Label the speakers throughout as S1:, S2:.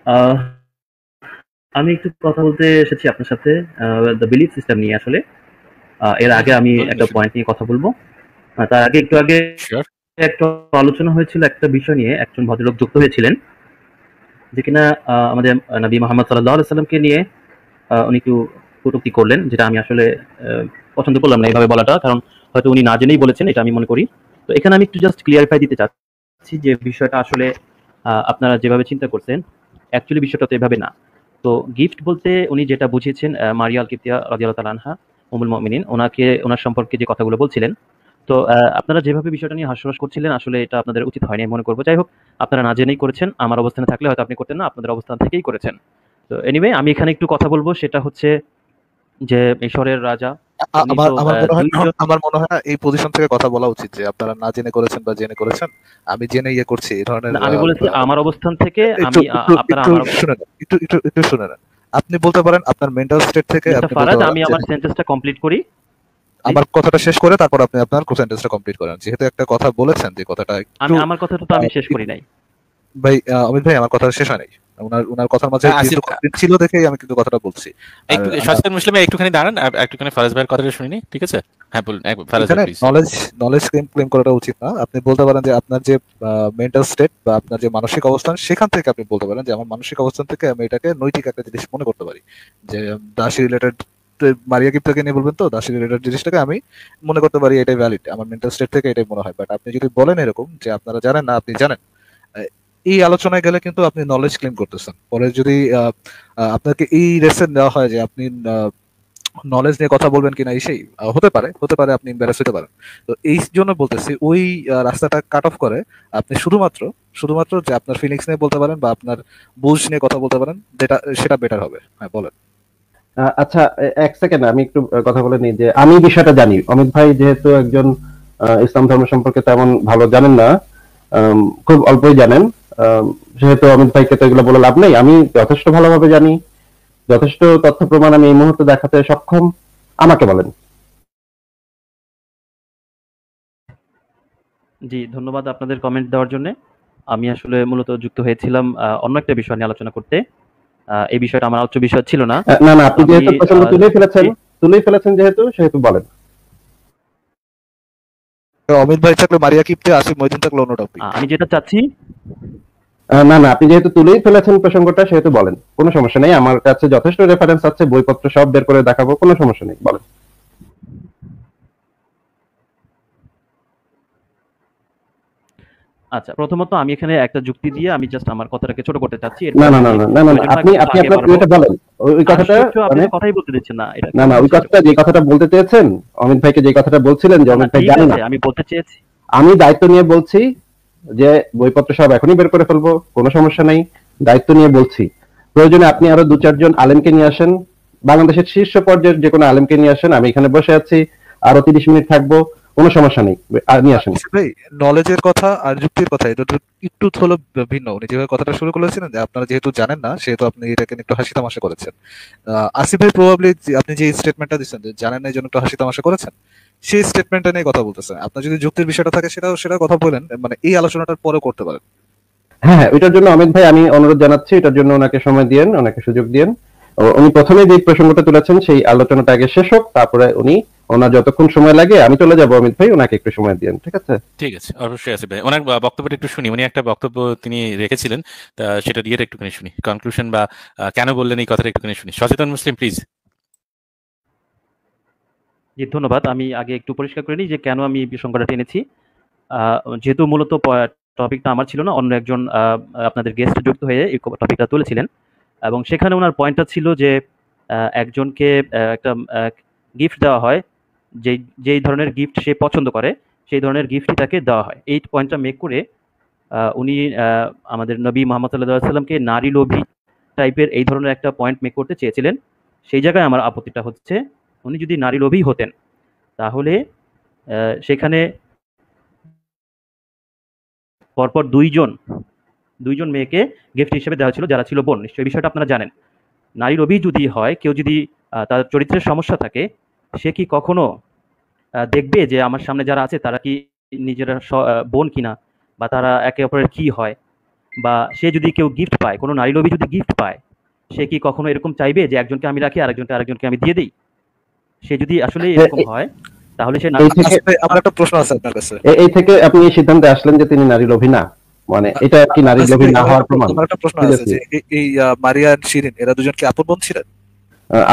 S1: আহ, আমি একটু কথা বলতে এসেছি আপনার সাথে দ্য বিলিফ সিস্টেম নিয়ে আসলে। এর
S2: হুম
S1: আগে
S2: হুম,
S1: আমি
S2: বলুন
S1: একটা
S2: অসুবিধা
S1: পয়েন্ট নিয়ে কথা বলবো। তার আগে একটু আগে
S2: শিওর।
S1: একটা আলোচনা হয়েছিল একটা বিষয় নিয়ে, একজন ভদ্রলোক যুক্ত হয়েছিলেন যে কিনা আমাদের নবী মোহাম্মদ সাল্লাল্লাহু আলাইহি সাল্লামকে নিয়ে উনি একটু কটূক্তি করলেন, যেটা আমি আসলে পছন্দ করলাম না এইভাবে বলাটা, কারণ হয়তো উনি না জেনেই বলেছেন, এটা আমি মনে করি। তো এখানে আমি একটু জাস্ট ক্লিয়ারিফাই দিতে চাচ্ছি যে বিষয়টা আসলে আপনারা যেভাবে চিন্তা করছেন, অ্যাকচুয়ালি বিষয়টা তো এভাবে না। তো গিফট বলতে উনি যেটা বুঝিয়েছেন, মারিয়া আল কিপ্তিয়া রাদিয়াল্লাহু তাআলা আনহা উম্মুল মুমিনিন, ওনাকে ওনার সম্পর্কে যে কথাগুলো বলছিলেন, তো আপনারা যেভাবে বিষয়টা নিয়ে হাস্যরস করছিলেন, আসলে এটা আপনাদের উচিত হয়নি আমি মনে করব। যাই হোক, আপনারা না জেনেই করেছেন। আমার অবস্থানে থাকলে হয়তো আপনি করতেন না, আপনাদের অবস্থান থেকেই করেছেন। তো এনিওয়ে আমি এখানে একটু কথা বলব, সেটা হচ্ছে যে মিশরের রাজা, উনি
S2: আমার
S1: তো
S2: আমার মনে হয়
S1: ২ জন।
S2: আমার মনে হয় না এই পজিশন থেকে কথা বলা উচিত যে আপনারা না জেনে করেছেন বা জেনে করেছেন। আমি জেনে ইয়ে করছি এই ধরনের
S1: না, আমি বলেছি আমার অবস্থান থেকে
S2: একটু
S1: আমি
S2: একটু
S1: আপনারা
S2: একটু
S1: আমার
S2: শুনে নেন, একটু শুনে নেন। আপনি বলতে পারেন আপনার মেন্টাল স্টেট থেকে,
S1: মিস্টার
S2: আপনি বলতে
S1: ফারাজ,
S2: পারেন
S1: আমি
S2: যে
S1: আমার সেন্টেন্সটা কমপ্লিট করি প্লিজ।
S2: আমার কথাটা শেষ করে তারপর আপনি আপনার সেন্টেন্সটা কমপ্লিট করেন, যেহেতু একটা কথা বলেছেন যে কথাটা একটু
S1: আমি আমার কথাটা তো আমি শেষ করি নাই।
S2: ভাই অমিত ভাই আমার কথা শেষ হয় নাই। উনার উনার কথার মাঝে
S3: আসিফ,
S2: যেহেতু কমপ্লিট ছিল দেখেই আমি কিন্তু কথাটা বলছি। আর
S3: একটু সচেতন মুসলিমে একটুখানি দাঁড়ান, আর একটুখানি ফারাজ ভাইয়ের কথাটা শুনিনি, ঠিক আছে? হ্যাঁ বলুন, ফারাজ ভাই
S2: এখানে
S3: please.
S2: Knowledge knowledge claim claim করাটা উচিত না। আপনি বলতে পারেন যে আপনার যে মেন্টাল স্টেট বা আপনার যে মানসিক অবস্থান, সেখান থেকে আপনি বলতে পারেন যে আমার মানসিক অবস্থান থেকে আমি এটাকে নৈতিক একটা জিনিস মনে করতে পারি। যে দাসী রিলেটেড মারিয়া গিপ্তাকে নিয়ে বলবেন, তো দাসী রিলেটেড জিনিসটাকে আমি মনে করতে পারি এটাই ভ্যালিড, আমার মেন্টাল স্টেট থেকে এটাই মনে হয়। বাট আপনি যদি বলেন এরকম যে আপনারা জানেন না, আপনি জানেন, আহ, এই আলোচনায় গেলে কিন্তু আপনি নলেজ ক্লেম করতেছেন। পরে যদি আপনাকে এই রেসেন দেওয়া হয় যে আপনি নলেজ নিয়ে কথা বলবেন কিনা, এই সেই হতে পারে আপনি এম্বারাস হতে পারেন। তো এই জন্য বলতেছি ওই রাস্তাটা কাট অফ করে আপনি শুধুমাত্র যে আপনার ফিলিংস নিয়ে বলতে পারেন বা আপনার বুঝ নিয়ে কথা বলতে পারেন, যেটা সেটা বেটার হবে। হ্যাঁ বলেন।
S4: আচ্ছা, এক সেকেন্ড আমি একটু কথা বলে নিই যে আমি বিষয়টা জানি। অমিত ভাই যেহেতু একজন ইসলাম ধর্ম সম্পর্কে তেমন ভালো জানেন না, খুব অল্পই জানেন। সেহেতু অমিত ভাইকে তো এগুলো বলে লাভ নেই। আমি যথেষ্ট ভালোভাবে জানি, যথেষ্ট তথ্য প্রমাণ আমি এই মুহূর্তে দেখাতে সক্ষম। আমাকে বলেন।
S1: জি, ধন্যবাদ আপনাদের কমেন্ট দেওয়ার জন্য। আমি আসলে মূলত যুক্ত হয়েছিলাম অন্য একটা বিষয় নিয়ে আলোচনা করতে। এই বিষয়টা আমার আলোচ্য বিষয় ছিল না।
S4: না না,
S1: তো
S4: আপনি
S1: আমি
S4: যেহেতু প্রসঙ্গ
S1: চাচ্ছি,
S4: তুলেই ফেলেছেন যেহেতু, সেহেতু বলেন।
S2: তো অমিত ভাই থাকলে মারিয়া কিপ্টে, আসিফ মহিউদ্দিন থাকলে অন্য টপিক।
S1: আমি যেটা চাচ্ছি,
S4: না না, আপনি যেহেতু তুলেই ফেলেছেন প্রসঙ্গটা, সেহেতু বলেন। কোনো সমস্যা নেই, আমার কাছে যথেষ্ট রেফারেন্স আছে, বইপত্র সব বের করে দেখাবো, কোনো সমস্যা নেই, বলেন।
S1: আচ্ছা, প্রথমত আমি এখানে একটা যুক্তি দিয়ে আমি জাস্ট আমার কথাটাকে ছোট করতে চাচ্ছি।
S4: না
S1: এরপরে
S4: না
S1: আমি
S4: না না না না না,
S1: প্রয়োজন
S4: আপনি
S1: থাকলে একটু
S4: আপনি
S1: আগে
S4: আপনার
S1: বাড়বো।
S4: এটা বলেন। ওই কথাটা
S1: আশ্চর্য! আপনি
S4: মানে,
S1: তো কথাই বলতে দিচ্ছেন না। এটা
S4: না
S1: কি
S4: না, ওই
S1: হচ্ছে
S4: কথাটা,
S1: এরকম?
S4: যে কথাটা বলতে চেয়েছেন, অমিত ভাইকে যে কথাটা বলছিলেন যে
S1: না, না,
S4: অমিত ভাই
S1: ঠিক
S4: জানে
S1: আছে,
S4: না,
S1: আমি বলতে চেয়েছি।
S4: আমি দায়িত্ব নিয়ে বলছি যে বইপত্র সব এখনই বের করে ফেলবো, কোনো সমস্যা নেই, দায়িত্ব নিয়ে বলছি। প্রয়োজনে আপনি আরো দু চারজন আলেমকে নিয়ে আসেন, বাংলাদেশের শীর্ষ পর্যায়ের যে কোনো আলেমকে নিয়ে আসেন, আমি এখানে বসে আছি, আরো 30 মিনিট থাকবো, কোনো সমস্যা নেই, আর নিয়ে আসেন।
S2: আসিফ ভাই, নলেজের কথা আর যুক্তির কথা এটা তো একটু হলো ভিন্ন। উনি যেভাবে কথাটা শুরু করেছিলেন যে আপনারা যেহেতু জানেন না সেহেতু আপনি এটাকে নিয়ে একটু হাসি তামাশা করেছেন। আসিফ ভাই প্রবাবলি আপনি যে স্টেটমেন্টটা দিচ্ছেন যে জানেন না এই জন্য একটু হাসি তামাশা করেছেন, সেই স্টেটমেন্টটা নিয়ে কথা বলতেছেন। আপনার যদি যুক্তির বিষয়টা থাকে সেটা কথা বলেন, মানে এই আলোচনাটার পরে করতে পারেন।
S4: হ্যাঁ হ্যাঁ, ওইটার জন্য অমিত ভাই আমি অনুরোধ জানাচ্ছি, এটার জন্য ওনাকে সময় দিয়েন, ওনাকে সুযোগ দিয়েন। উনি প্রথমে যে প্রসঙ্গটা তুলেছেন সেই আলোচনাটা আগে শেষ হোক, তারপরে উনি, ওনার যতক্ষণ সময় লাগে আমি চলে যাবো, অমিত ভাই ওনাকে একটু সময় দিয়েন, ঠিক আছে?
S3: ঠিক আছে, অবশ্যই আসিফ ভাই, ওনার বক্তব্যটা একটু শুনি। উনি একটা বক্তব্য তিনি রেখেছিলেন, তা সেটা দিয়ে একটুখানি শুনি, কনক্লুশন বা কেন বললেন এই কথাটা একটুখানি শুনি। সচেতন মুসলিম প্লিজ।
S1: জি, ধন্যবাদ। আমি আগে একটু পরিষ্কার করে নিই যে কেন আমি এই প্রসঙ্গটা টেনেছি। যেহেতু মূলত টপিকটা আমার ছিল না, অন্য একজন আপনাদের গেস্ট যুক্ত হয়ে এই টপিকটা তুলেছিলেন, এবং সেখানে উনার পয়েন্টটা ছিল যে একজনকে একটা গিফট দেওয়া হয়, যেই যেই ধরনের গিফট সে পছন্দ করে, সেই ধরনের গিফটই তাকে দেওয়া হয়। এই পয়েন্টটা মেক করে উনি আমাদের নবী মোহাম্মদ সাল্লাল্লাহু আলাইহি ওয়াসাল্লামকে নারী লোভী টাইপের এই ধরনের একটা পয়েন্ট মেক করতে চেয়েছিলেন। সেই জায়গায় আমার আপত্তিটা হচ্ছে, উনি যদি নারী লোভী হতেন, তাহলে সেখানে পরপর ২ জন মেয়েকে গিফট হিসেবে দেওয়া হয়েছিল, যারা ছিল বোন। নিশ্চয়ই এই বিষয়টা আপনারা জানেন। নারী লোভী যদি হয়, কেউ যদি তার চরিত্রের সমস্যা থাকে, সে কি কখনো দেখবে যে আমার সামনে যারা আছে তারা কি নিজেরা বোন কিনা, বা তারা একে অপরের কি হয়? বা সে যদি কেউ গিফট পায়, কোনো নারী লোভী যদি গিফট পায়, সে কি কখনো এরকম চাইবে যে একজনকে আমি রাখি আরেকজনকে আমি দিয়ে দিই? সে যদি আসলে এরকম হয় তাহলে সে
S4: এই থেকে
S2: আচ্ছা ভাই, আমার একটা প্রশ্ন আছে আপনার কাছে।
S4: এই থেকে আপনি এই সিদ্ধান্তে আসলেন যে তিনি নারী লোভী না, মানে এটা কি নারী
S2: আচ্ছা
S4: লোভী
S2: ভাই,
S4: না হওয়ার প্রমাণ?
S2: আমার একটা প্রশ্ন আছে যে এই মারিয়া আর শিরিন এরা দুজন কি আপন বোন ছিলেন?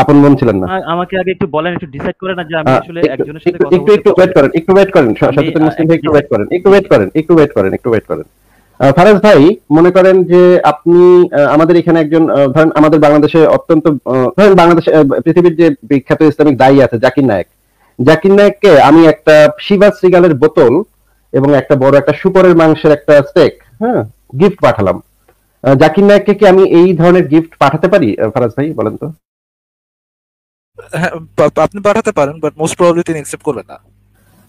S4: আপন বোন ছিলেন না।
S1: আমাকে আগে একটু বলেন, একটু ডিসাইড করে না যে আমি আসলে একজনের সাথে কথা
S4: একটু
S1: বলতে
S4: ওয়েট করেন, একটু ওয়েট করেন, সচেতন মুসলিম ভাই, একটু ওয়েট করেন, একটু ওয়েট করেন। ফারাজ ভাই, মনে করেন যে আপনি আমাদের এখানে একজন ধরেন আমাদের বাংলাদেশে অত্যন্ত ধরেন বাংলাদেশে পৃথিবীর যে বিখ্যাত ইসলামিক দায়ী আছে জাকির নায়েককে আমি একটা শিবা শ্রীগালের বোতল এবং একটা বড় একটা শুকরের মাংসের একটা স্টেক, হ্যাঁ, গিফট পাঠালাম। জাকির নায়েককে কি আমি এই ধরনের গিফট পাঠাতে পারি? ফারাজ ভাই বলেন তো।
S2: হ্যাঁ, আপনি পাঠাতে পারেন, বাট মোস্ট প্রবাবলি তিনি অ্যাকসেপ্ট করবেন না।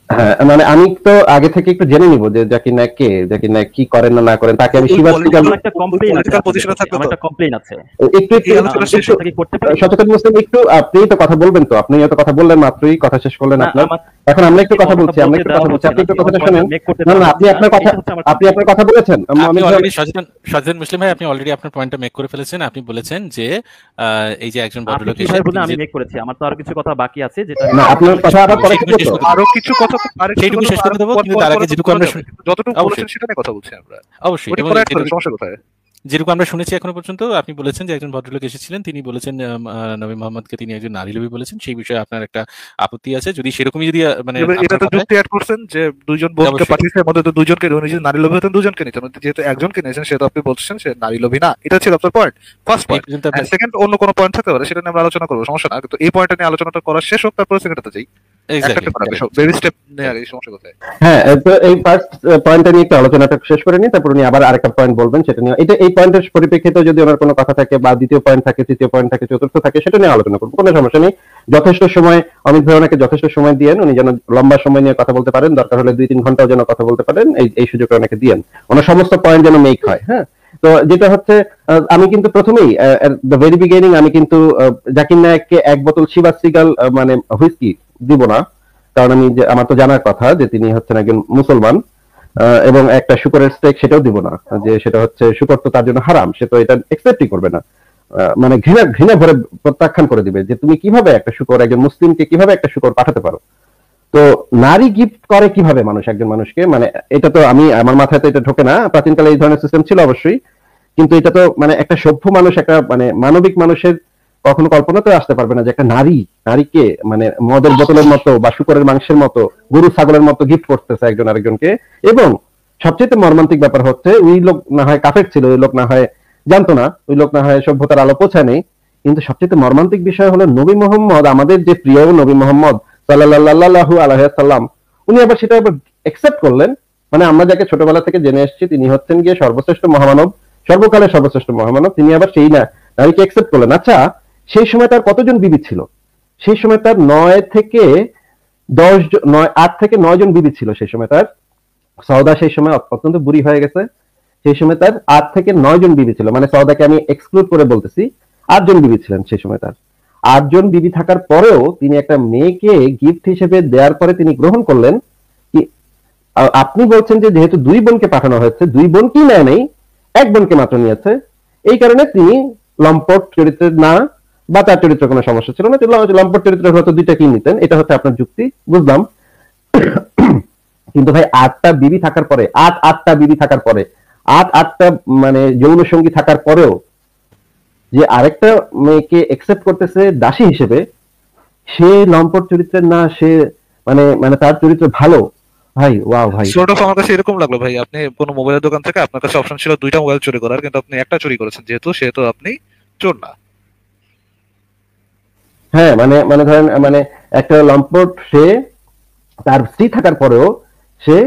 S4: হ্যাঁ, মানে আমি তো আগে থেকে একটু জেনে নিব যে জাকির নায়েক কে, জাকির নায়েক কি করেন না করেন, তাকে আমি শিবা শ্রীগাল
S1: আমার একটা কমপ্লেইন আছে,
S2: পলিটিক্যাল পজিশনে থাকবে
S1: আমার
S2: তো।
S1: একটা কমপ্লেইন আছে।
S4: একটু
S2: এই আলোচনা শেষ হোক।
S1: কি করতে পারি?
S4: সচেতন মুসলিম একটু আপনি তো কথা বলবেন তো, আপনি তো কথা বললেন মাত্রই, কথা শেষ করলেন আপনার। এখন আমরা একটু কথা বলছি, আপনি একটু কথাটা শুনেন। না, আপনি আপনার কথা বলেছেন।
S3: আপনি অলরেডি সচেতন মুসলিম ভাই, আপনি অলরেডি আপনার পয়েন্টটা মেক করে ফেলেছেন। আপনি বলেছেন যে এই যে একজন ভদ্রলোক
S1: আপনি কিভাবে বললেন আমি মেক করেছি? আমার তো আরো কিছু কথা বাকি আছে যেটা
S4: না, আপনার কথা আবার পরে
S3: সেইটুকু শেষ
S4: বলবো।
S3: করতে
S2: আরো কিছু কথা
S3: সেইটুকু শেষ করে দেবো, কিন্তু তার আগে যেটুকু আমরা
S2: যতটুকু
S3: অবশ্যই।
S2: বলেছেন সেটা নিয়ে কথা বলছি আমরা।
S3: অবশ্যই,
S2: ওটা
S3: এবং
S2: পরে একটা সমস্যা কোথায়?
S3: যেরকম আমরা শুনেছি এখনো পর্যন্ত, আপনি বলেছেন যে একজন ভদ্রলোক এসেছিলেন, তিনি বলেছেন নবী মোহাম্মদকে তিনি একজন নারী লোভী বলেছেন। সেই বিষয়ে আপনার একটা আপত্তি আছে। যদি সেরকমই যদি মানে
S2: এটা তো যুক্তি অ্যাড করছেন যে দুইজন বোনকে
S3: অবশ্যই।
S2: পাঠিয়েছে, এর মধ্যে তো দুইজনকে উনি যদি নারী লোভী হতেন দুজনকে নিতেন, যেহেতু একজনকে নিয়েছেন সেটা আপনি বলছেন সে নারী লোভী না। এটা ছিল আপনার পয়েন্ট, ফার্স্ট
S3: এই
S2: পয়েন্ট।
S3: পর্যন্ত আপনি-
S2: সেকেন্ড অন্য কোনো পয়েন্ট থাকতে পারে, সেটা নিয়ে আমরা আলোচনা করবো, সমস্যা না। কিন্তু এই পয়েন্টটা নিয়ে আলোচনাটা করা শেষ হোক, তারপরে সেকেন্ডটাতে যাই।
S3: Exactly,
S2: বেবি স্টেপ নিয়ে আগে সমস্যা কোথায়?
S4: হ্যাঁ, তো এই ফার্স্ট পয়েন্টটা নিয়ে একটু আলোচনাটা শেষ করে নিই, তারপর উনি আবার আরেকটা পয়েন্ট বলবেন, সেটা নিয়ে এটা এই পয়েন্টের পরিপ্রেক্ষিতে যদি ওনার কোনো কথা থাকে বা দ্বিতীয় পয়েন্ট থাকে, তৃতীয় পয়েন্ট থাকে, চতুর্থ থাকে, সেটা নিয়ে আলোচনা করবো, কোনো সমস্যা নেই। যথেষ্ট সময় অমিত ভাই ওনাকে যথেষ্ট সময় দিয়েন, উনি যেন লম্বা সময় নিয়ে কথা বলতে পারেন, দরকার হলে 2-3 ঘন্টাও যেন কথা বলতে পারেন, এই সুযোগটা ওনাকে দিয়েন, ওনার সমস্ত পয়েন্ট যেন মেক হয়। হ্যাঁ, তো যেটা হচ্ছে আমি কিন্তু প্রথমেই দ্য ভেরি বিগিনিং আমি কিন্তু জাকির নায়েককে এক বোতল শিবা শ্রীগাল মানে হুইস্কি দিব না, কারণ আমার তো জানার কথা যে তিনি হচ্ছেন একজন মুসলমান, এবং একটা শুকরের স্টেক সেটাও দিব না, যে সেটা হচ্ছে শুকর তো তার জন্য হারাম, সে তো এটা একসেপ্টই করবে না, মানে ঘৃণা ভরে প্রত্যাখ্যান করে দিবে যে তুমি কিভাবে একটা শুকর, একজন মুসলিমকে কিভাবে একটা শুকর পাঠাতে পারো। তো নারী গিফট করে কিভাবে মানুষ একজন মানুষকে, মানে এটা তো আমার মাথায় তো এটা ঢোকে না। প্রাচীনকালে এই ধরনের সিস্টেম ছিল অবশ্যই, কিন্তু এটা তো মানে একটা সভ্য মানুষ, একটা মানে মানবিক মানুষের কখনো কল্পনাতে আসতে পারবে না যে একটা নারীকে মানে মদের বোতলের মতো বা শুকরের মাংসের মতো, গরু ছাগলের মতো গিফট করতেছে একজন আরেকজনকে। এবং সবচেয়ে মর্মান্তিক ব্যাপার হচ্ছে ওই লোক না হয় কাফের ছিল, ওই লোক না হয় জানতো না, ওই লোক না হয় সভ্যতার আলো পৌঁছায় নেই, কিন্তু সবচেয়ে মর্মান্তিক বিষয় হলো নবী মোহাম্মদ, আমাদের যে প্রিয় নবী মোহাম্মদ সাল্লাল্লাহু আলাইহি ওয়াসাল্লাম, উনি আবার সেটা আবার একসেপ্ট করলেন। মানে আমরা যাকে ছোটবেলা থেকে জেনে এসেছি তিনি হচ্ছেন গিয়ে সর্বশ্রেষ্ঠ মহামানব, সর্বকালের সর্বশ্রেষ্ঠ মহামানব, তিনি আবার সেই নারীকে একসেপ্ট করলেন। আচ্ছা, সেই সময় তার কতজন বিবি ছিল? সেই সময় তার 8 থেকে 9 জন বিবি ছিল। সেই সময় তার সওদা সেই সময় অত্যন্ত বুড়ি হয়ে গেছে, সেই সময় তার 8 থেকে 9 জন বিবি ছিল, মানে সওদাকে আমি এক্সক্লুড করে বলতেছি, 8 জন বিবি ছিলেন সেই সময় তার। 8 জন বিবি থাকার পরেও তিনি একটা মেয়েকে গিফট হিসেবে দেওয়ার পরে তিনি গ্রহণ করলেন কি? আপনি বলছেন যে যেহেতু 2 বোনকে পাঠানো হয়েছে, 2 বোন কি নেয় নেই, 1 বোনকে মাত্র নিয়েছে, এই কারণে তিনি লম্পট চরিত্রের না, বা তার চরিত্র কোনো সমস্যা ছিল না, লম্পট চরিত্রের হয়তো 2টা কি নিতেন, এটা হচ্ছে আপনার যুক্তি, বুঝলাম। কিন্তু ভাই 8টা বিবি থাকার পরে, 8টা বিবি থাকার পরে, 8টা মানে যৌন সঙ্গী থাকার পরেও যে আরেকটা মেয়েকে একসেপ্ট করতেছে দাসী হিসেবে, সে লম্পট চরিত্রের না, সে মানে তার চরিত্র ভালো। ভাই ওয়াও ভাই,
S2: সর্ট অফ আমার কাছে এরকম লাগলো ভাই, আপনি কোনো মোবাইলের দোকান থেকে আপনার কাছে অপশন ছিল 2টা মোবাইল চুরি করার, কিন্তু আপনি একটা চুরি করেছেন, সেহেতু আপনি চোর না।
S4: হ্যাঁ, মানে ধরেন মানে একটা লম্পট, সে তার স্ত্রী থাকার পরেও সে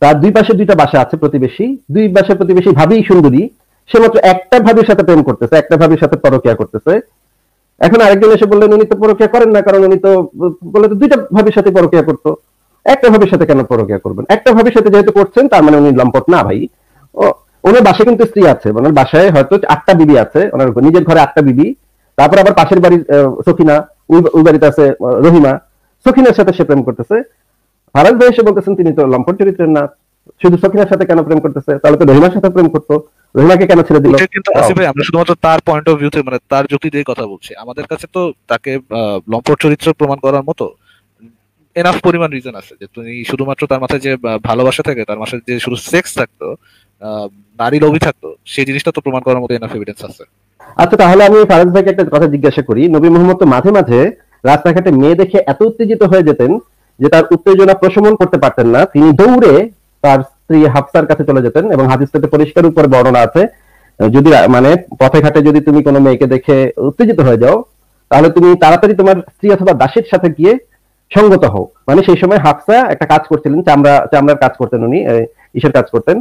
S4: তার 2 পাশে 2টা বাসা আছে, প্রতিবেশী, 2 বাসা প্রতিবেশী ভাবি সুন্দরী, সে মাত্র একটা ভাবির সাথে প্রেম করতেছে, একটা ভাবির সাথে পরকিয়া করতেছে। এখন আরেকজন এসে বললেন উনি তো পরকিয়া করেন না, কারণ উনি তো বলে তো 2টা ভাবির সাথে পরকিয়া করতো, একটা ভাবির সাথে কেন পরকিয়া করবেন? একটা ভাবির সাথে যেহেতু করছেন তার মানে উনি লম্পট না ভাই। ওনার বাসায় কিন্তু স্ত্রী আছে, ওনার বাসায় হয়তো 8টা বিবি আছে, ওনার নিজের ঘরে 8টা বিবি, তারপর আবার পাশের বাড়ির সখিনা, ওই বাড়িতে আছে রহিমা, সখিনার সাথে সে প্রেম করতেছে। ফারাজ ভাই এসে বলতেছেন তিনি তো লম্পট চরিত্রের না, শুধু সকিনার সাথে কেন প্রেম করতেছে? তাহলে তো রহিমার সাথে প্রেম করতো, রহিমাকে কেন ছেড়ে দিল?
S2: এটা কিন্তু আসিফ ভাই আমরা শুধুমাত্র তার পয়েন্ট অফ ভিউতে মানে তার যুক্তি দিয়ে কথা বলছি। আমাদের কাছে তো তাকে লম্পট চরিত্র প্রমাণ করার মতো এনাফ পরিমাণ রিজন আছে যে তুমি শুধুমাত্র তার মাথায় যে ভালোবাসা থাকে, তার মাথায় যে শুধু সেক্স থাকতো, নারী লোভী থাকতো, সেই জিনিসটা তো প্রমাণ করার মতো এনাফ এভিডেন্স আছে।
S4: আচ্ছা, তাহলে আমি ফারাজ ভাইকে একটা কথা জিজ্ঞাসা করি। নবী মোহাম্মদ তো মাঝে মাঝে রাস্তাঘাটে মেয়ে দেখে এত উত্তেজিত হয়ে যেতেন যে তার উত্তেজনা প্রশমন করতে পারতেন না, তিনি দৌড়ে তার স্ত্রী হাফসার কাছে চলে যেতেন, এবং হাদিসটাতে পরিষ্কার উপরে বর্ণনা আছে, যদি মানে পথে ঘাটে যদি তুমি কোনো মেয়েকে দেখে উত্তেজিত হয়ে যাও, তাহলে তুমি তাড়াতাড়ি তোমার স্ত্রী অথবা দাসীর সাথে গিয়ে সঙ্গত হও। মানে সেই সময় হাফসা একটা কাজ করছিলেন, চামড়ার কাজ করতেন উনি, ইসের কাজ করতেন,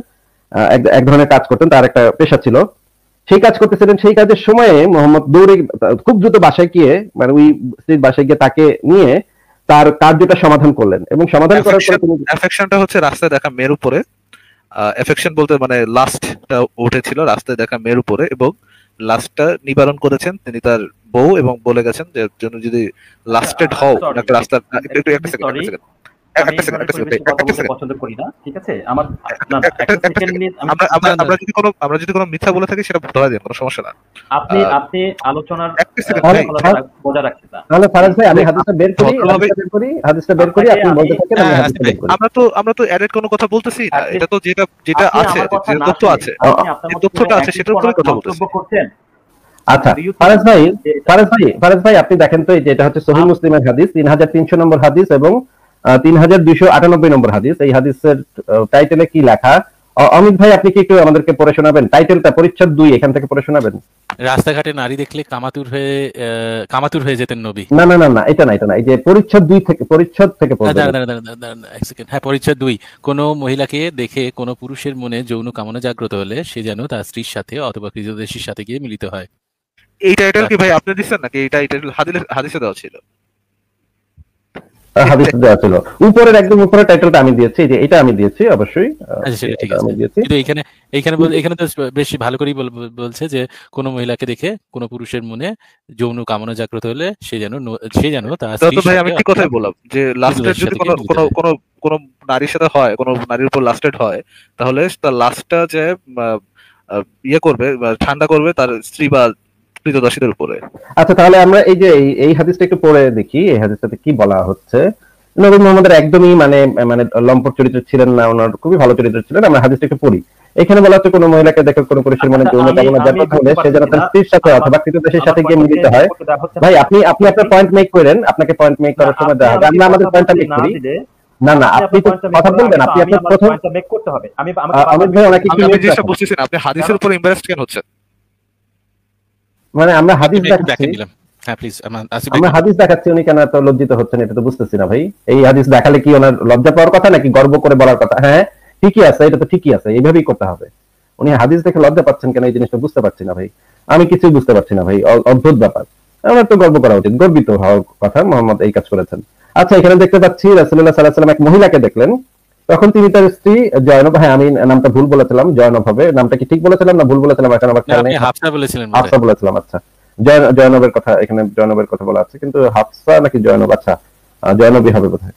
S4: এক ধরনের কাজ করতেন, তার একটা পেশা ছিল, সেই কাজ করতেছিলেন। সেই কাজের সময়ে মোহাম্মদ দৌড়ে খুব দ্রুত বাসায় গিয়ে, মানে ওই স্ত্রীর বাসায় গিয়ে তাকে নিয়ে তার কার্যটা সমাধান করলেন, এবং সমাধান করার পরে তিনি
S2: অ্যাফেকশনটা হচ্ছে রাস্তায় দেখা মেয়ের উপরে, অ্যাফেকশন বলতে মানে লাস্টটা উঠেছিল রাস্তায় দেখা মেয়ের উপরে, এবং লাস্টটা নিবারণ করেছেন তিনি তার বউ, এবং বলে গেছেন যে জন্য যদি লাস্টেড হও একটা রাস্তা একটু একটা সেকেন্ড
S1: পছন্দ করি না, ঠিক আছে? আমার
S2: আমরা যদি কোনো মিথ্যা বলে থাকি সেটা ধরা দেন, কোনো সমস্যা না।
S1: আপনি আলোচনার
S4: বজায় রাখছেন না। তাহলে ফারাজ ভাই আমি হাদিসটা বের করি, আপনি বলতে থাকেন, আমি হাদিসটা বের করি।
S2: আমরা তো এডেড কোনো কথা বলতেছি না, এটা তো যেটা আছে, যে তথ্য আছে, যে তথ্যটা আছে সেটার উপরে কথা বলতেছি।
S4: আচ্ছা ফারাজ ভাই আপনি দেখেন তো, এই যে এটা হচ্ছে সহিহ মুসলিমের হাদিস 3300 নম্বর হাদিস এবং 3298 নম্বর হাদিস। এই হাদিসের টাইটেলে কি লেখা? অমিত ভাই আপনি কি একটু আমাদেরকে পড়ে শোনাবেন? টাইটেলটা পরিচ্ছদ 2 এখান থেকে পড়ে শোনাবেন।
S3: রাস্তাঘাটে নারী দেখলে কামাতুর হয়ে যেতেন নবী।
S4: না, এটা না, এই যে পরিচ্ছদ 2 থেকে পড়বেন।
S3: এক সেকেন্ড। হ্যাঁ, পরিচ্ছদ 2। কোন মহিলাকে দেখে কোন পুরুষের মনে যৌন কামনা জাগ্রত হলে সে যেন তার স্ত্রীর সাথে অথবা কৃতদাসীর সাথে গিয়ে মিলিত হয়।
S2: এই টাইটেল কি ভাই আপনি দিচ্ছেন নাকি? এই টাইটেল হাদিসে দেওয়া ছিল?
S4: হাদিসে দেওয়া ছিল, উপরের একদম উপরের টাইটেলটা আমি দিয়েছি, যে এটা আমি দিয়েছি অবশ্যই।
S3: আচ্ছা, সেটা ঠিক আছে। কিন্তু এখানে তো বেশি ভালো করেই বলছে যে কোন মহিলাকে দেখে কোন পুরুষের মনে যৌন কামনা জাগ্রত হলে সে যেন তার স্ত্রীর সাথে।
S2: ভাই আমি ঠিক কথাই বললাম যে লাস্টেড যদি কোন নারীর সাথে হয়, কোন নারীর উপর লাস্টেড হয়, তাহলে তার লাস্টটা যে ইয়ে করবে, ঠান্ডা করবে তার স্ত্রী বা কৃতদাসীদের উপরে।
S4: আচ্ছা, তাহলে আমরা এই হাদিসটা একটু পড়ে দেখি, এই হাদিসটাতে কি বলা হচ্ছে। নবী মুহাম্মদের একদমই মানে লম্পট চরিত্র ছিলেন না, ওনার খুবই ভালো চরিত্র ছিলেন। আমরা হাদিসটা একটু পড়ি। এখানে বলা হচ্ছে কোন মহিলাকে দেখে কোন পুরুষের মনে যৌন কামনা জাগ্রত হলে সে যেন তার স্ত্রীর সাথে অথবা কৃতদাসীর সাথে গিয়ে মিলিত হয়। ভাই আপনি আপনার পয়েন্ট মেক করেন, আপনাকে পয়েন্ট মেক করার সময় দেওয়া হবে, আমরা আমাদের পয়েন্টটা মেক করি। না আপনি তো কথা বলবেন, আপনি আপনার প্রথম পয়েন্টটা মেক করতে হবে। আমি ভাই ওনাকে কি
S2: জিনিসটা বুঝতেছেন, আপনি হাদিসের উপর ইমপ্রেসড কেন হচ্ছেন?
S4: মানে আমরা হাদিস দেখাচ্ছি,
S3: হ্যাঁ প্লিজ,
S4: আমরা হাদিস দেখাচ্ছি, উনি কেন এত লজ্জিত হচ্ছেন এটা তো বুঝতেছি না ভাই। এই হাদিস দেখালে কি ওনার লজ্জা পাওয়ার কথা নাকি গর্ব করে বলার কথা? হ্যাঁ ঠিকই আছে, এটা তো ঠিকই আছে, এইভাবেই করতে হবে। উনি হাদিস দেখে লজ্জা পাচ্ছেন কেন, এই জিনিসটা বুঝতে পারছি না ভাই, আমি কিছুই বুঝতে পারছি না ভাই, অদ্ভুত ব্যাপার। আমার তো গর্ব করা উচিত, গর্বিত হওয়ার কথা, মোহাম্মদ এই কাজ করেছেন। আচ্ছা, এখানে দেখতে পাচ্ছি রাসূলুল্লাহ সাল্লাল্লাহু আলাইহি ওয়াসাল্লাম এক মহিলাকে দেখলেন, তখন তিনি তার স্ত্রী জয়নব, হ্যাঁ আমি নামটা ভুল বলেছিলাম, জয়নব হবে, নামটা কি ঠিক বলেছিলাম না ভুল বলেছিলাম এখন আমার খেয়াল নেই।
S3: হাফসা বলেছিলাম।
S4: আচ্ছা, জয়নবের কথা, এখানে জয়নবের কথা বলা আছে, কিন্তু হাফসা নাকি জয়নব? আচ্ছা, জয়নবই হবে বোধহয়।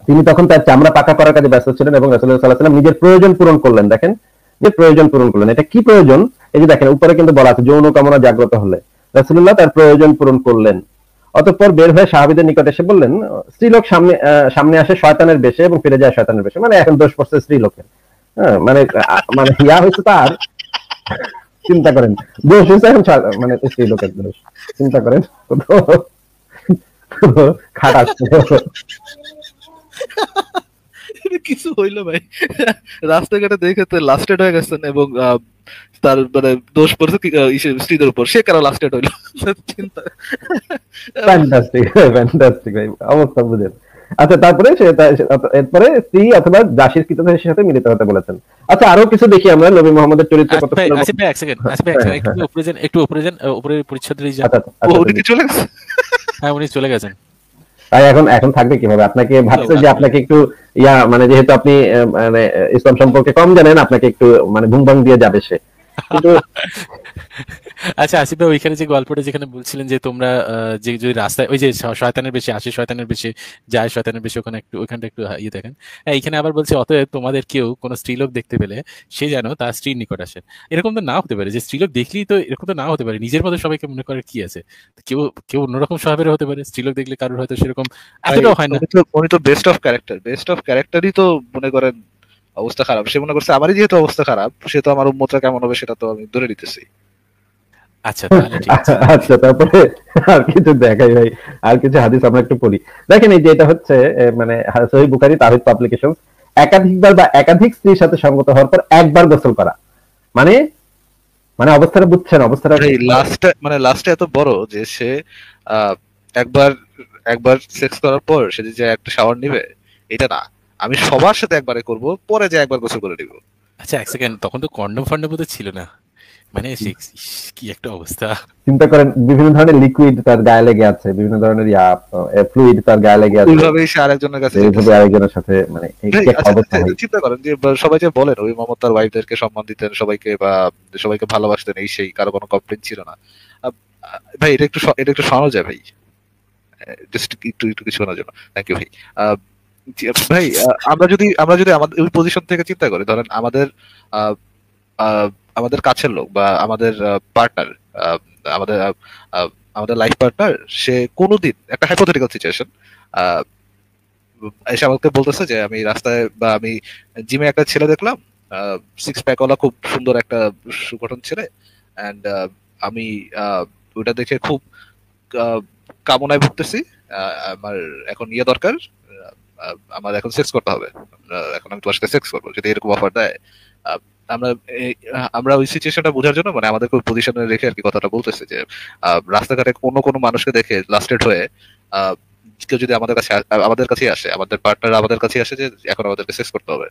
S4: তিনি তখন তার চামড়া পাকা করার কাজে ব্যস্ত ছিলেন এবং রাসূলুল্লাহ সাল্লাল্লাহু আলাইহি ওয়াসাল্লাম নিজের প্রয়োজন পূরণ করলেন। দেখেন যে প্রয়োজন পূরণ করলেন, এটা কি প্রয়োজন? এই যে দেখেন উপরে কিন্তু বলা আছে যৌন কামনা জাগ্রত হলে রাসূলুল্লাহ তার প্রয়োজন পূরণ করলেন। অতঃপর বের হয়ে সাহাবীদের নিকট এসে বললেন, স্ত্রীলোক সামনে আসে শয়তানের বেশে এবং ফিরে যায় শয়তানের বেশে। মানে এখন দোষ পড়ছে স্ত্রীলোকের, মানে ইয়া হয়েছে তার, চিন্তা করেন, দোষ হয়েছে এখন মানে স্ত্রীলোকের দোষ, চিন্তা করেন খারাপ
S2: কিছু হইলো ভাই, রাস্তাঘাটে দেখে তো লাস্টেড হয়ে গেছেন এবং তার মানে দোষ পড়ছে স্ত্রীদের উপর, সে কারো লাস্টেড হইলো। চিন্তা
S4: ফ্যান্টাস্টিক ভাই, অবস্থা বুঝেন। আচ্ছা, তারপরে এরপরে স্ত্রী অথবা দাসীর কৃতদাসীর সাথে মিলিত হতে বলেছেন। আচ্ছা, আরো কিছু দেখি আমরা নবী মুহাম্মদের চরিত্র কত
S3: একটু উপরে পরিচ্ছদ
S2: চলে গেছে।
S3: হ্যাঁ, উনি চলে গেছেন।
S4: তাই এখন থাকবে কিভাবে? আপনাকে ভাবছে যে আপনাকে একটু মানে যেহেতু আপনি মানে ইসলাম সম্পর্কে কম জানেন, আপনাকে একটু মানে ভুং ভাং দিয়ে যাবে সে, কিন্তু
S3: আচ্ছা আসিফ ভাই, ওইখানে যে গল্পটা যেখানে বলছিলেন যে তোমরা যে যে রাস্তায় ওই যে শয়তানের বেশি আসে, শয়তানের বেশি যায়, শয়তানের বেশি ওখানে একটু ওইখানটা একটু ইয়ে দেখেন। হ্যাঁ, এখানে আবার বলছে অতএব তোমাদের কেউ কোনো স্ত্রীলোক দেখতে পেলে সে যেন তার স্ত্রীর নিকট আসে। এরকম তো না হতে পারে যে স্ত্রীলোক দেখলেই তো, এরকম তো না হতে পারে, নিজের মধ্যে সবাইকে মনে করে কি আছে। তো কেউ কেউ অন্যরকম স্বভাবের হতে পারে, স্ত্রীলোক দেখলে কারোর হয়তো সেরকম
S2: ভাই,
S3: এতটাও হয় না।
S2: উনি তো বেস্ট অফ ক্যারেক্টারই তো মনে করেন অবস্থা খারাপ। সে মনে করছে আমারই যেহেতু অবস্থা খারাপ, সে তো আমার উম্মতরা কেমন হবে সেটা তো আমি ধরে নিতেছি।
S3: আচ্ছা তাহলে ঠিক আছে।
S4: আচ্ছা, তারপরে আর কিছু দেখাই ভাই, আর কিছু হাদিস আমরা একটু পড়ি। দেখেন এই যে এটা হচ্ছে মানে সহিহ বুখারী তাওহীদ পাবলিকেশন, একাধিকবার বা একাধিক স্ত্রীর সাথে সঙ্গত হওয়ার পর একবার গোসল করা, মানে মানে অবস্থাটা বুঝছেন, অবস্থাটা
S2: ভাই লাস্টে এত বড় যে সে আহ, একবার একবার সেক্স করার পর সে যে একটা শাওয়ার নিবে, এটা না। আমি সবার সাথে একবারে করব, পরে যে একবার গোসল করে দিব।
S3: আচ্ছা এক সেকেন্ড, তখন তো কন্ডম ফন্ডম বোধহয় ছিল না, মানে ইস, কি একটা অবস্থা।
S4: চিন্তা করেন, বিভিন্ন ধরনের লিকুইড তার গায়ে লেগে আছে, বিভিন্ন ধরনের ফ্লুইড তার গায়ে লেগে আছে,
S2: ওইভাবেই সে আরেকজনের কাছে
S4: এইভাবে
S2: যেতেছে।
S4: আরেকজনের সাথে, মানে এই
S2: ভাই
S4: কি একটা
S2: আচ্ছা,
S4: অবস্থা ভাই।
S2: চিন্তা করেন যে সবাই যে বলেন ওই মোহাম্মদ তার ওয়াইফদেরকে সম্মান দিতেন, সবাইকে বা সবাইকে ভালোবাসতেন, এই সেই কারো কোনো কমপ্লেন ছিল না। আহ, ভাই এটা একটু শোনানো যায় ভাই, জাস্ট একটু একটু কিছু শোনার জন্য। থ্যাংক ইউ ভাই। আহ, ভাই আমরা যদি আমাদের ওই পজিশন থেকে চিন্তা করি, ধরেন আমাদের আহ, আহ, আমাদের কাছের লোক বা আমাদের পার্টনার, আমাদের আমাদের লাইফ পার্টনার, সে কোনোদিন একটা হাইপোথেটিক্যাল সিচুয়েশন এসে আমাকে বলতেছে যে আমি রাস্তায় বা আমি জিমে একটা ছেলে দেখলাম, সিক্স প্যাক ওয়ালা, খুব সুন্দর একটা সুগঠন ছেলে, অ্যান্ড আমি ওটা দেখে খুব আহ, কামনায় ভুগতেছি। আমার এখন ইয়ে দরকার, আমার এখন সেক্স করতে হবে, এখন আমি তোমার সাথে সেক্স করবো, যদি এরকম অফার দেয়। আহ, আমরা আমরা ওই সিচুয়েশনটা বোঝার জন্য মানে আমাদেরকে ওই পজিশনে রেখে আর কি কথাটা বলতেছে যে রাস্তাঘাটে কোনো কোনো মানুষকে দেখে লাস্টেড হয়ে আহ, কেউ যদি আমাদের কাছে আসে, আমাদের পার্টনার আমাদের কাছে আসে যে এখন আমাদেরকে সেক্স করতে হবে।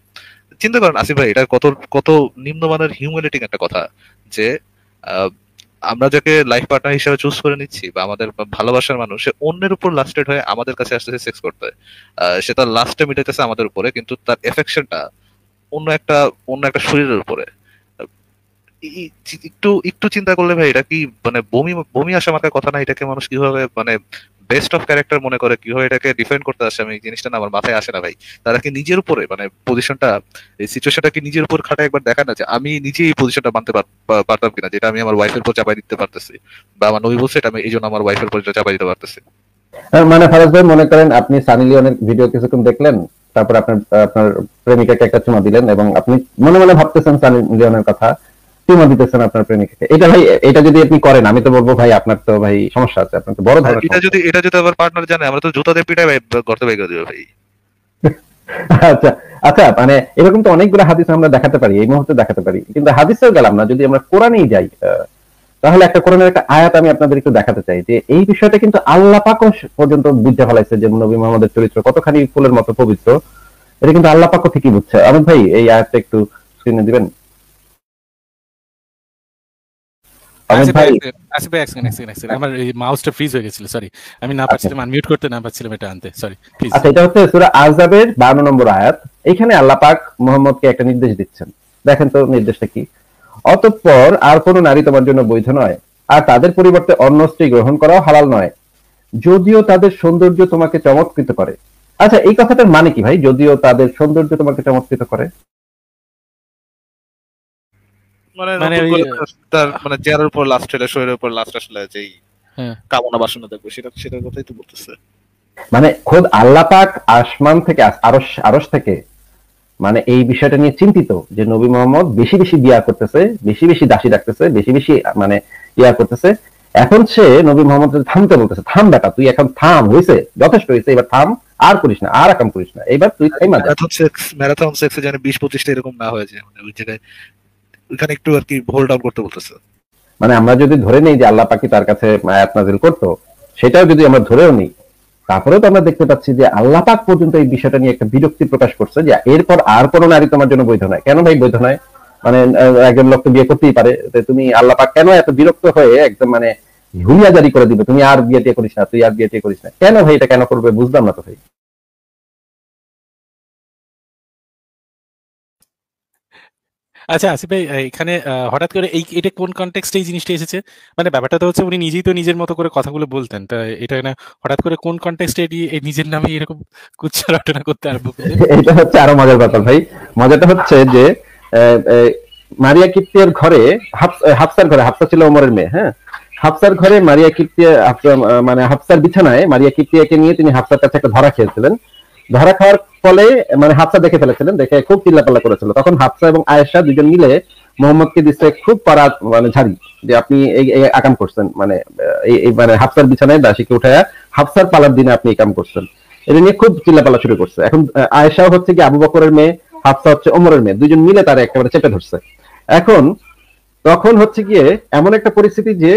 S2: চিন্তা করেন আসিফ ভাই, এটা কত কত নিম্নমানের হিউম্যানিটিং একটা কথা যে আহ, আমরা যাকে লাইফ পার্টনার হিসেবে চুজ করে নিচ্ছি বা আমাদের ভালোবাসার মানুষ, সে অন্যের উপর লাস্টেড হয়ে আমাদের কাছে আসতেছে সেক্স করতে। সে তার লাস্টে মিটাইতেছে আমাদের উপরে, কিন্তু তার এফেকশনটা অন্য একটা অন্য একটা শরীরের উপরে। একটু একটু চিন্তা করলে ভাই, এটা কি মানে বমি বমি আসা মার্কা কথা না? এটাকে মানুষ কিভাবে মানে বেস্ট অফ ক্যারেক্টার মনে করে, কিভাবে এটাকে ডিফেন্ড করতে আসে, আমি এই জিনিসটা না আমার মাথায় আসে না ভাই। তারা কি নিজের উপরে মানে পজিশনটা, এই সিচুয়েশনটা কি নিজের উপর খাটা একবার দেখা না যে আমি নিজে এই পজিশনটা মানতে পারতাম কিনা, যেটা আমি আমার ওয়াইফের উপর চাপাই দিতে পারতেছি, বা আমার নবী বলছে এটা আমি এই জন্য আমার ওয়াইফের উপর চাপাই দিতে পারতেছি।
S4: মানে ফারাজ ভাই, মনে করেন আপনি সানি লিওনের ভিডিও কিছুক্ষণ দেখলেন, তারপর আপনার আপনার প্রেমিকাকে একটা চুমা দিলেন, এবং আপনি মনে মনে ভাবতেছেন সানি লিওনের কথা, চুমা দিতেছেন আপনার প্রেমিকাকে। এটা ভাই, এটা যদি আপনি করেন, আমি তো বলবো ভাই আপনার তো ভাই সমস্যা আছে, আপনার তো বড়
S2: আর
S4: ধরনের সমস্যা।
S2: এটা যদি আবার পার্টনার জানে, আমরা তো জুতা দিয়ে পিটাই গর্তে বাইক দিবে ভাই।
S4: আচ্ছা, আচ্ছা, মানে এরকম তো অনেকগুলো হাদিস আমরা দেখাতে পারি, এই মুহূর্তে দেখাতে পারি, কিন্তু হাদিসেও গেলাম না, যদি আমরা কোরআনেই যাই, তাহলে একটা কোরআনের একটা আয়াত আমি আপনাদের একটু দেখাতে চাই, যে এই বিষয়টা কিন্তু আল্লাহ পাকও পর্যন্ত বুঝতে ফেলাইছে যে নবী মুহাম্মদের চরিত্র কতখানি ফুলের মতো পবিত্র। এটা কিন্তু আল্লাহ পাকও ঠিকই বুঝছে। আমির ভাই, এই আয়াতটা একটু স্ক্রিনে দিবেন। অমিত
S3: আসিফ ভাই
S4: ভাই,
S3: আসিফ ভাই, এক সেকেন্ড এক সেকেন্ড এক সেকেন্ড, আমার এই মাউসটা ফ্রিজ হয়ে গেছিল, সরি। আমি না
S4: আচ্ছা
S3: পারছিলাম আনমিউট করতে, না পারছিলাম এটা আনতে, সরি প্লিজ।
S4: আচ্ছা, এটা হচ্ছে সূরা আহজাবের 52 নম্বর আয়াত। এখানে আল্লাহ পাক মুহাম্মদকে একটা নির্দেশ দিচ্ছেন। দেখেন তো নির্দেশটা কি। অতঃপর আর কোন নারী তোমার জন্য বৈধ নয়, আর তাদের পরিবর্তে অন্য স্ত্রী গ্রহণ করাও হালাল নয়, যদিও তাদের সৌন্দর্য তোমাকে চমৎকৃত করে। আচ্ছা, এই কথাটার মানে কি ভাই, যদিও তাদের সৌন্দর্য তোমাকে চমৎকৃত করে?
S2: মানে
S3: মানে
S2: নতুন
S3: ওই
S2: করে তার মানে চেহারার উপর লাস্ট হলে, শরীরের উপর লাস্ট আসলে যেই
S3: হ্যাঁ,
S2: কামনা বাসনা দেখবো, সেটার কথাই তো বলতেছে।
S4: মানে খোদ আল্লাহ পাক আসমান থেকে, আরশ আরশ থেকে, মানে এই বিষয়টা নিয়ে চিন্তিত যে নবী মোহাম্মদ বেশি বেশি বিয়া করতেছে, বেশি বেশি দাসী রাখতেছে, বেশি বেশি মানে ইয়া করতেছে। এখন সে নবী মোহাম্মদ থামতে বলতেছে, থাম বেটা, তুই এখন থাম, হয়েছে, যথেষ্ট হয়েছে, এবার থাম, আর করিস না, আর একাম করিস না, এবার তুই থাইমা যা।
S2: ম্যারাথন সেক্সে যেন 20-25টা এরকম না হয়ে যায়, মানে ওই জায়গায় ওইখানে একটু আর কি হোল্ড ডাউন করতে বলতেছে।
S4: মানে আমরা যদি ধরে নেই যে আল্লাহ পাকি তার কাছে আয়াত নাযিল করতো, সেটাও যদি আমরা ধরেও নিই, তারপরেও তো আমরা দেখতে পাচ্ছি যে আল্লাহ পাক পর্যন্ত এই বিষয়টা নিয়ে একটা বিরক্তি প্রকাশ করছে, যে এরপর আর কোনো নারী তোমার জন্য বৈধ নয়। কেন ভাই বৈধ নয়? মানে একজন লোক তো বিয়ে করতেই পারে, তুমি আল্লাহ পাক কেন এত বিরক্ত হয়ে একদম মানে হুলিয়া জারি করে দিবে, তুমি আর বিয়ে টিয়ে করিস না, তুই আর বিয়ে টিয়ে করিস না? কেন ভাই, এটা কেন করবে বুঝলাম না তো ভাই।
S3: আচ্ছা আসিফ ভাই, এখানে হঠাৎ করে এটা কোন কনটেক্সটে এই জিনিসটা এসেছে? মানে ব্যাপারটা তো হচ্ছে উনি নিজেই তো নিজের মতো করে কথাগুলো বলতেন, তা এটা না হঠাৎ করে কোন কনটেক্সটে এই নিজের নামে এরকম কুচ্ছা রটনা করতে আরম্ভ করলেন?
S4: এটা হচ্ছে আরো মজার ব্যাপার ভাই। মজাটা হচ্ছে যে আহ, আহ, মারিয়া কিপ্তিয়ার ঘরে হাফসার ঘরে, হাফসা ছিল ওমরের মেয়ে, হ্যাঁ, হাফসার ঘরে মারিয়া কিপ্তিয়া মানে হাফসার বিছানায় মারিয়া কিপ্তিয়াকে নিয়ে তিনি হাফসার কাছে একটা ধরা খেয়েছিলেন। ধরা খাওয়ার ফলে মানে হাফসা দেখে ফেলেছিলেন, দেখে খুব চিল্লাপাল্লা করেছিল। তখন হাফসা এবং আয়েশা দুজন মিলে মোহাম্মদকে দিচ্ছে খুব কড়া মানে ঝাড়ি, যে আপনি এই আকাম করছেন, মানে মানে হাফসার বিছানায় দাসীকে উঠায়া হাফসার পালার দিনে আপনি এই কাম করছেন। এটা নিয়ে খুব চিল্লাপাল্লা শুরু করছে। এখন আয়েশা হচ্ছে কি আবু বকরের মেয়ে, হাফসা হচ্ছে ওমরের মেয়ে, দুজন মিলে তারা একেবারে চেপে ধরছে। এখন তখন হচ্ছে গিয়ে এমন একটা পরিস্থিতি যে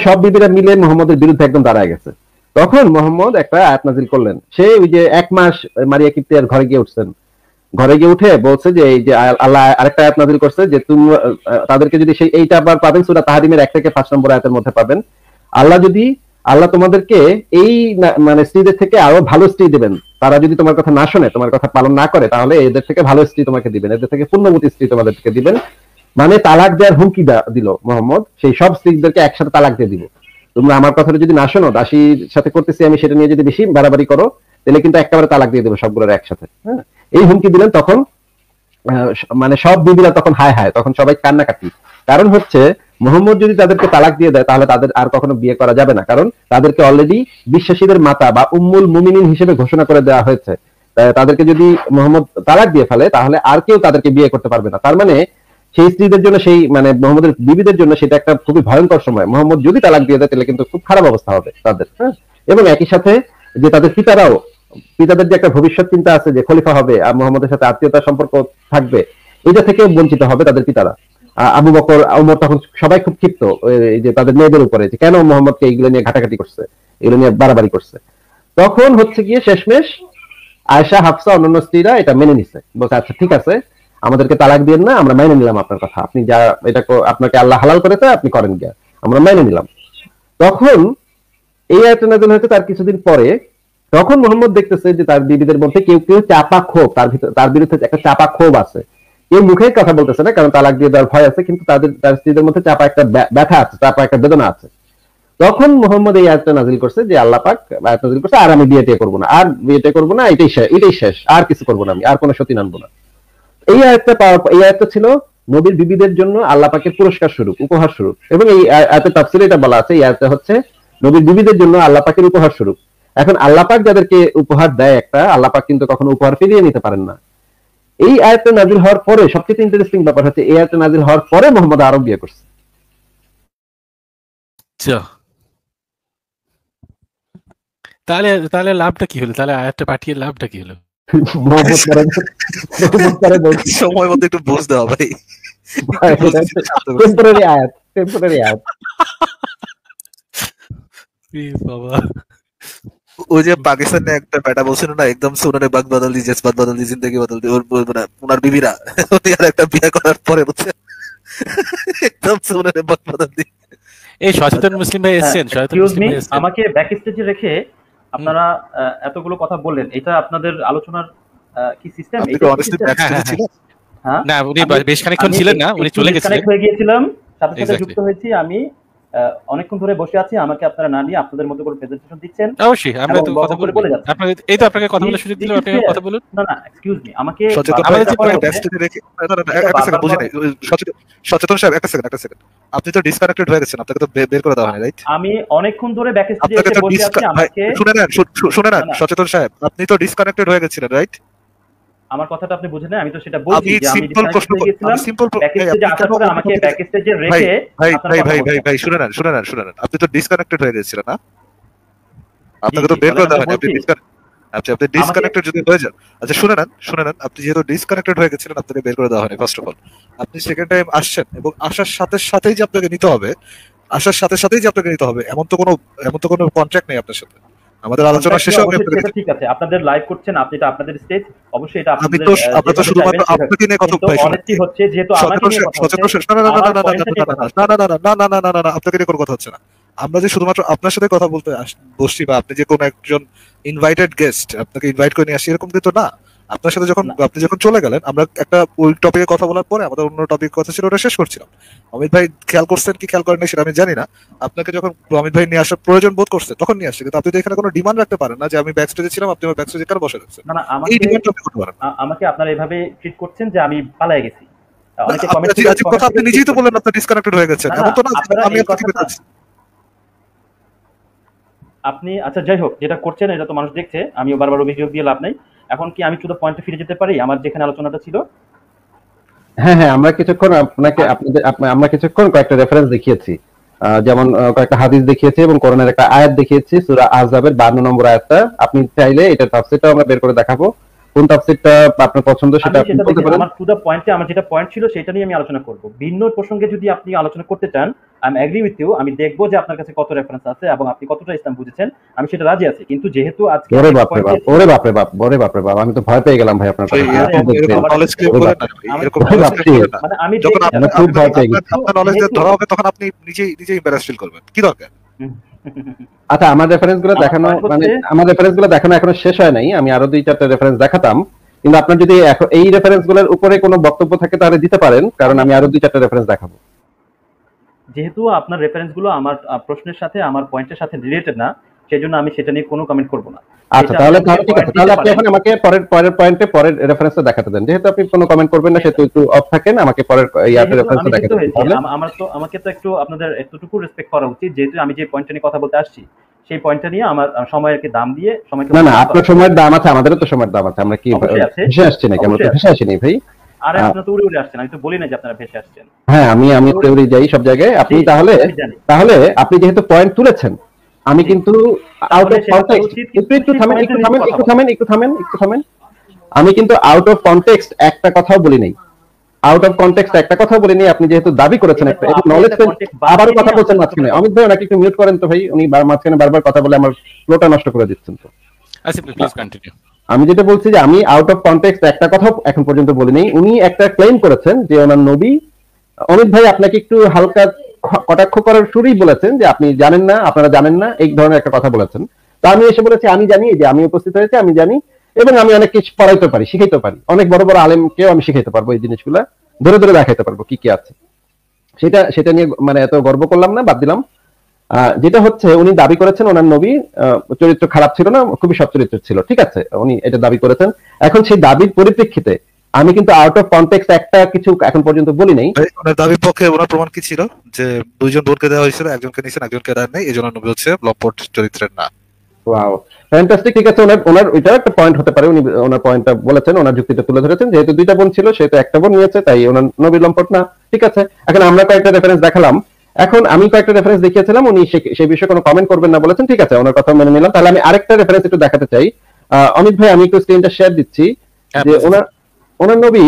S4: সব বিবিরা মিলে মোহাম্মদের বিরুদ্ধে একদম দাঁড়ায় গেছে। তখন মোহাম্মদ একটা আয়াত নাজিল করলেন। সে ওই যে 1 মাস মারিয়া কিপ্তিয়ার ঘরে গিয়ে উঠছেন, ঘরে গিয়ে উঠে বলছে যে এই যে আল্লাহ আরেকটা আয়াত নাজিল করছে যে তুমি তাদেরকে যদি সেই এইটা আবার পাবেন সূরা তাহরিমের 1 থেকে 5 নম্বর আয়াতের মধ্যে পাবেন। আল্লাহ তোমাদেরকে এই মানে স্ত্রীদের থেকে আরো ভালো স্ত্রী দিবেন, তারা যদি তোমার কথা না শোনে, তোমার কথা পালন না করে, তাহলে এদের থেকে ভালো স্ত্রী তোমাকে দিবেন, এদের থেকে পূর্ণবতী স্ত্রী তোমাদেরকে দিবেন। মানে তালাক দেওয়ার হুমকি দিল মোহাম্মদ, সেই সব স্ত্রীদেরকে একসাথে তালাক দিয়ে দিব। তোমরা আমার কথাটা যদি না শোনো, দাসীর সাথে করতেছি আমি, সেটা নিয়ে যদি বেশি বাড়াবাড়ি করো, তাহলে কিন্তু একেবারে তালাক দিয়ে দেবো সবগুলোর একসাথে। হ্যাঁ, এই হুমকি দিলেন। তখন মানে সব বিবিরা তখন হায় হায়, তখন সবাই কান্নাকাটি। কারণ হচ্ছে মোহাম্মদ যদি তাদেরকে তালাক দিয়ে দেয় তাহলে তাদের আর কখনো বিয়ে করা যাবে না, কারণ তাদেরকে অলরেডি বিশ্বাসীদের মাতা বা উম্মুল মুমিনিন হিসেবে ঘোষণা করে দেওয়া হয়েছে। তাদেরকে যদি মোহাম্মদ তালাক দিয়ে ফেলে তাহলে আর কেউ তাদেরকে বিয়ে করতে পারবে না। তার মানে সেই স্ত্রীদের জন্য, সেই মানে মোহাম্মদের বিবিদের জন্য সেটা একটা খুবই ভয়ঙ্কর সময়। মোহাম্মদ যদি তালাক দিয়ে দেয় তাহলে কিন্তু খুব খারাপ অবস্থা হবে তাদের। হ্যাঁ, এবং একই সাথে যে তাদের পিতাদের যে একটা ভবিষ্যৎ চিন্তা আছে যে খলিফা হবে আর মোহাম্মদের সাথে আত্মীয়তার সম্পর্ক থাকবে, এটা থেকে বঞ্চিত হবে তাদের পিতারা। আবু বকর, ওমর, তখন সবাই খুব ক্ষিপ্ত এই যে তাদের মেয়েদের উপরে, যে কেন মোহাম্মদকে এইগুলো নিয়ে ঘাটাঘাটি করছে, এগুলো নিয়ে বাড়াবাড়ি করছে। তখন হচ্ছে গিয়ে শেষমেশ আয়েশা, হাফসা, অন্যান্য স্ত্রীরা এটা মেনে নিছে, বলছে আচ্ছা ঠিক আছে, আমাদেরকে তালাক দিয়েন না, আমরা মেনে নিলাম আপনার কথা, আপনি যা এটা আপনাকে আল্লাহ হালাল করেছে আপনি করেন গিয়া, আমরা মেনে নিলাম। তখন এই আয়াত নাযিল হয়েছে তার কিছুদিন পরে। তখন মোহাম্মদ দেখতেছে যে তার বিবিদের মধ্যে কেউ কেউ চাপা ক্ষোভ, তার বিরুদ্ধে একটা চাপা ক্ষোভ আছে। কেউ মুখে কথা বলতেছে না, কারণ তালাক দিয়ে দেওয়ার ভয় আছে, কিন্তু তার স্ত্রীদের মধ্যে চাপা একটা ব্যথা আছে, চাপা একটা বেদনা আছে। তখন মোহাম্মদ এই আয়াতটা নাজিল করছে যে আল্লাহ পাক আয়াত নাজিল করছে, আর আমি বিয়েতে করবো না, আর বিয়েতে করবো না, এটাই শেষ, আর কিছু করবো না, আমি আর কোনো সতী আনবো না। এই আয়াতটা ছিল নবীর বিবিদের জন্য আল্লাহ পাকের পুরস্কার স্বরূপ, উপহার স্বরূপ। এবং এই আয়াতের তাফসীরে এটা বলা আছে, এই আয়াতটা হচ্ছে নবীর বিবিদের জন্য আল্লাহ পাকের উপহার স্বরূপ। এখন আল্লাহ পাক যাদেরকে উপহার দেয় একটা, আল্লাহ পাক কিন্তু কখনো উপহার ফিরিয়ে নিতে পারেন না। এই আয়াতটা নাজিল হওয়ার পরে সবচেয়ে ইন্টারেস্টিং ব্যাপার হচ্ছে এই আয়াতটা নাজিল হওয়ার পরে মোহাম্মদ আরব বিয়ে করছে।
S3: তাহলে তাহলে লাভটা কি হলো? তাহলে আয়াতটা পাঠিয়ে লাভটা কি হলো?
S2: সময় মধ্যে একটু বুঝ দেওয়া ভাই,
S4: টেম্পোরারি আয়াত, টেম্পোরারি আয়াত।
S3: বাবা,
S2: ওই যে পাকিস্তানে একটা বেটা বলছিল না, একদম সোনারে বাগ বদল দি, জজবাত বদল দি, জিন্দেগি বদল দি, ওনার বিবিরা আর একটা বিয়ে করার পরে বলছে একদম সোনারে বাগ বদল দি।
S3: এই সচেতন মুসলিম ভাই এসেছেন, সচেতন মুসলিম ভাই এসেছেন।
S1: আমাকে ব্যাক স্টেজে রেখে আপনারা এতগুলো কথা বললেন, এটা আপনাদের আলোচনার কি সিস্টেম?
S3: না, উনি বেশ খানিকক্ষণ ছিলেন না, উনি চলে গেছিলেন,
S1: হয়ে গিয়েছিলাম, সাথে সাথে যুক্ত হয়েছি আমি। অনেকক্ষণ ধরে বসে আছি, আমাকে আপনারা না নিয়ে আপনাদের মতো করে প্রেজেন্টেশন দিচ্ছেন।
S3: অবশ্যই আমরা তো কথা বলে বলে যাচ্ছি, আপনাকে এই তো আপনাকে কথা বলার সুযোগ দিলাম, আপনি কথা বলুন।
S1: না না, এক্সকিউজ মি, আমাকে
S2: সচেতন সাহেব একটা সেকেন্ড, আপনি তো ডিসকানেক্টেড হয়ে গেছেন, আপনাকে তো বের করে দেওয়া হয়নি, রাইট?
S1: আমি অনেকক্ষণ ধরে ব্যাক স্টেজে এসে বসে আছি, আমাকে
S2: শুনে নেন সচেতন সাহেব, আপনি তো ডিসকানেক্টেড হয়ে গেছিলেন, রাইট?
S1: আমার কথাটা আপনি বুঝেন না, আমি তো সেটা বলছি যে আমি সিম্পল ব্যাক স্টেজে আসার পরে আমাকে ব্যাক স্টেজে রেখে
S2: ভাই শুনে নেন, আপনি তো ডিসকানেক্টেড হয়ে গেছিলেন না, আপনাকে তো বের করে দেওয়া হয়নি, আপনি ডিসকানেক্টেড যদি হয়ে যান, আচ্ছা শুনে নেন, আপনি যেহেতু ডিসকানেক্টেড হয়ে গেছিলেন আপনাকে বের করে দেওয়া হয়নি। ফার্স্ট অফ অল আপনি সেকেন্ড টাইম আসছেন এবং আসার সাথে সাথেই যে আপনাকে নিতে হবে, এমন তো কোনো কন্ট্রাক্ট নেই আপনার সাথে। আমাদের আলোচনা শেষে
S1: ঠিক আছে, আপনাদের লাইভ করছেন আপনি, এটা আপনাদের স্টেজ, অবশ্যই এটা আপনাদের,
S2: আপনি তো শুধুমাত্র আপনাকে নিয়ে কথা বলছেন,
S1: অনেস্টি হচ্ছে যেহেতু আমাকে নিয়ে কথা হচ্ছে।
S2: না, আপনাকে নিয়ে কোনো কথা হচ্ছে না। আমরা যে শুধুমাত্র আপনার সাথে কথা বলতে বসছি, বা আপনি যে কোনো একজন ইনভাইটেড গেস্ট, আপনাকে ইনভাইট করে নিয়ে আসি, এরকম কিন্তু না। আপনার সাথে যখন আপনি যখন চলে গেলেন, আমরা একটা ওই টপিকে কথা বলার পরে আমাদের অন্য টপিক কথা ছিল, ওটা শেষ করছিলাম। অমিত ভাই খেয়াল করছেন কি খেয়াল করেন সেটা আমি জানি না। আপনাকে যখন অমিত ভাই নিয়ে আসার প্রয়োজন বোধ করছে তখন নিয়ে আসছে, কিন্তু আপনি তো এখানে কোনো ডিমান্ড রাখতে পারেন না যে আমি ব্যাক স্টেজে ছিলাম, আপনি আমার ব্যাক স্টেজে কেন বসে রাখছেন।
S1: না না,
S2: এই ডিমান্ডটা আপনি করতে পারেন।
S1: আমাকে আপনারা এভাবে ট্রিট করছেন যে আমি পালায়ে গেছি। অনেকে
S2: আপনি
S1: কমেন্ট
S2: আজীব কথা আপনি নিজেই তো বললেন আপনি ডিসকানেক্টেড হয়ে গেছেন, এমন তো না যে আমি আপনাকে বলছি।
S1: আপনি আচ্ছা যাই হোক, যেটা করছেন এটা তো মানুষ দেখছে, আমিও বারবার অভিযোগ দিয়ে লাভ নাই। এখন কি আমি শুধু পয়েন্টে ফিরে যেতে পারি আমার যেখানে আলোচনাটা ছিল?
S4: হ্যাঁ হ্যাঁ, আমরা কিছুক্ষণ আমরা কিছুক্ষণ কয়েকটা রেফারেন্স দেখিয়েছি, যেমন কয়েকটা হাদিস দেখিয়েছি এবং কোরআনের একটা আয়াত দেখিয়েছি, সূরা আহজাবের 52 নম্বর আয়াতটা। আপনি চাইলে এটা তাফসীরটাও আমরা বের করে দেখাবো, কোন তাফসীরটা আপনার পছন্দ সেটা আপনি বলতে পারেন।
S1: আমার টু দ্য পয়েন্টে আমার যেটা পয়েন্ট ছিল সেটা নিয়ে আমি আলোচনা করব। ভিন্ন প্রসঙ্গে যদি আপনি আলোচনা করতে চান, আমি এগ্রি উইথ ইউ, আমি দেখবো যে আপনার কাছে কত রেফারেন্স আছে এবং আপনি কতটা ইসলাম বুঝেছেন, আমি সেটা রাজি আছি। কিন্তু যেহেতু আজকে
S4: ওরে বাপ রে বাপ, ওরে বাপ রে বাপ, ওরে বাপ রে বাপ, আমি তো ভয় পেয়ে গেলাম ভাই আপনার কথা।
S2: এরকম নলেজ ক্লেম করেন না, এরকম নলেজ ক্লেম করেন না।
S1: মানে আমি
S2: যখন
S4: খুব ভয় পেয়ে গেছি।
S2: আপনার নলেজ ধরা হবে তখন আপনি নিজেই এমবারাস ফিল করবেন, কি দরকার?
S4: আচ্ছা, আমার রেফারেন্সগুলো দেখানো মানে আমার রেফারেন্সগুলো দেখানো এখনো শেষ হয় নাই, আমি আরো 2-4টা রেফারেন্স দেখাতাম, কিন্তু আপনার যদি এই রেফারেন্সগুলোর উপরে কোনো বক্তব্য থাকে তাহলে দিতে পারেন, কারণ আমি আরো 2-4টা রেফারেন্স দেখাবো।
S1: যেহেতু আপনার রেফারেন্স গুলো আমার প্রশ্নের সাথে আমার পয়েন্টের সাথে রিলেটেড না, সেজন্য আমি সেটা নিয়ে কোনো কমেন্ট করব না।
S4: আচ্ছা, তাহলে ঠিক আছে, তাহলে আপনি এখন আমাকে পরের পয়েন্টে পরের রেফারেন্সটা দেখাতে দেন। যেহেতু আপনি কোনো কমেন্ট করবেন না, সেহেতু একটু অফ থাকেন, আমাকে পরের ইয়াতে রেফারেন্সটা দেখাতে দেন। তাহলে
S1: আমাকে তো একটু আপনাদের এতটুকু রেসপেক্ট করা উচিত, যেহেতু আমি যে পয়েন্টটা নিয়ে কথা বলতে আসছি সেই পয়েন্টটা নিয়ে আমার সময়েরকে দাম দিয়ে সময়কে।
S4: না না, আপনার সময়ের দাম আছে, আমাদেরও তো সময়ের দাম আছে। আমরা কি ভেসে আসছি নাকি? আমরা তো ভেসে আসিনি ভাই।
S1: আরে আপনারা তো উড়ে আসছেন, আমি তো বলি না যে আপনারা ভেসে আসছেন।
S4: হ্যাঁ, আমি উড়ে যাই সব জায়গায়। আপনি তাহলে আপনি যেহেতু পয়েন্ট তুলেছেন, আমি কিন্তু আউট অফ কনটেক্সট একটু থামেন। আমি কিন্তু আউট অফ কনটেক্সট একটা কথাও বলি নাই, আপনি যেহেতু দাবি করেছেন একটা নলেজ, আবারও কথা বলছেন মাঝখানে। অমিত ভাই ওনাকে একটু মিউট করেন তো ভাই, উনি মাঝখানে বারবার কথা বলে আমার ফ্লোটা নষ্ট করে দিচ্ছেন। তো
S3: আচ্ছা, প্লিজ কন্টিনিউ।
S4: আমি যেটা বলছি যে আমি আউট অফ কনটেক্সট একটা কথাও এখন পর্যন্ত বলিনি। উনি একটা ক্লেম করেছেন যে ওনার নবী, অমিত ভাই আপনাকে একটু হালকা কটাক্ষ করার শুরুই বলেছেন যে আপনি জানেন না, আপনারা জানেন না, এই ধরনের একটা কথা বলেছেন। তো আমি এসে বলেছি আমি জানি, যে আমি উপস্থিত হয়েছি, আমি জানি এবং আমি অনেক কিছু পড়াইতে পারি, শিখাইতে পারি, অনেক বড় বড় আলেমকেও আমি শিখাইতে পারবো, এই জিনিসগুলা ধরে ধরে দেখাইতে পারবো কি কি আছে। সেটা নিয়ে মানে এত গর্ব করলাম না, বাদ দিলাম। যেটা হচ্ছে উনি দাবি করেছেন ওনার নবী চরিত্র খারাপ ছিল না, খুবই সৎ চরিত্র ছিল, ঠিক আছে, উনি এটা দাবি করেছেন। এখন সেই দাবির পরিপ্রেক্ষিতে আমি কিন্তু আউট অফ কনটেক্সট একটা কিছু এখন পর্যন্ত বলি নাই।
S2: ওনার দাবির পক্ষে ওনার প্রমাণ কি ছিল? যে দুইজন বোনকে দেওয়া হয়েছিল, একজনকে নিছেন, একজনকে দেন নাই, এজন্য নবী হচ্ছে লম্পট চরিত্রের না।
S4: ওয়াও, ফ্যান্টাস্টিক, ঠিক আছে। ওনার ওইটা একটা পয়েন্ট হতে পারে, উনি ওনার পয়েন্টটা বলেছেন, ওনার যুক্তিটা তুলে ধরেছেন। যেহেতু দুইটা বোন ছিল, সেহেতু একটা বোন নিয়েছে, তাই ওনার নবী লম্পট না, ঠিক আছে। এখন আমরা কয়েকটা রেফারেন্স দেখালাম, এখন আমি কয়েকটা রেফারেন্স দেখিয়েছিলাম, উনি সেই বিষয়ে কোনো কমেন্ট করবেন না বলেছেন, ঠিক আছে, ওনার কথা মেনে নিলাম। তাহলে আমি আরেকটা রেফারেন্স একটু দেখাতে চাই। অমিত ভাই, আমি একটু স্ক্রিনটা শেয়ার দিচ্ছি, যে ওনার নবী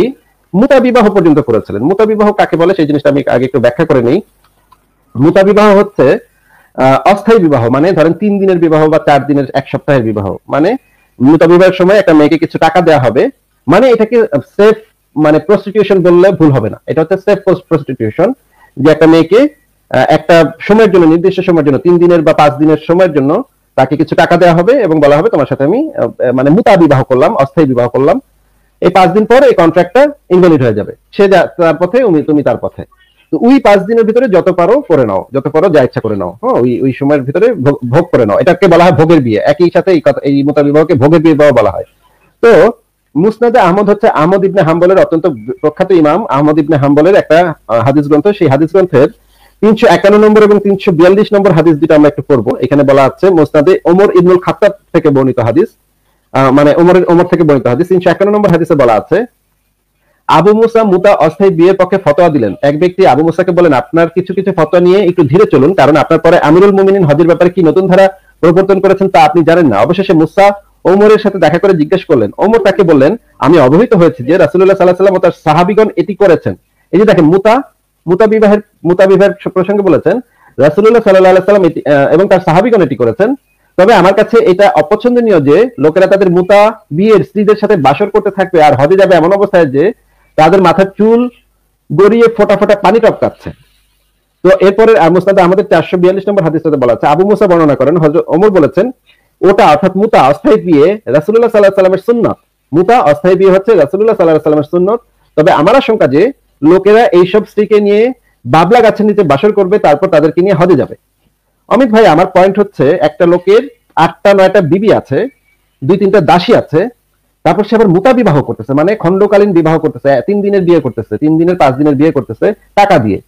S4: মুতা বিবাহ পর্যন্ত করেছিলেন। মুতা বিবাহ কাকে বলে সেই জিনিসটা আমি আগে একটু ব্যাখ্যা করে নিই। মুতা বিবাহ হচ্ছে অস্থায়ী বিবাহ, মানে ধরেন 3 দিনের বিবাহ বা 4 দিনের, 1 সপ্তাহের বিবাহ। মানে মুতা বিবাহের সময় একটা মেয়েকে কিছু টাকা দেওয়া হবে, মানে এটাকে সেফ মানে প্রস্টিটিউশন বললে ভুল হবে না, এটা হচ্ছে সেফ প্রস্টিটিউশন, যে একটা মেয়েকে একটা সময়ের জন্য, নির্দিষ্ট সময়ের জন্য, 3 দিনের বা 5 দিনের সময়ের জন্য তাকে কিছু টাকা দেওয়া হবে এবং বলা হবে তোমার সাথে আমি মানে মুতা বিবাহ করলাম, অস্থায়ী বিবাহ করলাম। এই 5 দিন পর এই কন্ট্রাক্টটা ইনভ্যালিড হয়ে যাবে, সে তার পথে, তুমি তার পথে। তো ওই 5 দিনের ভিতরে যত পারো করে নাও, যত পারো যা ইচ্ছা করে নাও, হ্যাঁ, ওই সময়ের ভিতরে ভোগ করে নাও। এটাকে বলা হয় ভোগের বিয়ে। একই সাথে এই মুতা বিবাহকে ভোগের বিয়ে বলা হয়। তো মুসনাদে আহমদ হচ্ছে আহমদ ইবনে হাম্বলের অত্যন্ত প্রখ্যাত ইমাম আহমদ ইবনে হাম্বলের একটা হাদিস গ্রন্থ। সেই হাদিস গ্রন্থের 351 নম্বর এবং 342 নম্বর হাদিস যেটা আমরা একটু পড়বো। এখানে বলা আছে মুসনাদে ওমর ইবনুল খাত্তাব থেকে বর্ণিত হাদিস, মানে ওমর থেকে বর্ণিত হাদিস। 351 নম্বর হাদিসে বলা আছে, আবু মুসা মুতা অস্থায়ী বিয়ের পক্ষে ফতোয়া দিলেন। এক ব্যক্তি আবু মুসাকে বলেন, আপনার কিছু কিছু ফতোয়া নিয়ে একটু ধীরে চলুন, কারণ আপনার পরে আমিরুল মুমিনিন হজের ব্যাপারে কি নতুন ধারা প্রবর্তন করেছেন তা আপনি জানেন না। অবশেষে মুসা ওমরের সাথে দেখা করে জিজ্ঞেস করলেন। ওমর তাকে বললেন, আমি অবহিত হয়েছি যে রাসূলুল্লাহ সাল্লাল্লাহু আলাইহি ওয়াসাল্লাম ও তার সাহাবীগণ এটি করেছেন। এই যে দেখেন, মুতা বিবাহের প্রসঙ্গে বলেছেন রাসূলুল্লাহ সাল্লাল্লাহু আলাইহি ওয়াসাল্লাম এবং তার সাহাবীগণ এটি করেছেন। তবে আমার কাছে এটা অপছন্দনীয় যে লোকেরা তাদের মুতা বিয়ের স্ত্রীদের সাথে বাসর করতে থাকবে আর হজে যাবে এমন অবস্থায় যে তাদের মাথার চুল গড়িয়ে ফোটা ফোটা পানি টপকাচ্ছে। তো এরপরে মুসনাদে আমাদের 442 নম্বর হাদিসটাতে বলা আছে, আবু মুসা বর্ণনা করেন, হযরত ওমর বলেছেন, ওটা অর্থাৎ মুতা অস্থায়ী বিয়ে রাসূলুল্লাহ সাল্লাল্লাহু আলাইহি ওয়াসাল্লামের সুন্নাত। মুতা অস্থায়ী বিয়ে হচ্ছে রাসূলুল্লাহ সাল্লাল্লাহু আলাইহি ওয়াসাল্লামের সুন্নত। তবে আমার আশঙ্কা যে লোকেরা এইসব স্ত্রীকে নিয়ে বাবলা গাছের নিচে বাসর করবে, তারপর তাদেরকে নিয়ে হজে যাবে। অমিত ভাই, আমার পয়েন্ট হচ্ছে একটা লোকের 8টা 9টা বিবি আছে, 2-3টা দাসী আছে, তারপর সে আবার মুতা বিবাহ করতেছে, মানে খণ্ডকালীন বিবাহ করতেছে, 3 দিনের বিয়ে করতেছে, 3 দিনের 5 দিনের বিয়ে করতেছে টাকা দিয়ে।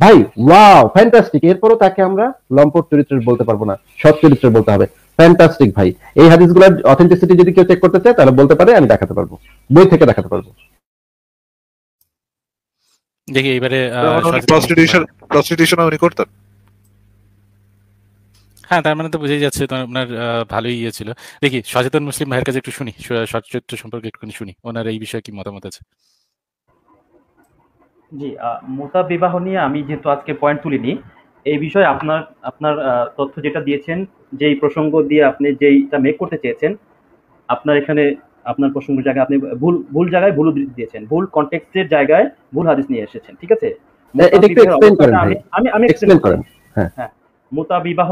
S4: ভাই ওয়াও, ফ্যান্টাস্টিক। এরপরও তাকে আমরা লম্পট চরিত্রের বলতে পারবো না, সৎ চরিত্রের বলতে হবে। ফ্যান্টাস্টিক ভাই। এই হাদিসগুলোর অথেন্টিসিটি যদি কেউ চেক করতে চায় তাহলে বলতে পারে, আমি দেখাতে পারবো, বই থেকে দেখাতে পারবো।
S3: দেখি এবারে
S2: প্রস্টিটিউশন উনি করতেন।
S3: হ্যাঁ, তার মানে তো বুঝেই যাচ্ছে তো আপনার ভালোই ইয়ে ছিল। দেখি সচেতন মুসলিম ভাইয়ের কাছে একটু শুনি, সৎ চরিত্র সম্পর্কে একটুখানি শুনি, ওনার এই বিষয়ে কি মতামত আছে।
S1: জি, মুতা বিবাহ নিয়ে আমি যেহেতু আজকে পয়েন্ট তুলিনি, এই বিষয়ে আপনার আপনার তথ্য যেটা দিয়েছেন, যেই প্রসঙ্গ দিয়ে আপনি যেইটা মেক করতে চেয়েছেন, আপনার এখানে আপনার প্রসঙ্গের জায়গায় আপনি ভুল জায়গায় ভুল উদ্ধৃতি দিয়েছেন, ভুল কনটেক্সটের জায়গায় ভুল হাদিস নিয়ে এসেছেন। ঠিক আছে,
S4: এটা একটু এক্সপ্লেইন করেন ভাই,
S1: আমি
S4: এক্সপ্লেইন করেন। হ্যাঁ,
S1: মুতা বিবাহ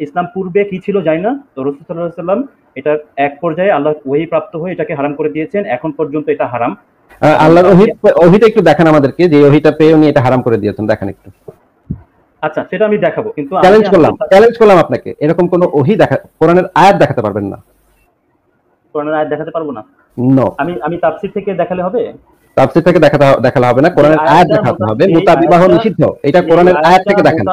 S1: ইসলাম পূর্বে কি ছিল জানি না, তো রাসূল সাল্লাল্লাহু আলাইহি ওয়াসাল্লাম এটা এক পর্যায়ে আল্লাহ ওহী প্রাপ্ত হয়ে এটাকে হারাম করে দিয়েছেন, এখন পর্যন্ত এটা হারাম।
S4: আল্লাহর ওহীটা একটু দেখান আমাদেরকে, যে ওহীটা পেয়ে উনি এটা হারাম করে দিয়েছেন, দেখান একটু।
S1: আচ্ছা, সেটা আমি দেখাবো, কিন্তু
S4: চ্যালেঞ্জ করলাম আপনাকে, এরকম কোন ওহী দেখা, কোরআনের আয়াত দেখাতে পারবেন না?
S1: কোরআনের আয়াত দেখাতে পারবো না?
S4: নো।
S1: আমি তাফসীর থেকে দেখালে হবে?
S4: তাফসীর থেকে দেখালে হবে না, কোরআনের আয়াত দেখাতে হবে। মুতা বিবাহ নিষিদ্ধ, এটা কোরআনের আয়াত থেকে দেখান।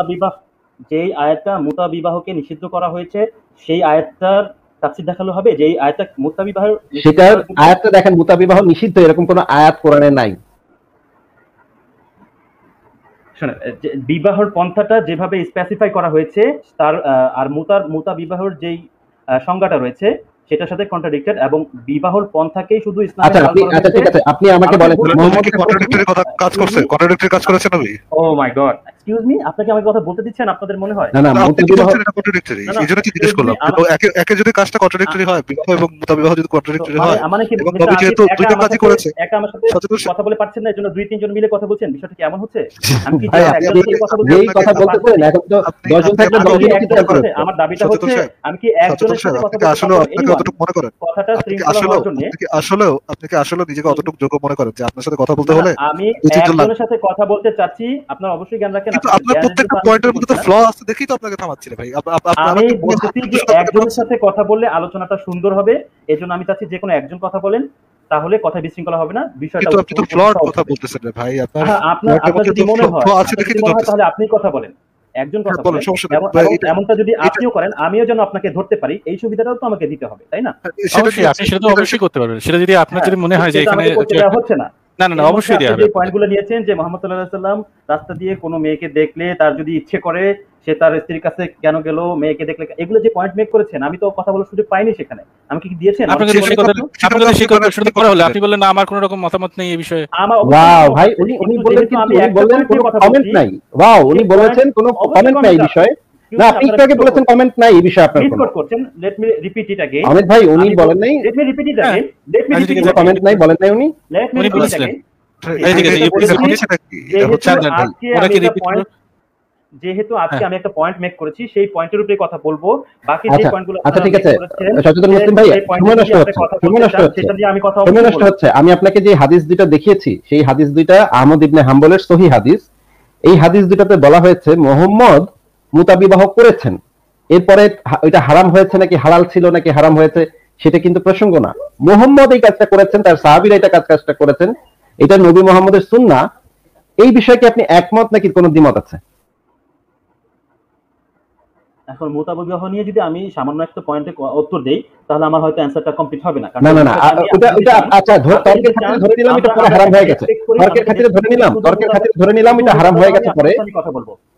S1: যেই আয়াতটা মুতা বিবাহকে নিষিদ্ধ করা হয়েছে সেই আয়াতটার তাফসীর দেখালে হবে? যেই আয়াতটা মুতা বিবাহ,
S4: সেটার আয়াতটা দেখেন। মুতা বিবাহ নিষিদ্ধ এরকম কোন আয়াত কোরআনে নাই।
S1: শুনুন, বিবাহর পন্থাটা যেভাবে স্পেসিফাই করা হয়েছে তার আর মুতা বিবাহের যেই সংজ্ঞাটা রয়েছে সেটার সাথে কন্ট্রাডিক্টেড, এবং বিবাহর পন্থাকেই শুধু ইসলামে
S4: আচ্ছা ঠিক আছে, আপনি আমাকে বলেন মুহাম্মদ
S2: কন্ট্রাডিক্টরি কাজ করেছে নবী।
S1: ও মাই গড, এক্সকিউজ মি, আপনাকে আমাকে কথা বলতে দিচ্ছেন আপনাদের মনে হয়?
S4: না, মুতা বিবাহ
S2: কন্ট্রাডিক্টরি, এইজন্য কি জিজ্ঞেস করলাম। তো একে যদি কাজটা কন্ট্রাডিক্টরি হয়, বিবাহ এবং মুতা বিবাহ যদি কন্ট্রাডিক্টরি হয়,
S1: মানে কি
S2: এবং নবী যেহেতু দুইটা কাজই করেছে,
S1: একা আমার সাথে কথা বলে পারছেন না, এজন্য 2-3 জন মিলে কথা বলছেন, বিষয়টা কি এমন হচ্ছে? আমি কি
S4: এই কথা বলতেছেন, এখন তো 10 জন থাকলে 10 জন চিৎকার করে।
S1: আমার দাবিটা হচ্ছে আমি কি একজনের সাথে কথা বলতে
S2: আসলে আপনি কতটুকু মনে করেন,
S1: কথাটা শৃঙ্খলা হওয়ার জন্য
S2: আপনি কি আসলে নিজেকে কতটুকু যোগ্য মনে করেন যে আপনার সাথে কথা বলতে হলে?
S1: আমি একজনের সাথে কথা বলতে চাচ্ছি, আপনার অবশ্যই জ্ঞান রাখেন।
S2: আপনার প্রত্যেকটা পয়েন্টের মধ্যে তো ফ্ল আছে, দেখি তো আপনাকে থামাচ্ছি ভাই।
S1: আমি বলছি যে একজনের সাথে কথা বললে আলোচনাটা সুন্দর হবে, এজন্য আমি চাচ্ছি যে কোনো একজন কথা বলেন, তাহলে কথা বিশৃঙ্খলা হবে না। বিষয়টা
S2: আপনি তো ফ্লড কথা বলতেছেন রে ভাই।
S1: আপনার যদি মনে হয় তাহলে আপনি কথা বলেন, একজন কথা বলেন, এমনটা যদি আপনিও করেন আমিও যেন আপনাকে ধরতে পারি, এই সুবিধাটাও তো আমাকে দিতে হবে, তাই না?
S3: সেটা তো অবশ্যই করতে পারবেন, সেটা যদি আপনার যদি মনে হয় যে এখানে
S1: হচ্ছে না।
S3: না অবশ্যই দেয়া হবে।
S1: যে পয়েন্টগুলো নিয়েছেন যে মুহাম্মদ সাল্লাল্লাহু আলাইহি ওয়াসাল্লাম রাস্তা দিয়ে কোনো মেয়েকে দেখলে তার যদি ইচ্ছে করে সে তার স্ত্রীর কাছে কেন গেল, মেয়েকে দেখলে, এগুলো যে পয়েন্ট মেক করেছেন আমি তো কথা বলার সুযোগ পাইনি সেখানে। আমাকে কি দিয়েছেন?
S3: আপনাকে সেই কথা শুনতে করা হলো, আপনি বললেন না আমার কোনো রকম মতামত নেই এই বিষয়ে।
S4: ওয়াও ভাই, উনি বললেন কিন্তু উনি বললেন কোনো কমেন্ট নাই। ওয়াও, উনি বলেছেন কোনো কমেন্ট নাই এই বিষয়ে। না, আপনি একটু আগে বলেছেন কমেন্ট নাই এই বিষয়ে আপনার কোনো
S1: করছেন। Let me repeat it again.
S4: Amit ভাই উনি বলেন নাই,
S1: let me repeat it again. Let me repeat it
S4: comment নাই বলেন নাই উনি।
S1: Let me repeat it again. যেহেতু আজকে আমি একটা পয়েন্ট মেক করেছি সেই পয়েন্টের উপরে কথা বলবো, বাকি যে পয়েন্টগুলো
S4: আচ্ছা ঠিক আছে সচেতন মুসলিম ভাই, সময় নষ্ট হচ্ছে। আমি আপনাকে যে হাদিস দুইটা দেখিয়েছি সেই হাদিস দুইটা আহমদ ইবনে হাম্বলের সহিহ হাদিস। এই হাদিস দুইটাতে বলা হয়েছে মুহাম্মদ মুতা বিবাহ করেছেন, এরপরে এটা হারাম হয়েছে নাকি হালাল ছিল নাকি হারাম হয়েছে সেটা কিন্তু প্রসঙ্গ না। মুহাম্মদ এই কাজটা করেছেন, তার সাহাবীরা এটা কাজটা করেছেন, এটা নবী মুহাম্মদের সুন্নাহ। এই বিষয়ে কি আপনি একমত নাকি কোনো দ্বিমত আছে?
S1: এখন মুতা বিবাহ নিয়ে যদি আমি সামান্য একটা পয়েন্টে উত্তর দেই তাহলে আমার হয়তো অ্যানসারটা কমপ্লিট হবে না।
S4: না ওটা আচ্ছা তর্কের খাতিরে ধরে নিলাম এটা পরে হারাম হয়ে গেছে। তর্কের খাতিরে ধরে নিলাম এটা হারাম হয়ে গেছে পরে।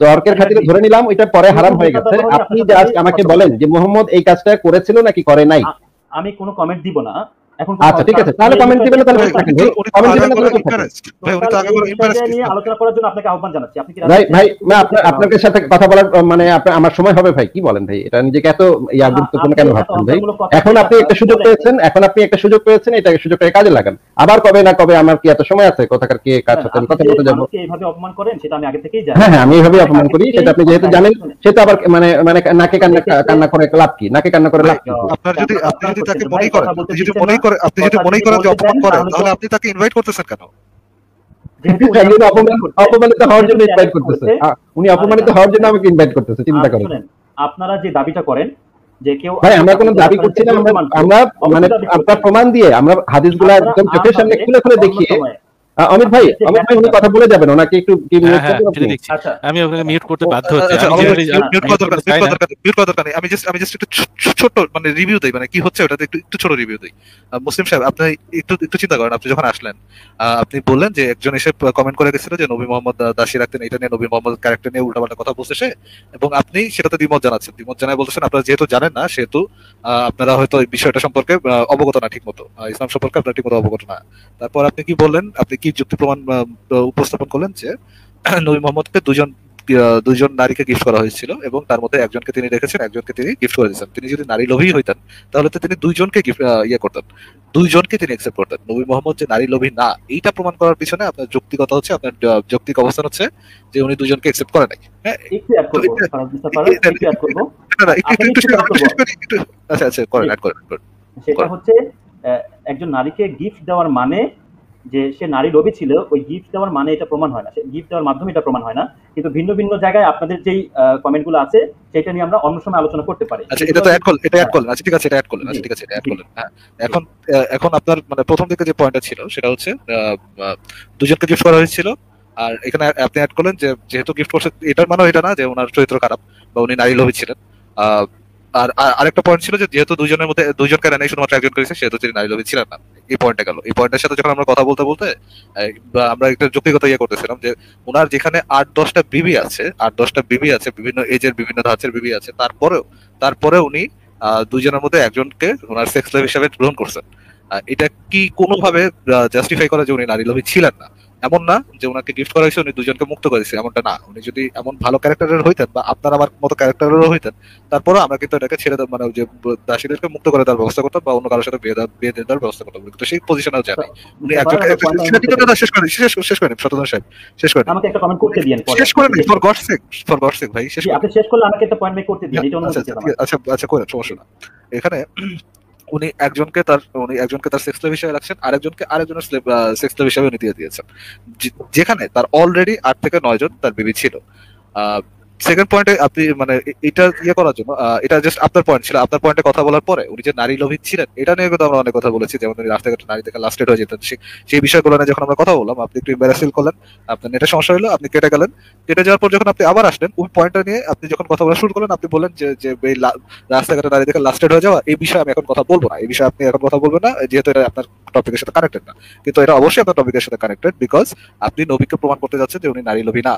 S4: তর্কের খাতিরে ধরে নিলাম এটা পরে হারাম হয়ে গেছে। আপনি যে আজকে আমাকে বলেন যে মুহাম্মদ এই কাজটা করেছিল নাকি করে নাই,
S1: আমি কোনো কমেন্ট দিব না। এখন
S4: আচ্ছা ঠিক আছে, তাহলে কমেন্ট দিবেন না, তাহলে বসে থাকেন ভাই, কমেন্ট দিবেন না তাহলে বসে থাকেন।
S2: ভাই উনি তো আগে করে ইম্পারেস্ট
S1: নিয়ে আলোচনা করার জন্য আপনাকে আহ্বান জানাচ্ছি। আপনি কি
S4: ভাই ভাই না, আপনাদের সাথে কথা বলার মানে আমার সময় হবে ভাই, কি বলেন ভাই? এটা নিজেকে এত গুরুত্বপূর্ণ কেন ভাবছেন ভাই? এখন আপনি একটা সুযোগ পেয়েছেন, এটা সুযোগটাকে কাজে লাগান। আবার কবে না কবে, আমার কি এত সময় আছে কথাকার কে কার সাথে আমি কথা বলতে যাবো?
S1: এইভাবে অপমান করেন সেটা আমি আগে থেকেই জানি।
S4: হ্যাঁ হ্যাঁ, আমি এইভাবে অপমান করি সেটা আপনি যেহেতু জানেন, সেটা আবার মানে মানে নাকে কান্না করে লাভ কি? নাকে কান্না করে লাভ কি?
S2: আপনার যদি আপনি যদি তাকে মনেই করেন, আপনি যদি মনেই করেন যে অপমান করেন, তাহলে আপনি তাকে ইনভাইট করতেছেন কেন?
S4: উনি অপমানিত হওয়ার জন্য ইনভাইট করতেছে, উনি অপমানিত হওয়ার জন্য আমাকে ইনভাইট করতেছে, চিন্তা করেন।
S1: আপনারা যে দাবিটা করেন যে কেউ,
S4: ভাই আমরা কোনো দাবি করছি না, আমরা মানে আপনার প্রমাণ দিয়ে, আমরা হাদিসগুলো একদম চোখের সামনে খুলে খুলে দেখিয়ে। অমিত ভাই উনি কথা বলে যাবেন, ওনাকে একটু কি মিউট করতে পারবেন?
S3: আমি আপনাকে মিউট করতে বাধ্য হচ্ছি।
S2: মিউট করা দরকার নেই। আমি জাস্ট একটু ছোট মানে রিভিউ দেই, মানে কি হচ্ছে ওটাতে একটু ছোট রিভিউ দেই। মুসলিম সাহেব, আপনি একটু চিন্তা করেন, আপনি যখন আসলেন আপনি বললেন যে একজন এসে কমেন্ট করে গেছিল যে নবী মোহাম্মদ দাসী রাখতেন, এটা নিয়ে নবী মোহাম্মদ ক্যারেক্টার নিয়ে উল্টাপাল্টা কথা বলছে সে, এবং আপনি সেটাতে দ্বিমত জানাচ্ছেন। দ্বিমত জানায় বলতেছেন আপনারা যেহেতু জানেন না সেহেতু আপনারা হয়তো এই বিষয়টা সম্পর্কে অবগত না ঠিক মতো, ইসলাম সম্পর্কে আপনারা ঠিক মতো অবগত না। তারপর আপনি কি বললেন, আপনি কি যুক্তি প্রমাণ উপস্থাপন করলেন যে নবী মোহাম্মদকে দুইজন নারীকে গিফট করা হয়েছিল এবং তার মধ্যে একজনকে তিনি রেখেছেন, একজনকে তিনি গিফট করে দিয়েছেন। তিনি যদি নারী লোভী হইতেন তাহলে তো তিনি দুইজনকে করতেন, দুইজনকে তিনি অ্যাকসেপ্ট করতেন। নবী মোহাম্মদ যে নারী লোভী না, এইটা প্রমাণ করার পিছনে আপনার যৌক্তিকতা হচ্ছে, আপনার যৌক্তিক অবস্থান হচ্ছে যে উনি দুইজনকে অ্যাকসেপ্ট করেন নাই। হ্যাঁ, আচ্ছা করেন, অ্যাড করেন।
S1: সেটা হচ্ছে একজন নারীকে গিফট দেওয়ার মানে যে সে নারী লোভী ছিল, ওই গিফট দেওয়ার মানে এটা প্রমাণ হয় না, গিফট দেওয়ার মাধ্যমে এটা প্রমাণ হয় না। কিন্তু ভিন্ন ভিন্ন জায়গায় আপনাদের যেই কমেন্ট গুলো আছে সেটা নিয়ে আমরা অন্য সময় আলোচনা করতে পারি।
S2: আচ্ছা এটা তো অ্যাড করলেন, আচ্ছা ঠিক আছে এটা অ্যাড করলেন, আচ্ছা ঠিক আছে এটা অ্যাড করলেন। হ্যাঁ, এখন আপনার মানে প্রথম দিকে যে পয়েন্টটা ছিল সেটা হচ্ছে দুজনকে গিফট করা হয়েছিল, আর এখানে আপনি অ্যাড করলেন যে যেহেতু গিফট করছে এটার মানে এটা না যে ওনার চরিত্র খারাপ বা উনি নারী লোভী ছিলেন। আর আরেকটা পয়েন্ট ছিল যে যেহেতু দুজনের মধ্যে দুজনকে নেই, শুধুমাত্র একজন করেছে, সেহেতু তিনি নারী লোভী ছিলেন না। এই পয়েন্টটা গেল। এই পয়েন্টের সাথে যখন আমরা কথা বলতে আমরা একটা যৌক্তিকতা করতেছিলাম যে ওনার যেখানে 8-10টা বিবি আছে, বিভিন্ন এজের বিভিন্ন ধাঁচের বিবি আছে, তারপরে উনি দুজনের মধ্যে একজনকে ওনার সেক্স লাইফ হিসাবে গ্রহণ করছেন। এটা কি কোনোভাবে জাস্টিফাই করে যে উনি নারী লোভী ছিলেন না? এমন না যে ওনাকে গিফট করা হয়েছে উনি দুজনকে মুক্ত করেছে, এমনটা না। উনি যদি এমন ভালো ক্যারেক্টারের হইতেন বা আপনার আমার মতো ক্যারেক্টারেরও হইতেন, তারপরে আমরা কিন্তু এটাকে ছেড়ে মানে যে দাসীদেরকে মুক্ত করে দেওয়ার ব্যবস্থা করতাম বা অন্য কারোর সাথে বিয়ে দেওয়ার ব্যবস্থা করতাম, কিন্তু সেই পজিশনেও যায়নি উনি। একজনকে শেষ করেন শতধন সাহেব, শেষ করেন, আমাকে একটা কমেন্ট করতে দিন, শেষ করেন ফর গডস সেক ভাই, শেষ আপনি শেষ করলে আমাকে একটা পয়েন্ট মেক করতে দিন, এটা অনুমতি দিন। আচ্ছা করেন, সমস্যা না। এখানে উনি একজনকে তার সেক্স লাইফ হিসেবে রাখছেন, আরেকজনের সেক্স লাইফ হিসেবে উনি দিয়ে দিয়েছেন, যেখানে তার অলরেডি 8 থেকে 9 জন তার বিবি ছিল। সেকেন্ড পয়েন্টে আপনি মানে এটা করার জন্য, এটা জাস্ট আপনার পয়েন্ট ছিল, আপনার পয়েন্টে কথা বলার পরে উনি যে নারী লোভী ছিলেন এটা নিয়ে কিন্তু আমরা অনেক কথা বলেছি, যেমন উনি রাস্তাঘাটে নারী থেকে লাস্টেড হয়ে যেতেন, সেই বিষয়গুলো নিয়ে যখন আমরা কথা বললাম আপনি একটু এম্বারাসিং করলেন, আপনার নেটে সমস্যা হলো, আপনি কেটে গেলেন। কেটে যাওয়ার পর যখন আপনি আবার আসলেন ওই পয়েন্টটা নিয়ে আপনি যখন কথা বলা শুরু করলেন, আপনি বললেন যে এই রাস্তাঘাটে নারী থেকে লাস্টেড হয়ে যাওয়া, এই বিষয়ে আমি এখন কথা বলবো না, এই বিষয়ে আপনি এখন কথা বলবেন না, যেহেতু এটা আপনার টপিকের সাথে কানেক্টেড না। কিন্তু এটা অবশ্যই আপনার টপিকের সাথে কানেক্টেড, বিকজ আপনি নবীকে প্রমাণ করতে যাচ্ছেন যে উনি নারী লোভী না।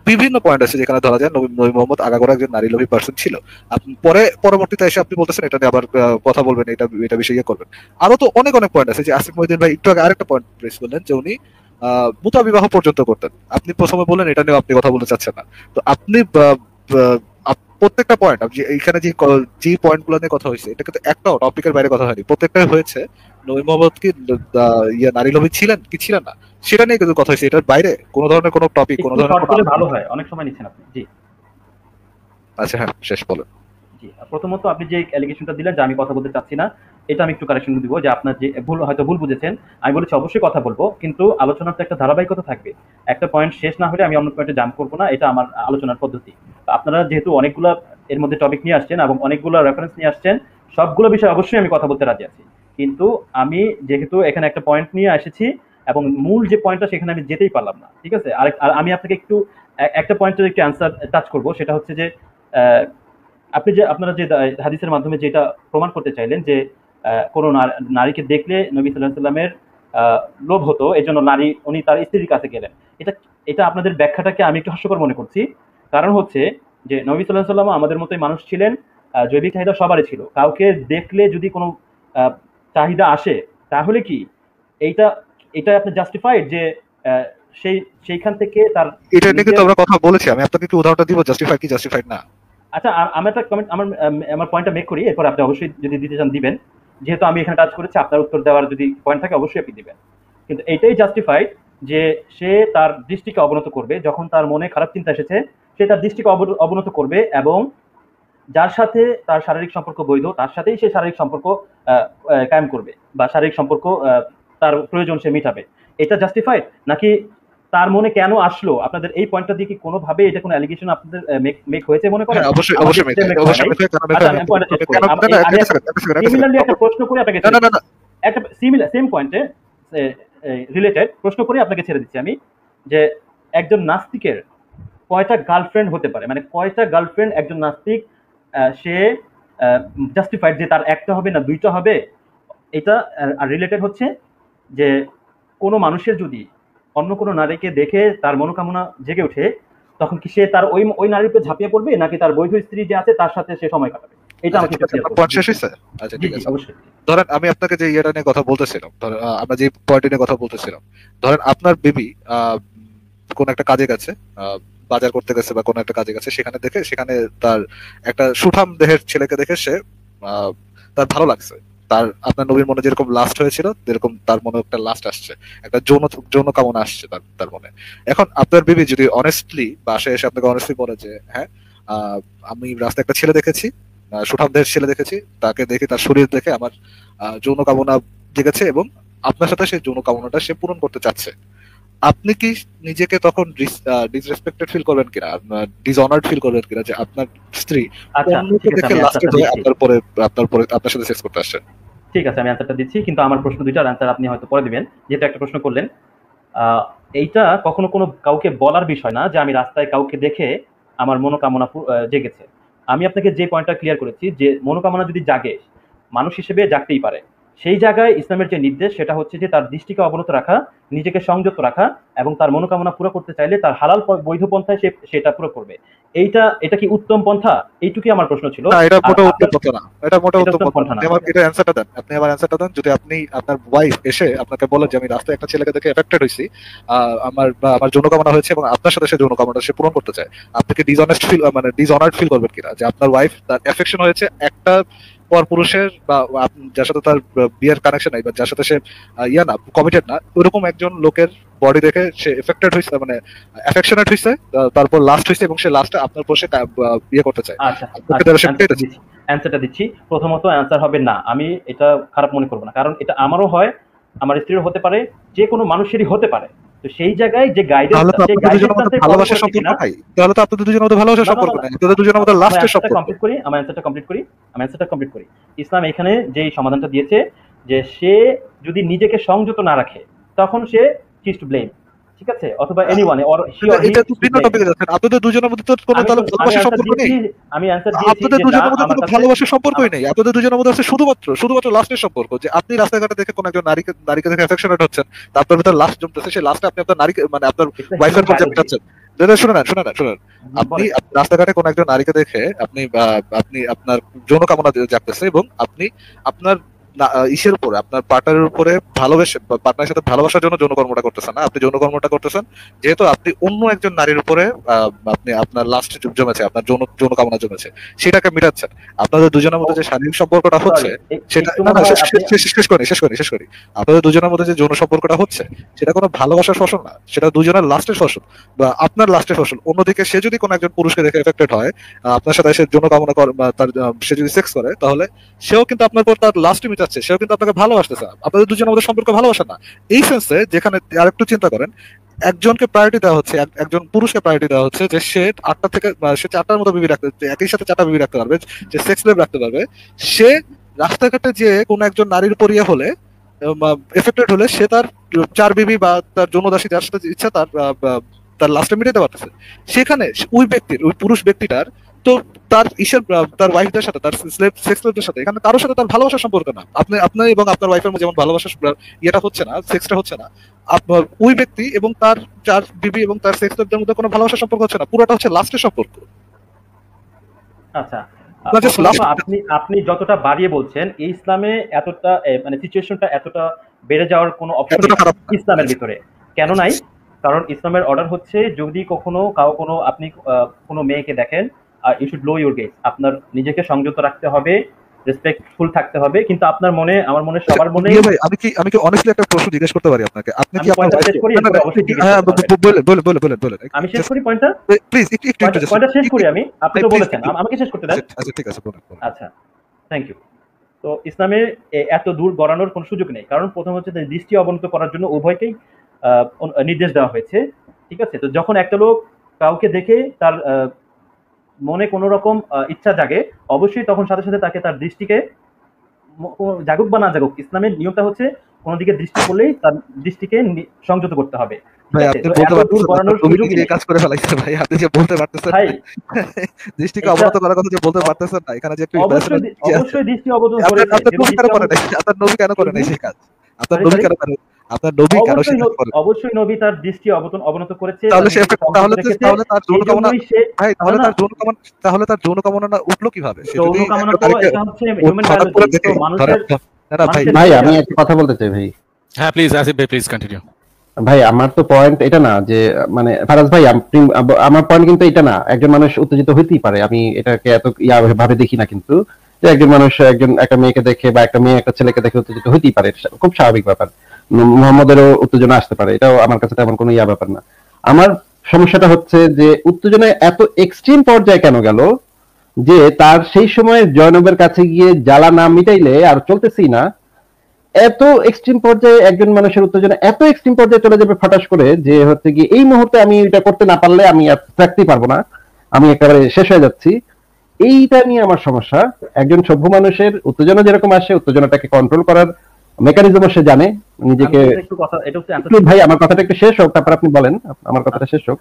S2: বিভিন্ন পয়েন্ট আছে যেখানে ধরা যায় নবী মোহাম্মদ আগাগোড়া একজন নারী লোভী পার্সন ছিল। পরবর্তীতে এসে আপনি বলতেছেন এটা নিয়ে আবার কথা বলবেন, এটা বিষয়ে করবেন। আরো তো অনেক পয়েন্ট আছে, যে আসিফ মহিউদ্দিন ভাই একটু আগে আরেকটা পয়েন্ট প্রেস করলেন যে উনি মুতা বিবাহ পর্যন্ত করতেন। আপনি প্রথমে বললেন এটা নিয়ে আপনি কথা বলতে চাচ্ছেন না, তো আপনি প্রত্যেকটা পয়েন্ট এখানে যে পয়েন্ট গুলো নিয়ে কথা হয়েছে এটা কিন্তু একটাও টপিকের বাইরে কথা হয়নি, প্রত্যেকটাই হয়েছে নবী মোহাম্মদ কি নারী লোভী ছিলেন কি ছিলেন না সেটা নিয়ে কিন্তু কথা হয়েছে, এটার বাইরে কোনো ধরনের কোনো টপিক, কোনো ধরনের ভালো হয়, অনেক সময় নিচ্ছেন আপনি। জি আচ্ছা, হ্যাঁ শেষ বলেন। জি, প্রথমত আপনি যে অ্যালিগেশনটা দিলেন যে আমি কথা বলতে চাচ্ছি না, এটা আমি একটু কারেকশন দিব, যে আপনার যে ভুল বুঝেছেন। আমি বলেছি অবশ্যই কথা বলবো, কিন্তু আলোচনার তো একটা ধারাবাহিকতা থাকবে, একটা পয়েন্ট শেষ না হলে আমি অন্য পয়েন্টে জাম্প করবো না, এটা আমার আলোচনার পদ্ধতি। আপনারা যেহেতু অনেকগুলো এর মধ্যে টপিক নিয়ে আসছেন এবং অনেকগুলো রেফারেন্স নিয়ে আসছেন, সবগুলো বিষয়ে অবশ্যই আমি কথা বলতে রাজি আছি, কিন্তু আমি যেহেতু এখানে একটা পয়েন্ট নিয়ে এসেছি এবং মূল যে পয়েন্টটা সেখানে আমি যেতেই পারলাম না, ঠিক আছে। আর আমি আপনাকে একটু একটা পয়েন্টের একটু অ্যান্সার টাচ করবো, সেটা হচ্ছে যে আপনারা যে হাদিসের মাধ্যমে যেটা প্রমাণ করতে চাইলেন যে কোনো নারীকে দেখলে নবী সাল্লাল্লাহু আলাইহি ওয়াসাল্লামের লোভ হতো, এই জন্য উনি তার স্ত্রীর কাছে গেলেন। এটা আপনাদের ব্যাখ্যাটাকে আমি একটু হাস্যকর মনে করছি। কারণ হচ্ছে যে নবী সাল্লাল্লাহু আলাইহি ওয়াসাল্লাম আমাদের মতোই মানুষ ছিলেন, জৈবিক চাহিদা সবারই ছিল। কাউকে দেখলে যদি কোনো
S1: চাহিদা আসে, তাহলে কি এইটা এটা আপনি জাস্টিফাইড যে আহ, সেইখান থেকে তার
S2: এটা নিয়ে কিন্তু
S1: নিজের।
S2: আমরা কথা বলেছি, আমি আপনাকে একটু উদাহরণটা দিব জাস্টিফাই কি জাস্টিফাইড না।
S1: আচ্ছা, আমি একটা কমেন্ট আমার পয়েন্টটা মেক করি, এরপর আপনি অবশ্যই যদি দিতে চান দিবেন। যেহেতু আমি এখানে টাচ করেছি, আপনার উত্তর দেওয়ার যদি পয়েন্ট থাকে অবশ্যই আপনি দিবেন। কিন্তু এইটাই জাস্টিফাইড যে সে তার দৃষ্টিকে অবনত করবে যখন তার মনে খারাপ চিন্তা এসেছে, সে তার দৃষ্টিকে অবনত করবে এবং যার সাথে তার শারীরিক সম্পর্ক বৈধ তার সাথেই সে শারীরিক সম্পর্ক কায়েম করবে বা শারীরিক সম্পর্ক তার প্রয়োজন সে মিটাবে। এটা জাস্টিফাইড নাকি তার মনে কেন আসলো? আপনাদের এই পয়েন্টটা দিয়ে কি কোনোভাবে এটা কোনো অ্যালিগেশন আপনাদের মেক হয়েছে মনে করেন?
S2: হ্যাঁ, অবশ্যই
S1: আমাদের
S2: অবশ্যই
S1: ক্ষেত্রে
S2: মেক
S1: make হয়
S2: অবশ্যই
S1: নাই।
S2: মেক কারণ
S1: আচ্ছা, আমি পয়েন্টটা শেষ করি।
S2: কেন
S1: আমি
S2: না
S1: আমি
S2: একটা সেকেন্ড
S1: সিমিলারলি একটা প্রশ্ন করে আপনাকে
S2: না না না না
S1: একটা সেম পয়েন্টে রিলেটেড প্রশ্ন করে আপনাকে ছেড়ে দিচ্ছি আমি, যে একজন নাস্তিকের কয়টা গার্লফ্রেন্ড হতে পারে, মানে কয়টা গার্লফ্রেন্ড একজন নাস্তিক সে জাস্টিফাইড যে তার একটা হবে না দুইটা হবে? এটা রিলেটেড হচ্ছে যে কোনো মানুষের যদি অন্য কোনো নারীকে দেখে তার মনোকামনা জেগে ওঠে, তখন কি সে তার ওই ওই নারীর উপর ঝাঁপিয়ে পড়বে নাকি তার বৈধ স্ত্রী যে আছে তার সাথে সে সময় কাটাবে? এটা
S2: আচ্ছা
S1: আমাকে
S2: ঠিক
S1: একটু
S2: আছে,
S1: ক্লিয়ার
S2: আপনার
S1: করুন।
S2: পয়েন্ট শেষ হয়েছে? আচ্ছা
S1: জি
S2: ঠিক
S1: জি
S2: আছে।
S1: অবশ্যই।
S2: ধরেন আমি আপনাকে যে ইয়েটা নিয়ে কথা বলতেছিলাম, ধরেন আমরা যে পয়েন্ট নিয়ে কথা বলতেছিলাম, ধরেন আপনার বেবি কোন একটা কাজে গেছে, বাজার করতে গেছে বা কোন একটা কাজে গেছে, সেখানে তার একটা সুঠাম দেহের ছেলেকে দেখে সে আহ, তার ভালো লাগছে। তার আপনার নবীর মনে যেরকম লাস্ট হয়েছিল যেরকম তার মনে একটা লাস্ট আসছে, একটা যৌন যৌন কামনা আসছে তার তার মনে। এখন আপনার বেবি যদি অনেস্টলি বাসায় এসে আপনাকে অনেস্টলি বলে যে হ্যাঁ, আহ, আমি রাস্তায় একটা ছেলে দেখেছি, সুঠাম দেহের ছেলে দেখেছি, তাকে দেখে তার শরীর দেখে আমার যৌন কামনা জেগেছে এবং আপনার সাথে সেই যৌন কামনাটা সে পূরণ করতে চাচ্ছে, আপনি কি নিজেকে তখন ডিসরেসপেক্টেড ফিল করবেন কিনা, ডিসঅনার্ড ফিল করবেন কিনা যে আপনার স্ত্রী
S1: আচ্ছা
S2: অন্যকে
S1: ঠিক আছে,
S2: দেখে
S1: আমি
S2: লাস্টে
S1: অ্যান্সারটা
S2: হয়ে
S1: দিচ্ছি।
S2: আপনার সাথে সেক্স করতে আসছে?
S1: ঠিক আছে, আমি অ্যান্সারটা দিচ্ছি, কিন্তু আমার প্রশ্ন দুইটার অ্যান্সার আপনি হয়তো পরে দিবেন, যেহেতু একটা প্রশ্ন করলেন। আহ, এইটা কখনো কোনো কাউকে বলার বিষয় না যে আমি রাস্তায় কাউকে দেখে আমার মনোকামনা জেগেছে। আমি আপনাকে যে পয়েন্টটা ক্লিয়ার করেছি যে মনোকামনা যদি জাগে, মানুষ হিসেবে জাগতেই পারে। সেই জায়গায় ইসলামের যে নির্দেশ সেটা হচ্ছে যে তার দৃষ্টিকে অবনত রাখা, নিজেকে সংযত রাখা এবং তার মনোকামনা পুরো করতে চাইলে তার হালাল বৈধ পন্থায় সে সেটা পুরো করবে। এটা কি উত্তম পন্থা? এইটুকুই আমার প্রশ্ন ছিল।
S2: না, এটা
S1: আর
S2: মোটেও উত্তম
S1: আপনার
S2: কথা না, এটা মোটেও
S1: এটা
S2: উত্তম
S1: উত্তম
S2: কথা না।
S1: পন্থা না।
S2: আপনি আমার এটা অ্যান্সারটা দেন, আপনি আমার অ্যান্সারটা দেন। যদি আপনি আপনার ওয়াইফ এসে আপনাকে বলে যে আমি রাস্তায় একটা ছেলেকে দেখে এফেক্টেড হয়েছি, আমার যৌন কামনা হয়েছে এবং আপনার সাথে সে যৌন কামনাটা সে পূরণ করতে চায়, আপনি কি ডিসঅনেস্ট ফিল মানে ডিসঅনার্ড ফিল করবেন কিনা যে আপনার ওয়াইফ তার এফেকশন হয়েছে একটা পর পুরুষের বা যার সাথে তার বিয়ের কানেকশন নাই বা যার সাথে সে ইয়া না কমিটেড না, ওইরকম একজন লোকের বডি দেখে সে এফেক্টেড হয়েছে, মানে অ্যাফেকশনেট হয়েছে, তারপর লাস্ট হয়েছে এবং সে লাস্টে আপনার উপর সে বিয়ে করতে চায়,
S1: আচ্ছা
S2: আপনাকে
S1: আচ্ছা,
S2: তারা সে
S1: অ্যান্সারটা
S2: পেটেছে?
S1: দিচ্ছি। অ্যান্সারটা দিচ্ছি। প্রথমত অ্যান্সার হবে না। আমি এটা খারাপ মনে করবো না, কারণ এটা আমারও হয়, আমার স্ত্রীরও হতে পারে, যে কোনো মানুষেরই হতে পারে। তো সেই জায়গায় যে
S2: তাহলে
S1: গাইডেন্সটা,
S2: তো
S1: সেই
S2: আপনাদের দুজনের
S1: গাইডেন্সটা
S2: মধ্যে
S1: ফলো
S2: ভালোবাসার
S1: করেছে
S2: সম্পর্ক
S1: কিনা।
S2: নাই, তাহলে তো আপনাদের দুজনের মধ্যে ভালোবাসার
S1: না না
S2: সম্পর্ক
S1: না,
S2: নাই, আপনাদের দুজনের মধ্যে
S1: আমার
S2: লাস্টের
S1: অ্যান্সারটা
S2: সম্পর্ক।
S1: কমপ্লিট করি, আমার অ্যান্সারটা কমপ্লিট করি, আমার অ্যান্সারটা কমপ্লিট করি। ইসলাম এখানে যেই সমাধানটা দিয়েছে যে সে যদি নিজেকে সংযত না রাখে তখন সে ইজ টু ব্লেম, ঠিক আছে, অথবা anyone or he or he
S2: এটা তো
S1: ইজ টু
S2: ভিন্ন
S1: ব্লেম।
S2: টপিকে যাচ্ছেন, আপনাদের দুজনের মধ্যে তো কোনো
S1: আমি
S2: তাহলে
S1: আমি
S2: ভালোবাসার
S1: অ্যান্সার
S2: সম্পর্ক
S1: দিয়েছি,
S2: নেই,
S1: আমি অ্যান্সার দিয়েছি
S2: আপনাদের
S1: যে যা
S2: দুজনের মধ্যে
S1: আমার
S2: কোনো
S1: কাছে
S2: ভালোবাসার সম্পর্কই
S1: আমার
S2: নেই, আপনাদের দুজনের মধ্যে আছে শুধুমাত্র লাস্টের সম্পর্ক, যে আপনি রাস্তাঘাটে দেখে কোন একজন নারীকে দেখে অ্যাফেকশনেট হচ্ছেন, তারপর ভিতরে লাস্ট জমতেছে, সেই লাস্টে আপনি আপনার নারীকে মানে আপনার
S1: এটা
S2: ওয়াইফের
S1: হিউম্যান
S2: পর্যায়ে
S1: বায়োলজি।
S2: মেটাচ্ছেন। শুনে নেন, আপনি
S1: বলেন।
S2: রাস্তাঘাটে কোন একজন নারীকে দেখে আপনি আপনার যৌন কামনা জাগতেছে এবং আপনি আপনার ইসের উপরে আপনার পার্টনারের উপরে ভালোবেসে পার্টনারের সাথে ভালোবাসার জন্য যৌন কর্মটা করতেছেন না, আপনি যৌন কর্মটা করতেছেন যেহেতু আপনি অন্য একজন নারীর উপরে আপনি আপনার লাস্ট জমেছে, আপনার যৌন কামনা জমেছে, সেটাকে মিটাচ্ছেন। আপনাদের দুজনের মধ্যে যে শারীরিক সম্পর্কটা হচ্ছে সেটা
S1: একটু
S2: না
S1: মনে
S2: না
S1: হয় আপনি
S2: শেষ করি। আপনাদের দুজনের মধ্যে যে যৌন সম্পর্কটা হচ্ছে সেটা কোনো ভালোবাসার ফসল না, সেটা দুজনের লাস্টের ফসল বা আপনার লাস্টের ফসল। অন্যদিকে সে যদি কোনো একজন পুরুষকে দেখে এফেক্টেড হয়, আপনার সাথে সে যৌন কামনা করে বা তার সে যদি সেক্স করে, তাহলে সেও কিন্তু আপনার পর তার লাস্টে মিটাচ্ছে, সেও কিন্তু আপনাকে ভালোবাসতেছে না, আপনাদের দুজনের মধ্যে সম্পর্ক ভালোবাসা না। এই সেন্সে যেখানে আরেকটু চিন্তা করেন, একজনকে প্রায়োরিটি দেওয়া হচ্ছে, একজন পুরুষকে প্রায়োরিটি দেওয়া হচ্ছে যে সে 8টা থেকে সে 4টার মতো বিবি রাখতে, একই সাথে 4টা বিবি রাখতে পারবে, যে সেক্স লাইফ রাখতে পারবে। সে রাস্তাঘাটে যে কোনো একজন নারীর উপর ইয়ে হলে এফেক্টেড হলে সে তার 4 বিবি বা তার যৌনদাসী যার সাথে ইচ্ছা তার লাস্টে মিটাতে পারতেছে। সেখানে ওই পুরুষ ব্যক্তিটার তো তার তার ওয়াইফদের সাথে, তার সেক্স লাইফের সাথে, এখানে কারোর সাথে তার ভালোবাসার সম্পর্ক না। আপনি এবং আপনার ওয়াইফের মধ্যে যেমন ভালোবাসার ইয়েটা হচ্ছে না, সেক্সটা হচ্ছে না, আপনার ওই ব্যক্তি এবং তার 4 বিবি এবং তার সেক্স লাইফের মধ্যে কোনো ভালোবাসার সম্পর্ক হচ্ছে না, পুরোটা হচ্ছে লাস্টের সম্পর্ক।
S1: আচ্ছা, প্রথমত আপনি আপনি যতটা বাড়িয়ে বলছেন, এই ইসলামে এতটা মানে সিচুয়েশনটা এতটা বেড়ে যাওয়ার কোনো অপশন ইসলামের ভিতরে কেন নাই? কারণ ইসলামের অর্ডার হচ্ছে, যদি কখনো কোনো আপনি কোনো মেয়েকে দেখেন, you should lower your gaze, আপনার নিজেকে সংযত রাখতে হবে, রেসপেক্টফুল থাকতে হবে। কিন্তু আপনার মনে, আমার মনে, সবার মনে।
S2: ভাই আমি কি অনেস্টলি একটা প্রশ্ন জিজ্ঞেস করতে পারি আপনাকে? আপনি কি আপনার
S1: শেষ করি?
S2: বলেন
S1: আমি শেষ করি পয়েন্টটা,
S2: প্লিজ একটু
S1: পয়েন্টটা শেষ করি আমি। আপনি তো বলেছেন আমাকে শেষ করতে দেন।
S2: আচ্ছা ঠিক আছে বলেন।
S1: আচ্ছা, থ্যাংক ইউ। তো ইসলামে এত দূর গড়ানোর কোনো সুযোগ নেই, কারণ প্রথম হচ্ছে দৃষ্টি অবনত করার জন্য উভয়কেই নির্দেশ দেওয়া হয়েছে, ঠিক আছে? তো যখন একটা লোক কাউকে দেখে তার মনে কোনো রকম ইচ্ছা জাগে, অবশ্যই তখন সাথে সাথে তাকে তার দৃষ্টিকে, জাগুক বা না জাগুক, ইসলামের নিয়মটা হচ্ছে কোনো দিকে দৃষ্টি করলেই তার দৃষ্টিকে সংযত করতে হবে।
S2: ভাই আপনি বলতে পারতেছেন কাজ করে ফেলাইছে ভাই, আপনি যে বলতে পারতেছেন ভাই দৃষ্টিকে অবনত করার কথা যে বলতে পারতেছেন না, এখানে যে একটু
S1: অবশ্যই দৃষ্টি অবনত করে।
S2: আপনার নবী কেন করেন এই কাজ? আপনার নবী কেন করেন? আপনার নবী কেন সেটা করেন?
S1: অবশ্যই নবী তার দৃষ্টি অবনত করেছে।
S2: তাহলে তার যৌন কামনা উঠলো কিভাবে?
S1: যৌন কামনা তো এটা হচ্ছে হিউম্যান বায়োলজি। তো মানুষের
S4: ভাই আমি একটা কথা বলতে চাই ভাই।
S3: হ্যাঁ প্লিজ আসিফ ভাই, প্লিজ কন্টিনিউ।
S4: ভাই আমার তো পয়েন্ট এটা না যে, মানে ফারাজ ভাই আমার পয়েন্ট কিন্তু এটা না, একজন মানুষ উত্তেজিত হইতেই পারে, আমি এটাকে এত ভাবে দেখি না, কিন্তু যে একজন মানুষ একটা মেয়েকে দেখে বা একটা মেয়ে একটা ছেলেকে দেখে উত্তেজিত হইতেই পারে, খুব স্বাভাবিক ব্যাপার। মোহাম্মদেরও উত্তেজনা আসতে পারে, এটাও আমার কাছে তেমন কোনো ব্যাপার না। আমার সমস্যাটা হচ্ছে যে উত্তেজনায় এত এক্সট্রিম পর্যায়ে কেন গেল, যে তার সেই সময় জয়নবের কাছে গিয়ে জ্বালা না মিটাইলে আর চলতেছি না, এত এক্সট্রিম পর্যায়ে একজন মানুষের উত্তেজনা এত এক্সট্রিম পর্যায়ে চলে যাবে ফটাস করে, যে হচ্ছে কি এই মুহূর্তে আমি এটা করতে না পারলে আমি আর থাকতেই পারবো না, আমি একেবারে শেষ হয়ে যাচ্ছি। এইটা নিয়ে আমার সমস্যা। একজন সভ্য মানুষের উত্তেজনা যেরকম আসে, উত্তেজনাটাকে কন্ট্রোল করার মেকানিজম সে জানে নিজেকে। ভাই আমার কথাটা একটু শেষ হোক, তারপর আপনি বলেন, আমার কথাটা শেষ হোক।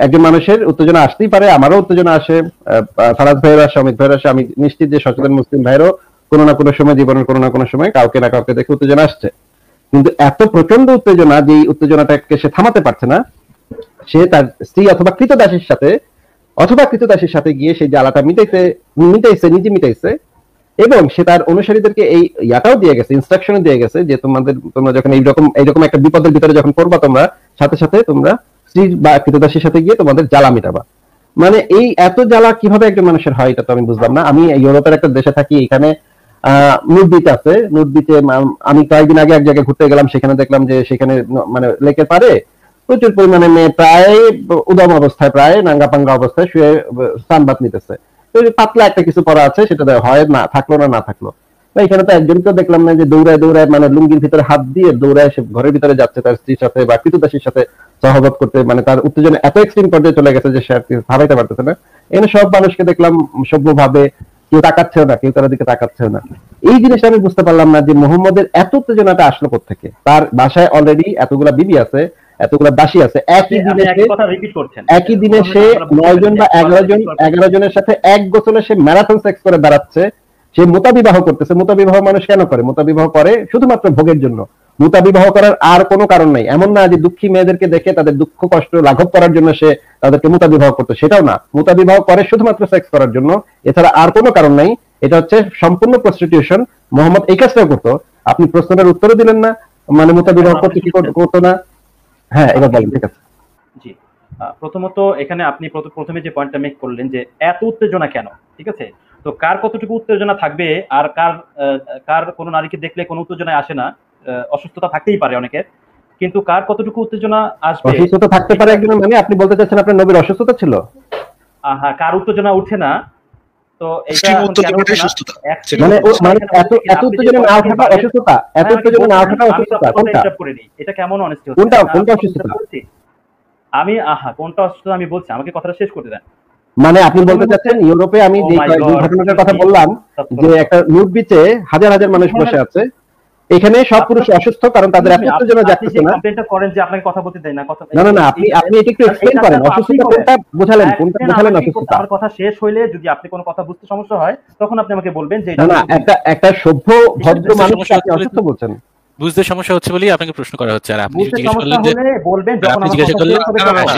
S4: একজন মানুষের উত্তেজনা আসতেই পারে, আমারও উত্তেজনা আসে, ফারাজ ভাইয়ের আসে, অমিত ভাইয়ের আসে। আমি নিশ্চিত যে সচেতন মুসলিম ভাইয়েরও কোনো না কোনো সময়, জীবনের কোনো না কোনো সময় কাউকে না কাউকে দেখে উত্তেজনা আসছে। কিন্তু এত প্রচন্ড উত্তেজনা যে উত্তেজনাটাকে সে থামাতে পারছে না, সে তার স্ত্রী অথবা কৃতদাসীর সাথে গিয়ে সেই জ্বালাটা নিজে মিটাইছে, এবং সে তার অনুসারীদেরকে এই ইয়াটাও দিয়ে গেছে, ইনস্ট্রাকশন দিয়ে গেছে যে তোমরা যখন এইরকম একটা বিপদের ভিতরে যখন পড়বা, তোমরা সাথে সাথে তোমরা স্ত্রী বা কৃতদাসীর সাথে গিয়ে তোমাদের জ্বালা মিটাবা। মানে এই এত জ্বালা কিভাবে একজন মানুষের হয়, এটা তো আমি বুঝলাম না। আমি ইউরোপের একটা দেশে থাকি, এখানে নুট বিচ আছে। নুট বিচে আমি কয়েকদিন আগে এক জায়গায় ঘুরতে গেলাম, সেখানে দেখলাম যে সেখানে মানে লেকের পারে প্রচুর পরিমাণে মেয়ে প্রায় উদম অবস্থায়, প্রায় নাঙ্গা পাঙ্গা অবস্থায় শুয়ে স্নানবাত নিতেছে। পাতলা একটা কিছু পরা আছে, সেটা হয় না থাকলো না থাকলো। এখানে তো একজনকে দেখলাম না যে দৌড়ায় মানে লুঙ্গির ভিতরে হাত দিয়ে দৌড়ায় সে ঘরের ভিতরে যাচ্ছে তার স্ত্রীর সাথে বা কৃতদাসীর সাথে সহবত করতে। মানে তার উত্তেজনা এত এক্সট্রিম পর্যায়ে চলে গেছে যে সে আর ভাবাইতে পারতেছে না। এখানে সব মানুষকে দেখলাম সভ্যভাবে, কেউ তাকাচ্ছেও না, কেউ তার দিকে তাকাচ্ছেও না। এই জিনিসটা আমি বুঝতে পারলাম না যে মুহাম্মদের এত উত্তেজনাটা আসলো কোত্থেকে। তার বাসায় অলরেডি এতগুলা বিবি আছে, এতগুলা দাসী আছে, একই দিনে সে 9 জন বা 11 জনের সাথে এক গোসলে সে ম্যারাথন সেক্স করে বেড়াচ্ছে। সে মুতাবিবাহ করতেছে। মুতাবিবাহ মানুষ কেন করে? মুতাবিবাহ করে শুধুমাত্র ভোগের জন্য। মুতাবিবাহ করার আর কোনো কারণ নাই। এমন না যে দুঃখী মেয়েদেরকে দেখে তাদের দুঃখ কষ্ট লাঘব করার জন্য সে তাদেরকে মুতাবিবাহ করতো, সেটাও না। মুতাবিবাহ করে শুধুমাত্র সেক্স করার জন্য, এছাড়া আর কোনো কারণ নাই। এটা হচ্ছে সম্পূর্ণ প্রস্টিটিউশন। মোহাম্মদ এই কাজটাও করতো। আপনি প্রশ্নের উত্তরও দিলেন না, মানে মুতাবিবাহ করতে কি করতো না? হ্যাঁ, এবার বলেন। ঠিক আছে।
S1: জি, প্রথমত এখানে আপনি প্রথমে যে পয়েন্টটা মেক করলেন যে এত উত্তেজনা কেন, ঠিক আছে? তো কার কতটুকু উত্তেজনা থাকবে, আর কার কোনো নারীকে দেখলে কোনো উত্তেজনায় আসে না, অসুস্থতা থাকতেই পারে অনেকের, কিন্তু কার কতটুকু উত্তেজনা আসবে,
S4: অসুস্থতা থাকতে পারে একজন। মানে আপনি বলতে চাচ্ছেন আপনার নবীর অসুস্থতা ছিল?
S1: হ্যাঁ, কার উত্তেজনা উঠে না, তো এটা এটা কেমন অনেস্টি হচ্ছে? আমি কোনটা অসুস্থতা আমি বলছি, আমাকে কথাটা শেষ করতে দেন।
S4: মানে আপনি বলতে চাচ্ছেন ইউরোপে আমি যে ঘটনাটার কথা বললাম, যে একটা নুট বিচে হাজার হাজার মানুষ বসে আছে, এখানে সব পুরুষ অসুস্থ, কারণ তাদের এত উত্তেজনা যাচ্ছে না।
S1: কমপ্লেইনটা করেন যে আপনাকে কথা বলতে দেয় না, কথা
S4: না আপনি এটা একটু এক্সপ্লেইন করেন। অসুস্থতা কোনটা বোঝালেন, অসুস্থতা?
S1: আমার কথা শেষ হইলে যদি আপনি কোনো কথা বুঝতে সমস্যা হয়, তখন আপনি আমাকে বলবেন যে
S4: না, একটা সভ্য ভদ্র মানুষকে আপনি অসুস্থ বলছেন।
S3: বুঝতে সমস্যা হচ্ছে বলেই আপনাকে প্রশ্ন করা হচ্ছে, আর আপনি
S5: বুঝতে
S3: জিজ্ঞেস
S5: সমস্যা
S3: করলেন যে
S5: হলে বলবেন, যখন
S3: আপনি
S5: আমার
S3: জিজ্ঞাসা
S5: কথা
S3: করলেন
S5: শেষ হবে
S2: না, না,
S5: তখন
S2: না,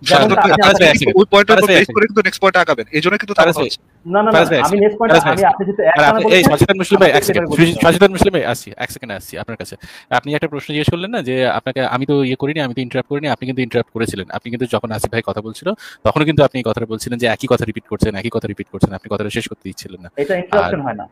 S5: যেমন
S2: শাহাদাত ভাই,
S5: আপনি
S3: ফারাজ ভাই, এক
S2: আপনি
S3: সেকেন্ড,
S2: ওই পয়েন্টের
S3: ফারাজ
S2: উপর
S3: ভাই, এক
S2: বেস করে
S3: সেকেন্ড,
S2: কিন্তু নেক্সট পয়েন্টে আগাবেন, এই জন্য কিন্তু
S3: ফারাজ
S2: চাপানো
S3: ভাই,
S2: হচ্ছে।
S5: না না না
S3: ফারাজ ভাই, এক
S5: আমি
S3: সেকেন্ড,
S5: নেক্সট পয়েন্ট
S3: ফারাজ ভাই, এক
S5: আমি
S3: সেকেন্ড।
S5: আপনি যেহেতু
S3: আর
S5: একটানা
S3: আপনি এই
S5: বলেছেন
S3: সচেতন মুসলিম ভাই,
S5: আমাকে
S3: এক সেকেন্ড,
S5: সেভাবে বলতে হবে।
S3: সচেতন মুসলিম ভাই, আসি এক সেকেন্ড, আসছি আপনার কাছে। আপনি একটা প্রশ্ন জিজ্ঞেস করলেন না যে আপনাকে আমি তো ইয়ে করিনি, আমি তো ইন্টারাপ্ট করিনি, আপনি কিন্তু ইন্টারাপ্ট করেছিলেন। আপনি কিন্তু যখন আসিফ ভাই কথা বলছিল তখনও কিন্তু আপনি এই কথাটা বলছিলেন যে একই কথা রিপিট করছেন, একই কথা রিপিট করছেন, আপনি কথাটা শেষ করতে দিচ্ছিলেন না।
S5: এটা
S3: আর
S5: ইন্টারাপশন হয় না।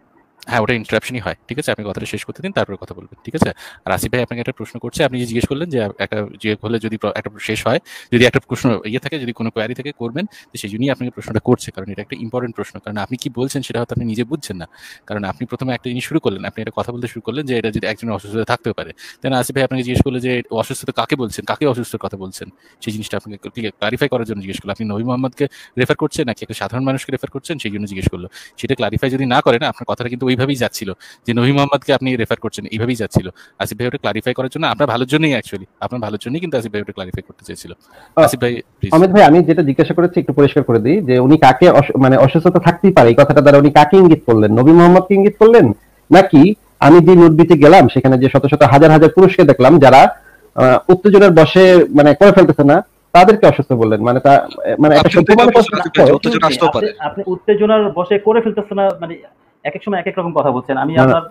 S3: হ্যাঁ, ওটা ইন্টারাপশনই হয়, ঠিক আছে? আপনি কথাটা শেষ করতে দিন, তারপরে কথা বলবেন, ঠিক আছে? আর আসিফ ভাই আপনাকে একটা প্রশ্ন করছে, আপনি যে জিজ্ঞেস করলেন যে একটা যে হলে যদি একটা শেষ হয়, যদি একটা প্রশ্ন ইয়ে থাকে, যদি কোনো কোয়ারি থাকে করবেন, তো সেই জন্যই আপনাকে প্রশ্নটা করছে, কারণ এটা একটা ইম্পর্টেন্ট প্রশ্ন। কারণ আপনি কি বলছেন সেটা হয়তো আপনি নিজে বুঝছেন না। কারণ আপনি প্রথমে একটা জিনিস শুরু করলেন, আপনি একটা কথা বলতে শুরু করলেন যে এটা যদি একজনের অসুস্থতা থাকতেও পারে, তাই না? আসিফ ভাই আপনাকে জিজ্ঞেস করলে যে অসুস্থতা কাকে বলছেন, কাকে অসুস্থতার কথা বলছেন, সেই জিনিসটা আপনাকে ক্লারিফাই করার জন্য জিজ্ঞেস করলো। আপনি নবী মোহাম্মদকে রেফার করছেন নাকি একটা সাধারণ মানুষকে রেফার করছেন, সেই জন্য জিজ্ঞেস করলো। সেটা ক্লারিফাই যদি না করেন, আপনার কথাটা কিন্তু ওইভাবেই যাচ্ছিল যে নবী মোহাম্মদকে আপনি রেফার করছেন, এইভাবেই যাচ্ছিল। আসিফ ভাই ওটা ক্লারিফাই করার জন্য, আপনার ভালোর জন্যই, অ্যাকচুয়ালি আপনার ভালোর জন্যই কিন্তু আসিফ ভাই ওটা ক্লারিফাই করতে চেয়েছিল। আসিফ ভাই প্লিজ।
S4: অমিত ভাই, আমি যেটা জিজ্ঞাসা করেছি একটু পরিষ্কার করে দিই যে উনি কাকে মানে অসুস্থতা থাকতেই পারে এই কথাটা দ্বারা উনি কাকে ইঙ্গিত করলেন? নবী মোহাম্মদকে ইঙ্গিত করলেন, নাকি আমি যে নুরবিতে গেলাম সেখানে যে শত শত হাজার হাজার পুরুষকে দেখলাম যারা উত্তেজনার বশে মানে করে ফেলতেছে না, তাদেরকে অসুস্থ বললেন? মানে তা মানে একটা
S2: আপনি
S4: সভ্য
S2: তো
S4: মানুষ
S2: বলছেন আসিফ ভাই যে উত্তেজনা আসতেও পারে।
S5: আপনি উত্তেজনার বশে করে ফেলতেছেন না, মানে এক এক সময় এক এক রকম কথা বলছেন। আমি
S4: না,
S5: আপনার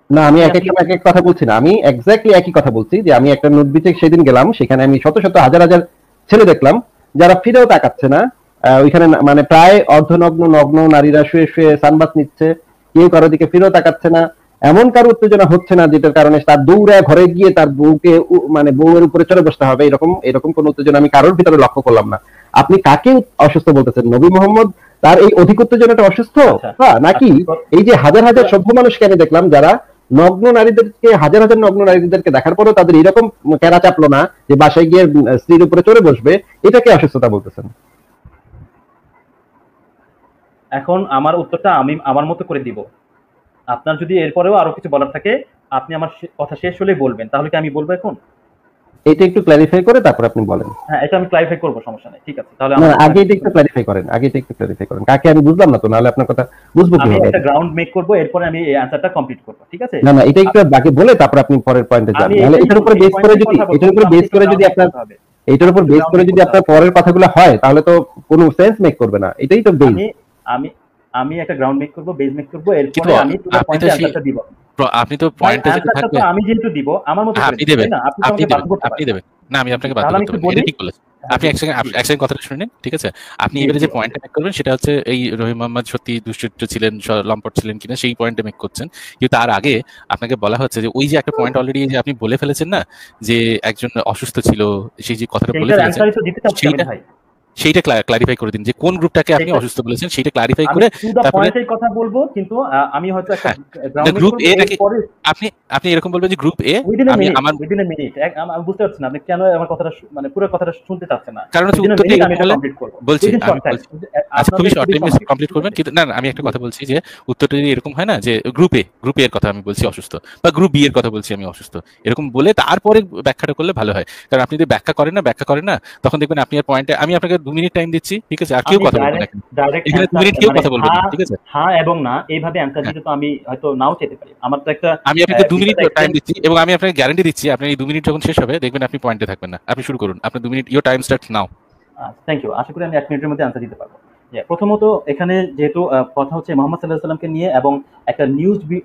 S4: না, আমি এক এক সময় এক এক কথা বলছি না, আমি এক্স্যাক্টলি একই কথা বলছি যে আমি একটা নুরবিতে সেদিন গেলাম, সেখানে আমি শত শত হাজার হাজার ছেলে দেখলাম যারা ফিরেও তাকাচ্ছে না। ওইখানে মানে প্রায় অর্ধনগ্ন নগ্ন নারীরা শুয়ে শুয়ে সানবাত নিচ্ছে, কেউ কারো দিকে ফিরেও তাকাচ্ছে না। এমন কারো উত্তেজনা হচ্ছে না যেটার কারণে তার দৌড়ে ঘরে গিয়ে তার বউকে মানে বউয়ের উপরে চড়ে বসতে হবে, এরকম এরকম কোন উত্তেজনা আমি কারোর ভিতরে লক্ষ্য করলাম না। আপনি কাকে অসুস্থ বলতেছেন? নবী মোহাম্মদ তার এই অধিক উত্তেজনাটা অসুস্থ, নাকি এই যে হাজার হাজার সভ্য মানুষকে আমি দেখলাম যারা নগ্ন নারীদেরকে, হাজার হাজার নগ্ন নারীদেরকে দেখার পরেও তাদের এরকম কেরা চাপলো না যে বাসায় গিয়ে স্ত্রীর উপরে চড়ে বসবে, এটাকে অসুস্থতা বলতেছেন?
S5: এখন আমার উত্তরটা আমি আমার মতো করে দিব। আপনার যদি এরপরেও আরো কিছু বলার থাকে, আপনি আমার কথা শেষ হলে বলবেন, তাহলে কি আমি বলবো এখন?
S4: এটা একটু ক্ল্যারিফাই করে তারপর আপনি বলেন।
S5: হ্যাঁ, এটা আমি ক্লারিফাই করবো, সমস্যা নেই, ঠিক আছে? তাহলে
S4: না, আগে এটা একটু ক্ল্যারিফাই করেন, আগে এটা একটু ক্ল্যারিফাই করেন। কাকে আমি বুঝলাম না তো, নাহলে আপনার কথা বুঝবো
S5: আমি
S4: কিভাবে?
S5: একটা গ্রাউন্ড মেক করব, এরপরে আমি এই অ্যানসারটা কমপ্লিট করব, ঠিক আছে?
S4: না, না, এটা একটু বাকি বলে তারপর আপনি পরের পয়েন্টে যান।
S5: আমি
S4: নাহলে এটার উপরে বেস করে যদি এটার উপরে বেস করে যদি আপনার এটার উপর বেস করে যদি আপনার পরের কথাগুলো হয় তাহলে তো কোনো সেন্স মেক করবে না। এটাই তো বেস।
S5: আমি আমি একটা গ্রাউন্ড মেক করব, বেস মেক করব, এরপরে
S3: কিন্তু
S5: আমি পুরো পয়েন্টে অ্যানসারটা দিব।
S3: আপনি তো পয়েন্টটা যেটা থাকবে
S5: আমি যেহেতু দিব আমার মতো
S3: আপনি দেবেন,
S5: না, আপনি
S3: আপনি দেবেন না, আমি আপনাকে বাধ্য করতে পারি, এটা ঠিক বলেছেন। আপনি এক সেকেন্ড কথাটা শুনে নিন, ঠিক আছে? আপনি এবারে যে পয়েন্টটা মেক করবেন সেটা হচ্ছে এই রহিম মোহাম্মদ সত্যি দুশ্চরিত্র ছিলেন, লম্পট ছিলেন কিনা, সেই পয়েন্টে মেক করছেন। কিন্তু তার আগে আপনাকে বলা হচ্ছে যে ওই যে একটা পয়েন্ট অলরেডি যে আপনি বলে ফেলেছেন না, যে একজন অসুস্থ ছিল, সেই যে কথাটা বলে ফেলেছেন, সেইটা ক্লারিফাই করে দিন যে কোন গ্রুপটাকে আপনি অসুস্থ বলেছেন, সেইটা ক্লারিফাই করে
S5: তারপরে কথা বলবো। কিন্তু আমি হয়তো একটা
S3: গ্রুপ এ নাকি আপনি এরকম বলবেন যে গ্রুপ এ, আমি আমার
S5: উইদিন এ মিনিট, আমি বুঝতে পারছি না আপনি কেন আমার কথাটা মানে পুরো কথাটা শুনতে চাচ্ছেন না।
S3: কারণ আমি বলছি আচ্ছা খুবই শর্ট টাইমে কমপ্লিট করবেন। কিন্তু না, আমি একটা কথা বলছি যে উত্তরটা যদি এরকম হয় না যে গ্রুপ এ এর কথা আমি বলছি অসুস্থ, বা গ্রুপ বি এর কথা বলছি আমি অসুস্থ, এরকম বলে তারপরে ব্যাখ্যাটা করলে ভালো হয়। কারণ আপনি যদি ব্যাখ্যা করেন না তখন দেখবেন আপনি আর পয়েন্টে, আমি আপনাকে 2 মিনিট টাইম দিচ্ছি, ঠিক আছে? আর কেউ কথা বলবেন না, এখানে 2 মিনিট কেউ কথা বলবেন না, ঠিক আছে?
S5: হ্যাঁ এবং না এইভাবে অ্যানসার দিতে তো আমি হয়তো নাও চেতে পারি। আমার তো একটা,
S3: আমি আপনাকে 2 মিনিট টাইম দিচ্ছি এবং আমি আপনাকে গ্যারান্টি দিচ্ছি আপনি এই 2 মিনিট যখন শেষ হবে দেখবেন আপনি পয়েন্টে থাকবেন না। আপনি শুরু করুন, আপনার 2 minute, your time starts now.
S5: Thank you. আশা করি আমি 1 মিনিটের মধ্যে অ্যানসার দিতে পারবো। প্রথমত এখানে যেহেতু কথা হচ্ছে মুহাম্মদ সাল্লাল্লাহু আলাইহি ওয়াসাল্লামকে নিয়ে এবং একটা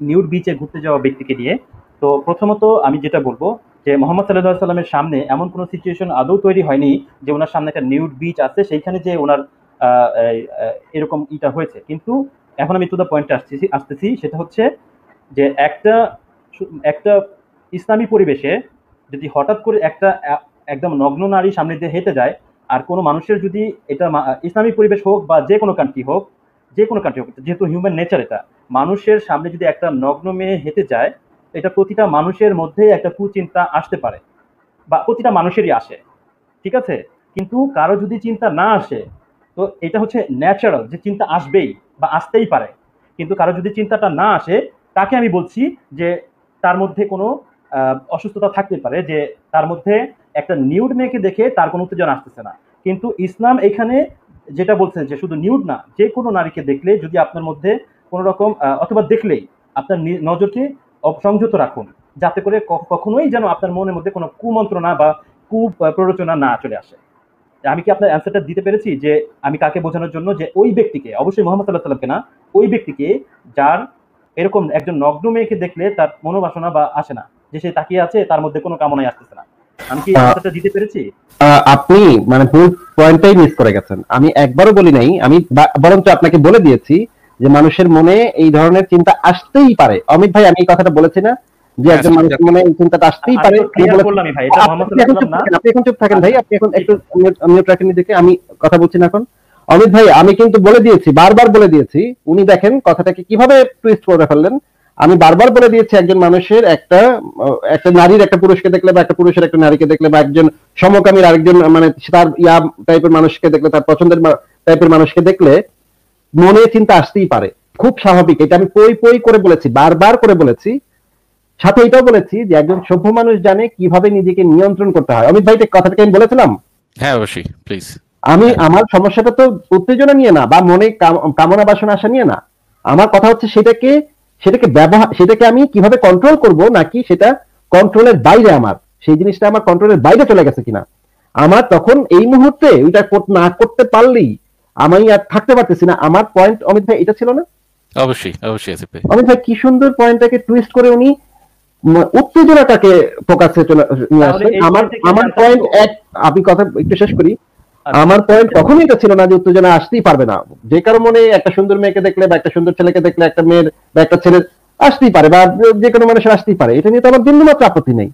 S5: নিউড বিচে ঘুরতে যাওয়া ব্যক্তিকে নিয়ে, তো প্রথমত আমি যেটা বলবো যে মুহাম্মদ সাল্লাল্লাহু আলাইহি ওয়াসাল্লামের সামনে এমন কোনো সিচুয়েশন আদৌ তৈরি হয়নি যে ওনার সামনে একটা নিউড বিচ আছে, সেইখানে যে ওনার এরকম ইটা হয়েছে। কিন্তু এখন আমি টু দ্য পয়েন্টে আসতেছি, সেটা হচ্ছে যে একটা ইসলামী পরিবেশে যদি হঠাৎ করে একটা একদম নগ্ন নারী সামনে দিয়ে হেঁটে যায়, আর কোনো মানুষের যদি এটা ইসলামী পরিবেশ হোক বা যে কোনো কান্ট্রি হোক, যেহেতু হিউম্যান নেচার, এটা মানুষের সামনে যদি একটা নগ্ন মেয়ে হেঁটে যায়, এটা প্রতিটা মানুষের মধ্যে একটা কুচিন্তা আসতে পারে, বা প্রতিটা মানুষেরই আসে, ঠিক আছে? কিন্তু কারো যদি চিন্তা না আসে, তো এটা হচ্ছে ন্যাচারাল যে চিন্তা আসবেই বা আসতেই পারে। কিন্তু কারো যদি চিন্তাটা না আসে, তাকে আমি বলছি যে তার মধ্যে কোনো অসুস্থতা থাকতে পারে, যে তার মধ্যে একটা নিউড মেয়েকে দেখে তার কোনো উত্তেজনা আসতেছে না। কিন্তু ইসলাম এখানে যেটা বলছে যে শুধু নিউড না, যে কোনো নারীকে দেখলে যদি আপনার মধ্যে কোনো রকম অথবা দেখলেই আপনার নজরকে সংযত রাখুন, যাতে করে কখনোই যেন আপনার মনের মধ্যে কোনো কুমন্ত্রণা বা প্ররোচনা না চলে আসে। আমি কি আপনার অ্যান্সারটা দিতে পেরেছি যে আমি কাকে বোঝানোর জন্য, যে ওই ব্যক্তিকে, অবশ্যই মোহাম্মদ সাল্লাহ সাল্লামকে না, ওই ব্যক্তিকে যার এরকম একজন নগ্ন মেয়েকে দেখলে তার মনোবাসনা বা আসে না, যে সে তাকিয়ে আছে, তার মধ্যে কোনো কামনাই আসতেছে না। আমি কি অ্যান্সারটা দিতে পেরেছি?
S4: আপনি মানে ভুল পয়েন্টটাই মিস করে গেছেন। আমি একবারও বলি নাই, আমি বরঞ্চ আপনাকে বলে দিয়েছি যে মানুষের মনে এই ধরনের চিন্তা আসতেই পারে। অমিত ভাই, আমি এই কথাটা বলেছি না যে একজন মানুষের মনে এই চিন্তাটা আসতেই পারে? আপনি এখন চুপ থাকেন ভাই, আপনি এখন একটু মিউট রাখেন নিজেকে, আমি কথা বলছি না এখন। অমিত ভাই, আমি কিন্তু বলে দিয়েছি, বারবার বলে দিয়েছি, উনি দেখেন কথাটাকে কিভাবে টুইস্ট করে ফেললেন। আমি বারবার বলে দিয়েছি একজন মানুষের একটা নারীর একটা পুরুষকে দেখলে, বা একটা পুরুষের একটা নারীকে দেখলে, বা একজন সমকামীর আরেকজন মানে তার ইয়া টাইপের মানুষকে দেখলে, তার পছন্দের টাইপের মানুষকে দেখলে মনে চিন্তা আসতেই পারে, খুব স্বাভাবিক। এটা আমি পই করে বলেছি, বারবার করে বলেছি। সাথে এটাও বলেছি যে একজন সভ্য মানুষ জানে কিভাবে নিজেকে নিয়ন্ত্রণ করতে হয়। অমিত ভাই, কথাটাকে আমি বলেছিলাম।
S3: হ্যাঁ অবশ্যই, প্লিজ।
S4: আমি আমার সমস্যাটা তো উত্তেজনা নিয়ে না, বা মনে কামনা বাসনা আসা নিয়ে না। আমার কথা হচ্ছে সেটাকে আমি কিভাবে কন্ট্রোল করব, নাকি সেটা কন্ট্রোলের বাইরে, আমার সেই জিনিসটা আমার কন্ট্রোলের বাইরে চলে গেছে কিনা। আমার তখন এই মুহূর্তে ওইটা না করতে পারলেই আমি আর থাকতে পারতেছি না। আমার পয়েন্ট অমিত ভাই এটা ছিল না?
S3: অবশ্যই অবশ্যই আসিফ ভাই।
S4: অমিত ভাই কি সুন্দর পয়েন্টটাকে টুইস্ট করে উনি উত্তেজনাটাকে ফোকাসে নিয়ে আসলেন। আমার পয়েন্ট এক, আমি কথা একটু শেষ করি। আমার পয়েন্ট কখনোই এটা ছিল না যে উত্তেজনা আসতেই পারবে না। যে কারো মনে একটা সুন্দর মেয়েকে দেখলে, বা একটা সুন্দর ছেলেকে দেখলে, একটা মেয়ের বা একটা ছেলের আসতেই পারে, বা যে কোনো মানুষের আসতেই পারে, এটা নিয়ে তো আমার বিন্দুমাত্র আপত্তি নেই।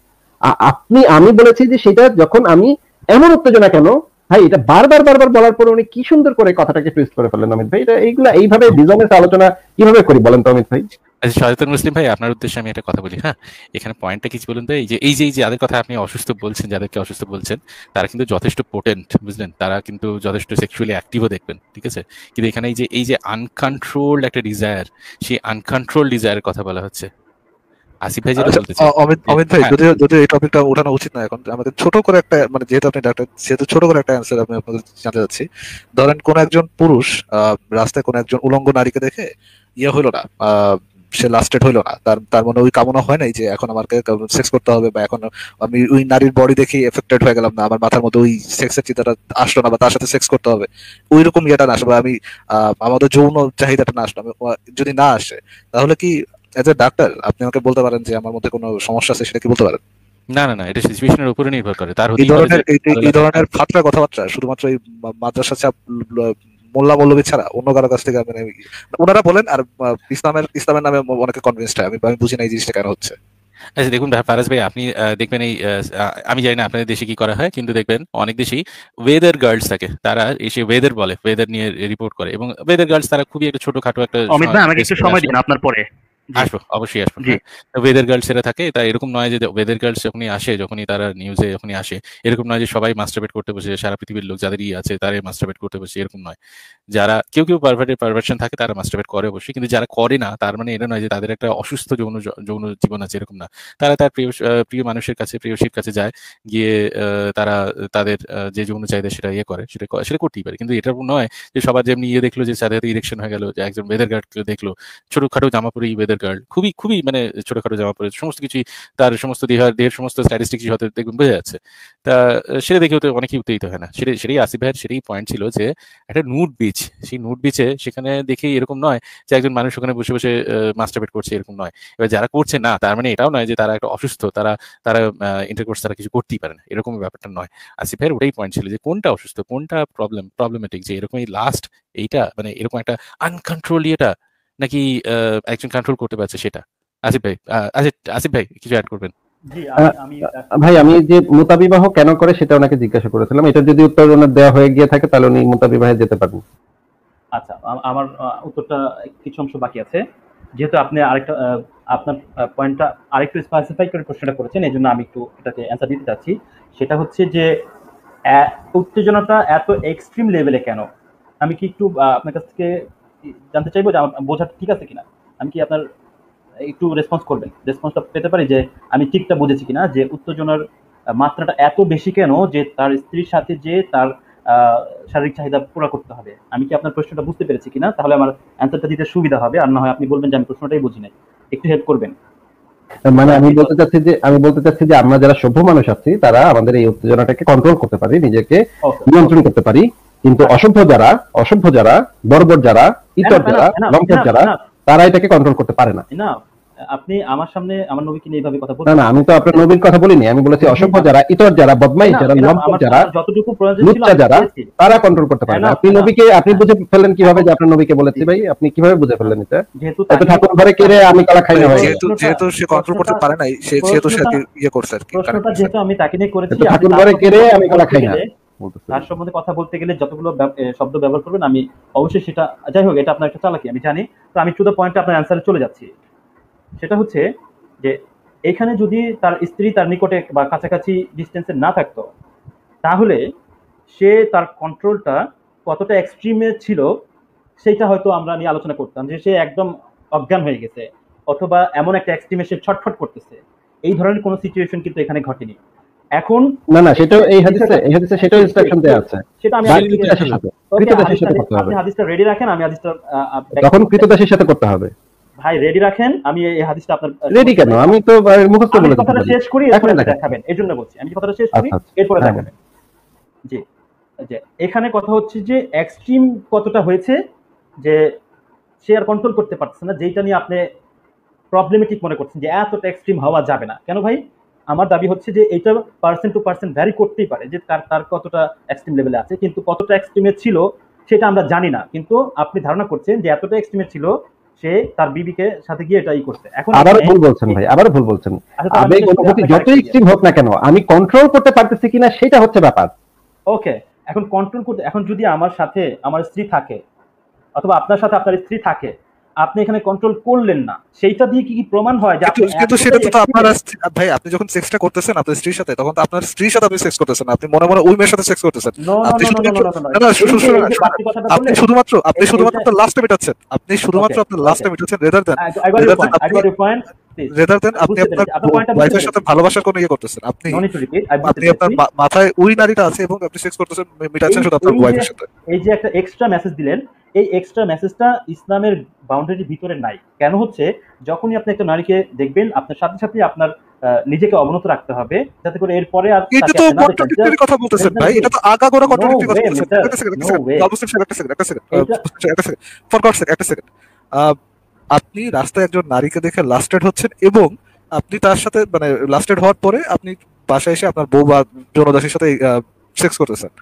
S4: আমি বলেছি যে সেটা যখন আমি এমন উত্তেজনা কেন ভাই, এটা বারবার বলার পরে উনি কি সুন্দর করে কথাটাকে টুইস্ট করে ফেললেন অমিত ভাই। এটা এইভাবে বিজনেস আলোচনা কিভাবে করি বলেন তো অমিত ভাই?
S3: আচ্ছা সচেতন মুসলিম ভাই, আপনার উদ্দেশ্যে আমি একটা কথা বলি। হ্যাঁ, এখানে পয়েন্টটা কিছু বলুন তো। এই যে যাদের কথা আপনি অসুস্থ বলছেন, যাদেরকে অসুস্থ বলছেন, তারা কিন্তু যথেষ্ট পোটেন্ট, বুঝলেন? তারা কিন্তু যথেষ্ট সেক্সুয়ালি অ্যাক্টিভও দেখবেন, ঠিক আছে? কিন্তু এখানে এই যে আনকন্ট্রোলড একটা ডিজায়ার, সেই আনকন্ট্রোল ডিজায়ারের কথা বলা হচ্ছে। আসিফ ভাই যেটা বলতে চাই,
S2: অমিত ভাই, যদিও এই টপিকটা ওঠানো উচিত না এখন, আমাদের ছোট করে একটা, মানে যেহেতু আপনি ডাক্তার, সেহেতু ছোট করে একটা অ্যান্সার আমি আপনাদের জানতে চাচ্ছি। ধরেন কোন একজন পুরুষ রাস্তায় কোন একজন উলঙ্গ নারীকে দেখে ইয়ে হইলো না, সে লাস্টেড হইলো না, তার মনে ওই কামনা হয় নাই যে এখন আমাকে সেক্স করতে হবে, বা এখন আমি ওই নারীর বডি দেখে এফেক্টেড হয়ে গেলাম না, আমার মাথার মধ্যে ওই সেক্সের চিন্তাটা আসলো না, বা তার সাথে সেক্স করতে হবে ওই রকম ইয়েটা না আসে, বা আমি আমাদের যৌন চাহিদাটা না আসলো, যদি না আসে, তাহলে কি এজ এ ডাক্তার আপনি আমাকে বলতে পারেন যে আমার মধ্যে কোনো সমস্যা আছে, সেটা কি বলতে পারেন?
S3: না না না, এটা সিচুয়েশনের উপরে নির্ভর করে। তার
S2: এই ধরনের ফাত্রা কথাবার্তা শুধুমাত্র এই মাদ্রাসা চাপ মোল্লা মৌলবী ছাড়া অন্য কারো কাছ থেকে মানে ওনারা বলেন, আর ইসলামের নামে অনেকে কনভিন্সড হয়। আমি বুঝি না এই জিনিসটা কেন হচ্ছে।
S3: আচ্ছা দেখুন ফারাজ ভাই, আপনি দেখবেন এই আমি জানি না আপনাদের দেশে কি করা হয়, কিন্তু দেখবেন অনেক দেশেই ওয়েদার গার্লস থাকে, তারা এসে ওয়েদার বলে, ওয়েদার নিয়ে রিপোর্ট করে, এবং ওয়েদার গার্লস তারা খুবই একটা ছোটখাটো একটা
S1: অমিত ভাই, আমাকে একটু সময় দিন, আপনার পরে
S3: আসবো, অবশ্যই আসবো। ওয়েদার গার্লস এরা থাকে, তা এরকম নয় যে ওয়েদার গার্লস যখনই আসে, যখনই তারা নিউজে যখনই আসে, এরকম নয় যে সবাই মাস্টারবেট করতে বসে, সারা পৃথিবীর লোক যাদের আছে তারাই মাস্টারবেট করতে বসে, এরকম নয়। যারা কেউ পারভার্সন থাকে, তারা মাস্টারবেট করে অবশ্যই, কিন্তু যারা করে না তার মানে এটা নয় যে তাদের একটা অসুস্থ যৌন জীবন আছে, এরকম না। তারা তার প্রিয় মানুষের কাছে, প্রিয়সীর কাছে যায়, গিয়ে তারা তাদের যে যৌন চাহিদা সেটা করে, সেটা করতেই পারে। কিন্তু এটা নয় যে সবার যেমনি দেখলো যে তাদের ইরেকশন হয়ে গেল, যে একজন ওয়েদার গার্ড দেখলো ছোটখাটো জামা পরে, ওয়েদার গার্ড খুবই খুবই মানে ছোটখাটো জামা পরে, সমস্ত কিছুই তার সমস্ত দেহের সমস্ত স্ট্যাটিস্টিক্স হয়তো দেখবেন বোঝা যাচ্ছে। তা সেটা দেখেও তো অনেকেই উত্তেজিত হয় না। সেটাই আসিফ ভাইয়ের সেটাই পয়েন্ট ছিল, যে একটা নুড বিচ, সেই নুড বিচে সেখানে দেখেই এরকম নয় যে একজন মানুষ ওখানে বসে বসে মাস্টারবেট করছে, এরকম নয়। এবার যারা করছে না, তার মানে এটাও নয় যে তারা একটা অসুস্থ, তারা ইন্টারকোর্স তারা কিছু করতেই পারে না, এরকম ব্যাপারটা নয়। আসিফ ভাইয়ের ওটাই পয়েন্ট ছিল যে কোনটা অসুস্থ, কোনটা প্রবলেমেটিক, যে এরকম এই লাস্ট এইটা মানে এরকম একটা আনকন্ট্রোল ইয়েটা, নাকি একজন কন্ট্রোল করতে পারছে সেটা। আসিফ ভাই, আসিফ ভাই কিছু অ্যাড করবেন?
S4: ভাই, আমি যে মুতাবিবাহ কেন করে সেটা ওনাকে জিজ্ঞাসা করেছিলাম। এটা যদি উত্তর ওনার দেওয়া হয়ে গিয়ে থাকে তাহলে উনি মুতাবিবাহে যেতে পারবেন।
S5: আচ্ছা, আমার উত্তরটা কিছু অংশ বাকি আছে। যেহেতু আপনি আরেকটা আপনার পয়েন্টটা আরেকটু স্পেসিফাই করে প্রশ্নটা করেছেন, এই জন্য আমি একটু এটাকে অ্যান্সার দিতে চাচ্ছি। সেটা হচ্ছে যে উত্তেজনাটা এত এক্সট্রিম লেভেলে কেন, আমি কি একটু আপনার কাছ থেকে জানতে চাইবো যে আমার বোঝা ঠিক আছে কিনা। আমি কি আপনার একটু রেসপন্সটা পেতে পারি যে আমি ঠিকটা বুঝেছি কিনা, যে উত্তেজনার মাত্রাটা এত বেশি কেন যে তার স্ত্রীর সাথে যে তার শারীরিক চাহিদা পুরো করতে হবে। আমি কি আপনার প্রশ্নটা বুঝতে পেরেছি কিনা, তাহলে আমার অ্যান্সারটা দিতে সুবিধা হবে। আর না হয় আপনি বলবেন যে আমি প্রশ্নটাই বুঝি নাই, একটু হেল্প করবেন।
S4: মানে আমি বলতে চাচ্ছি যে আমরা যারা সভ্য মানুষ আছি তারা আমাদের এই উত্তেজনাটাকে কন্ট্রোল করতে পারি, নিজেকে নিয়ন্ত্রণ করতে পারি, কিন্তু অসভ্য যারা বর্বর যারা, ইতর যারা, লম্পট যারা, তারা এটাকে কন্ট্রোল করতে পারে না।
S5: না, আপনি আমার সামনে আমার নবীকে নিয়ে এইভাবে কথা
S4: না
S5: বলছেন।
S4: না, আমি তো আপনার নবীর কথা বলিনি, আমি বলেছি অসভ্য যারা, ইতর যারা, বদমাইশ যারা, লম্পট যারা,
S5: যতটুকু প্রয়োজন ছিল
S4: লুচ্চা যারা, তারা কন্ট্রোল করতে পারে না। আপনি বুঝে ফেললেন কিভাবে যে আপনার নবীকে বলেছি? ভাই আপনি কিভাবে বুঝে ফেললেন এটা?
S5: যেহেতু
S4: এত ঠাকুর ঘরে কেড়ে আমি কালা খাই না ভাই।
S2: যেহেতু সে কন্ট্রোল করতে পারে নাই, সেহেতু সে ইয়ে করছে আর কি।
S5: প্রশ্নটা যেহেতু আমি তাকে নিয়ে করেছি,
S4: এত ঠাকুর ঘরে কেড়ে আমি কালা খাই না।
S5: তার সম্বন্ধে কথা বলতে গেলে যতগুলো শব্দ ব্যবহার করবেন আমি অবশ্যই সেটা, যাই হোক এটা আপনার একটা চালাকি আমি জানি। তো আমি টু দ্য পয়েন্টে আপনার অ্যান্সারে চলে যাচ্ছি। সেটা হচ্ছে যে এখানে যদি তার স্ত্রী তার নিকটে বা কাছাকাছি ডিস্টেন্সে না থাকতো, তাহলে সে তার কন্ট্রোলটা কতটা এক্সট্রিমে ছিল সেটা হয়তো আমরা নিয়ে আলোচনা করতাম, যে সে একদম অজ্ঞান হয়ে গেছে অথবা এমন একটা এক্সট্রিমে সে ছটফট করতেছে, এই ধরনের কোনো সিচুয়েশন কিন্তু এখানে ঘটেনি। এখন
S4: না সেটা এই হাদিসে সেটাও ইনস্ট্রাকশন দেয়া আছে।
S5: সেটা আমি
S4: কৃতদাসের সাথে করতে হবে।
S5: আপনি হাদিসটা রেডি রাখেন, আমি হাদিসটা
S4: তখন কৃতদাসের সাথে করতে হবে।
S5: ভাই রেডি রাখেন, আমি এই হাদিসটা আপনার
S4: রেডি কেন? আমি তো মুখস্থ বলে দিতে
S5: কথাটা
S4: পারি।
S5: শেষ করি এরপরে দেখাবেন, এজন্য বলছি আমি কথাটা শেষ করি এরপরে দেখাবেন। জি, যে এখানে কথা হচ্ছে যে এক্সট্রিম কতটা হয়েছে যে সে আর কন্ট্রোল করতে পারছে না, যেটা নিয়ে আপনি প্রবলেমেটিক মনে করছেন যে এতটা এক্সট্রিম হওয়া যাবে না। কেন ভাই? আমার দাবি হচ্ছে যে এটা পার্সন টু পার্সন ভ্যারি করতেই পারে, যে তার কতটা এক্সট্রিম লেভেলে আছে, কিন্তু কতটা এক্সট্রিমে ছিল সেটা আমরা জানি না। কিন্তু আপনি ধারণা করছেন যে এতটা এক্সট্রিমে ছিল, সে তার বিবিকে সাথে গিয়ে এটাই করছে। এখন
S4: আবার ভুল বলছেন ভাই, আবার ভুল বলছেন। আবেগ অনুভূতি যতই এক্সট্রিম হোক না কেন, আমি কন্ট্রোল করতে পারতেছি কিনা সেটা হচ্ছে ব্যাপার।
S5: ওকে, এখন কন্ট্রোল করতে, এখন যদি আমার সাথে আমার স্ত্রী থাকে অথবা আপনার সাথে আপনার স্ত্রী থাকে, আপনি এখানে কন্ট্রোল করলেন না, সেইটা দিয়ে কি প্রমাণ হয় যে আপনি?
S2: কিন্তু সেটা তো আপনার ভাই, আপনি যখন সেক্সটা করতেছেন আপনার স্ত্রীর সাথে, তখন তো আপনার স্ত্রীর সাথে আপনি সেক্স করতেছেন, আপনি মনে মনে ওই মেয়ের সাথে সেক্স করতেছেন। আপনি শুধুমাত্র আপনার লাস্টে মেটাচ্ছেন, আপনি শুধুমাত্র আপনার লাস্টে মেটাচ্ছেন, রেদার দেন আপনি আপনার ওয়াইফের সাথে ভালোবাসার কোনো ইয়ে করতেছেন। আপনি আপনার মাথায় ওই নারীটা আছে এবং আপনি সেক্স করতেছেন, মেটাচ্ছেন শুধু আপনার ওয়াইফের সাথে।
S5: এই যে একটা এক্সট্রা মেসেজ দিলেন, এই এক্সট্রা মেসেজটা ইসলামের বাউন্ডারির ভিতরে নাই। কেন হচ্ছে, যখনই আপনি একটা নারীকে দেখবেন আপনার সাথে সাথে আপনার নিজেকে অবনত রাখতে হবে, যাতে করে এরপরে আর
S2: এটা তো কন্ট্রাডিক্টরি কথা বলতেছেন ভাই, এটা তো আগাগোড়া কন্ট্রাডিক্টরি কথা বলতেছেন। একটা সেকেন্ড, আপনি রাস্তায় একজন নারীকে দেখে লাস্টেড হচ্ছেন এবং আপনি তার সাথে মানে লাস্টেড হওয়ার পরে আপনি বাসায় এসে আপনার বউ বা যৌনদাসীর সাথে সেক্স করতেছেন।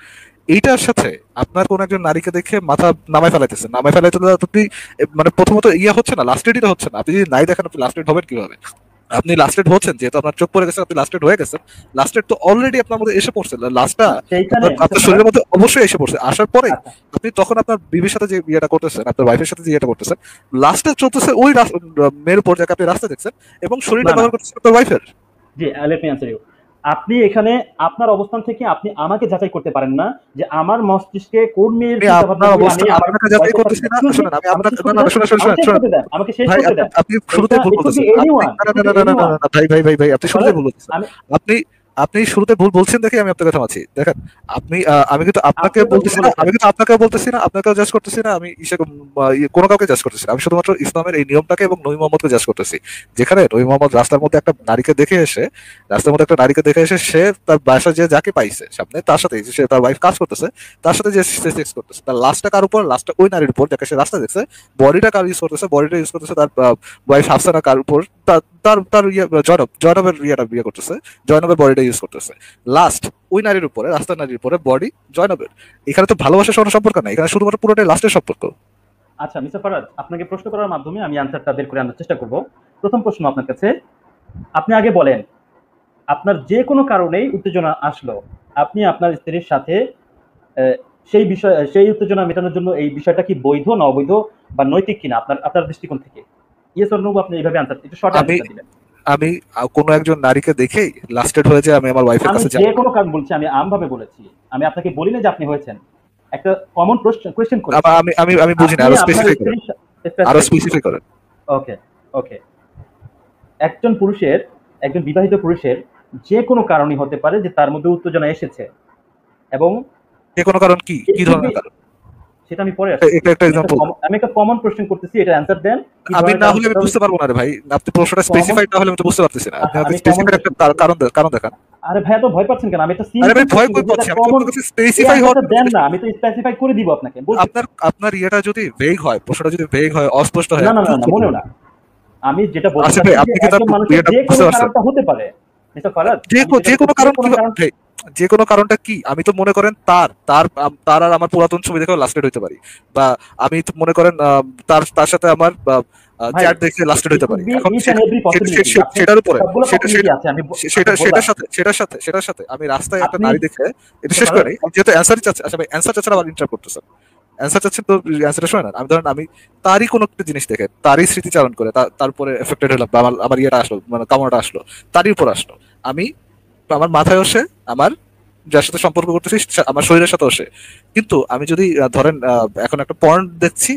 S2: এইটার সাথে আপনার কোন একজন নারীকে দেখে মাথা নামায় ফেলাইতেছেন, আপনি মানে প্রথমত ইয়া হচ্ছে না, লাস্টেডই তো হচ্ছে না। আপনি যদি নাই দেখেন আপনি লাস্টেড হবেন কিভাবে? আপনি লাস্টেড হচ্ছেন যেহেতু আপনার চোখ পড়ে গেছে, আপনি লাস্টেড হয়ে গেছেন। লাস্টেড তো অলরেডি আপনার মধ্যে এসে পড়ছে, লাস্টটা আপনার শরীরের মধ্যে অবশ্যই এসে পড়ছে। আসার পরে আপনি তখন আপনার বিবির সাথে যে ইয়েটা করতেছেন, আপনার ওয়াইফের সাথে যে ইয়েটা করতেছেন, লাস্টে চলতেছে ওই মেয়ের উপর যাকে আপনি রাস্তা দেখছেন এবং শরীরটা ব্যবহার করতেছেন আপনার ওয়াইফের।
S5: জি, লেট মি আনসার ইউ। আপনি এখানে আপনার অবস্থান থেকে আপনি আমাকে যাচাই করতে পারেন না যে আমার মস্তিষ্কে কোন মেয়ের
S2: আপনাকে যাচাই করতেছি না। শুনুন, আমি আপনাকে
S5: আমাকে শেষ করতে দেন।
S2: আপনি শুরুতে ভুল বলতেছেন। ভাই আপনি শুরুতে ভুল বলতেছেন। আপনি শুরুতে ভুল বলছেন দেখে আমি আপনাকে থামাচ্ছি। দেখেন, আমি কিন্তু আপনাকে বলতেছি না, আপনাকেও জাজ করতেছি না, আমি কোনো কাউকে জাজ করতেছি না। আমি শুধুমাত্র ইসলামের এই নিয়মটাকে এবং নবী মুহাম্মদকে জাজ করতেছি। যেখানে নবী মুহাম্মদ রাস্তার মধ্যে একটা নারীকে দেখে এসে সে তার বাসায় যে যাকে পাইছে সামনে, তার সাথে সে তার ওয়াইফ কাজ করতেছে, তার সাথে যে সেক্স করতেছে, তার লাস্টটা কার উপর? লাস্টটা ওই নারীর উপর যাকে সে রাস্তা দেখছে। বডিটা কার ইউজ করতেছে? বডিটা ইউজ করতেছে তার ওয়াইফ হাফসানা কার উপর? তার জয়নবের ইয়েটা বিয়ে করতেছে, জয়নবের বডিটা ইউজ করতেছে। লাস্ট ওই নারীর উপরে, রাস্তার নারীর উপরে, বডি জয়নবের। এখানে তো ভালোবাসার কোনো সম্পর্ক নাই, এখানে শুধুমাত্র পুরোটাই লাস্টের সম্পর্ক।
S5: আচ্ছা মিস্টার ফারাজ, আপনাকে প্রশ্ন করার মাধ্যমে আমি আনসারটা বের করে আনার চেষ্টা করব। প্রথম প্রশ্ন আপনার কাছে, আপনি আগে বলেন আপনার যে কোনো কারণেই উত্তেজনা আসলো, আপনি আপনার স্ত্রীর সাথে সেই উত্তেজনা মেটানোর জন্য এই বিষয়টা কি বৈধ না অবৈধ বা নৈতিক কিনা আপনার দৃষ্টিকোণ থেকে? ইয়েস অর নো, আপনি এইভাবে আনসার একটু শর্ট আনসার দিবেন।
S2: আমি কোনো একজন নারীকে দেখেই লাস্টেড হয়ে যায়, আমি আমার ওয়াইফের কাছে যাব।
S5: যে কোনো কারণ বলছি, আমি আমভাবে বলেছি, আমি আপনাকে বলি না যে আপনি হয়েছেন। একটা কমন কোশ্চেন করি।
S2: আমি বুঝি না, আরো স্পেসিফিক করেন।
S5: ওকে, একজন বিবাহিত পুরুষের যে কোনো কারণই হতে পারে যে তার মধ্যে উত্তেজনা এসেছে, এবং
S2: যে কোনো কারণ কি ধরনের কারণ?
S5: সেটা আমি পরে আসছি।
S2: এটা একটা এক্সাম্পল।
S5: আমি একটা কমন কোশ্চেন করতেছি, এটা অ্যানসার দেন।
S2: আমি না হলে আমি বুঝতে পারবো না রে ভাই, আপনি প্রশ্নটা স্পেসিফাইড না হলে আমি তো বুঝতে পারতেছি না। আপনি আমাকে স্পেসিফাইড একটা কারণ দেখান।
S5: আরে ভাই তো ভয় পাচ্ছেন কেন? আমি একটা
S2: আরে ভাই ভয় কই পাচ্ছি, আমি তো কাছে স্পেসিফাই হওয়ার
S5: দেন না, আমি তো স্পেসিফাই করে দিব আপনাকে।
S2: আপনার ইয়েটা যদি ভেগ হয়, প্রশ্নটা যদি ভেগ হয়, অস্পষ্ট হয়,
S5: না মনেও না। আমি যেটা বলতে
S2: আচ্ছা
S5: চাচ্ছি
S2: ভাই, আপনি
S5: যে
S2: কি তার
S5: একজন মানুষের
S2: ইয়েটা
S5: যে
S2: বুঝতে
S5: কোনো
S2: পারছেন?
S5: কারণটা হতে পারে মিস্টার ফারাদ,
S2: যে কোনো কারণ ভাই, যে কোনো কারণটা কি? আমি তো মনে করেন তার আর আমার পুরাতন ছবি দেখে লাস্টেড হইতে পারি, বা আমি তো মনে করেন তার সাথে আমার চ্যাট দেখে লাস্টেড হইতে পারি। এখন সেটার উপরে সেটার সাথে আমি রাস্তায় একটা নারী দেখে, এটা শেষ করে যেহেতু অ্যান্সার চাচ্ছে। আচ্ছা ভাই, অ্যান্সার চাচ্ছে আবার ইন্টারাপ্ট করতেছেন, অ্যান্সার চাচ্ছেন তো অ্যান্সারটা শোনেন। আমি ধরেন আমি তারই কোনো একটা জিনিস দেখে, তারই স্মৃতিচারণ করে তারপরে এফেক্টেড হলাম, বা আমার ইয়েটা আসলো, মানে কামনাটা আসলো, তারই উপর আসলো। আমি আমার মাথায় আসে, আমার যার সাথে সম্পর্ক করতেছি আমার শরীরের সাথে আসে। কিন্তু আমি যদি ধরেন এখন একটা পর্ন দেখছি,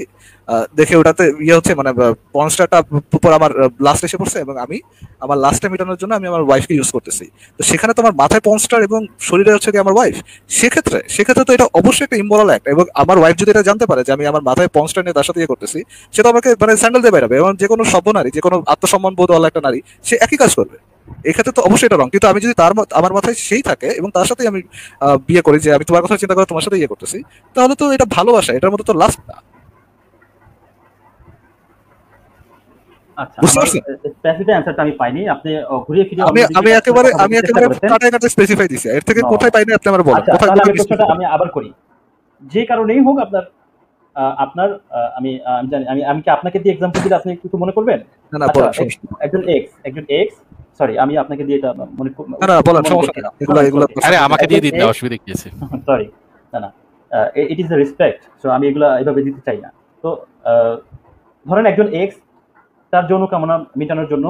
S2: দেখে ওটাতে ইয়ে হচ্ছে, মানে পর্ন স্টারটা উপর আমার লাস্ট এসে পড়ছে, এবং আমি আমার লাস্টে মেটানোর জন্য আমি আমার ওয়াইফকে ইউজ করতেছি। তো সেখানে তো আমার মাথায় পর্ন স্টার এবং শরীরে হচ্ছে কি আমার ওয়াইফ। সেক্ষেত্রে তো এটা অবশ্যই একটা ইমোরাল অ্যাক্ট। এবং আমার ওয়াইফ যদি এটা জানতে পারে যে আমি আমার মাথায় পর্ন স্টার নিয়ে তার সাথে ইয়ে করতেছি, সে তো আমাকে মানে স্যান্ডেল দিয়ে বেরাবে। এবং যে কোনো সভ্য নারী, যে কোনো আত্মসম্মান বোধ ওয়ালা একটা নারী, সে একই কাজ করবে। এক্ষেত্রে তো অবশ্যই এটা রং। কিন্তু আমি যদি আমার মাথায় সেই থাকে এবং তার সাথে আমি বিয়ে করি, যে আমি তোমার কথা চিন্তা করে তোমার সাথে ইয়ে করতেছি, তাহলে তো এটা ভালোবাসা, এটার মধ্যে তো লাস্ট না।
S5: আচ্ছা, আমার স্পেসিফিক অ্যানসারটা আমি পাইনি। আপনি ঘুরিয়ে ফিরিয়ে
S2: আমি একেবারে কাটায় স্পেসিফাই দিছি। এর থেকে কোথায় পাইনি আপনি আমার বলেন। কোথায়
S5: আমি প্রশ্নটা আমি আবার করি। যে কারণেই হোক আপনার আমি জানি, আমি কি আপনাকে দিয়ে এক্সাম্পল দিলে আপনি একটু মনে করবেন?
S2: না বলেন।
S5: একজন এক্স সরি, আমি আপনাকে দিয়ে এটা মনে করব।
S2: না বলেন, সমস্যা নেই। এগুলা
S3: আরে আমাকে দিয়ে দিন না, অসুবিধা কি আছে?
S5: সরি, না it is a respect, so আমি এগুলা এইভাবে দিতে চাই না। তো ধরেন একজন এক্স তার যৌন কামনা মেটানোর জন্য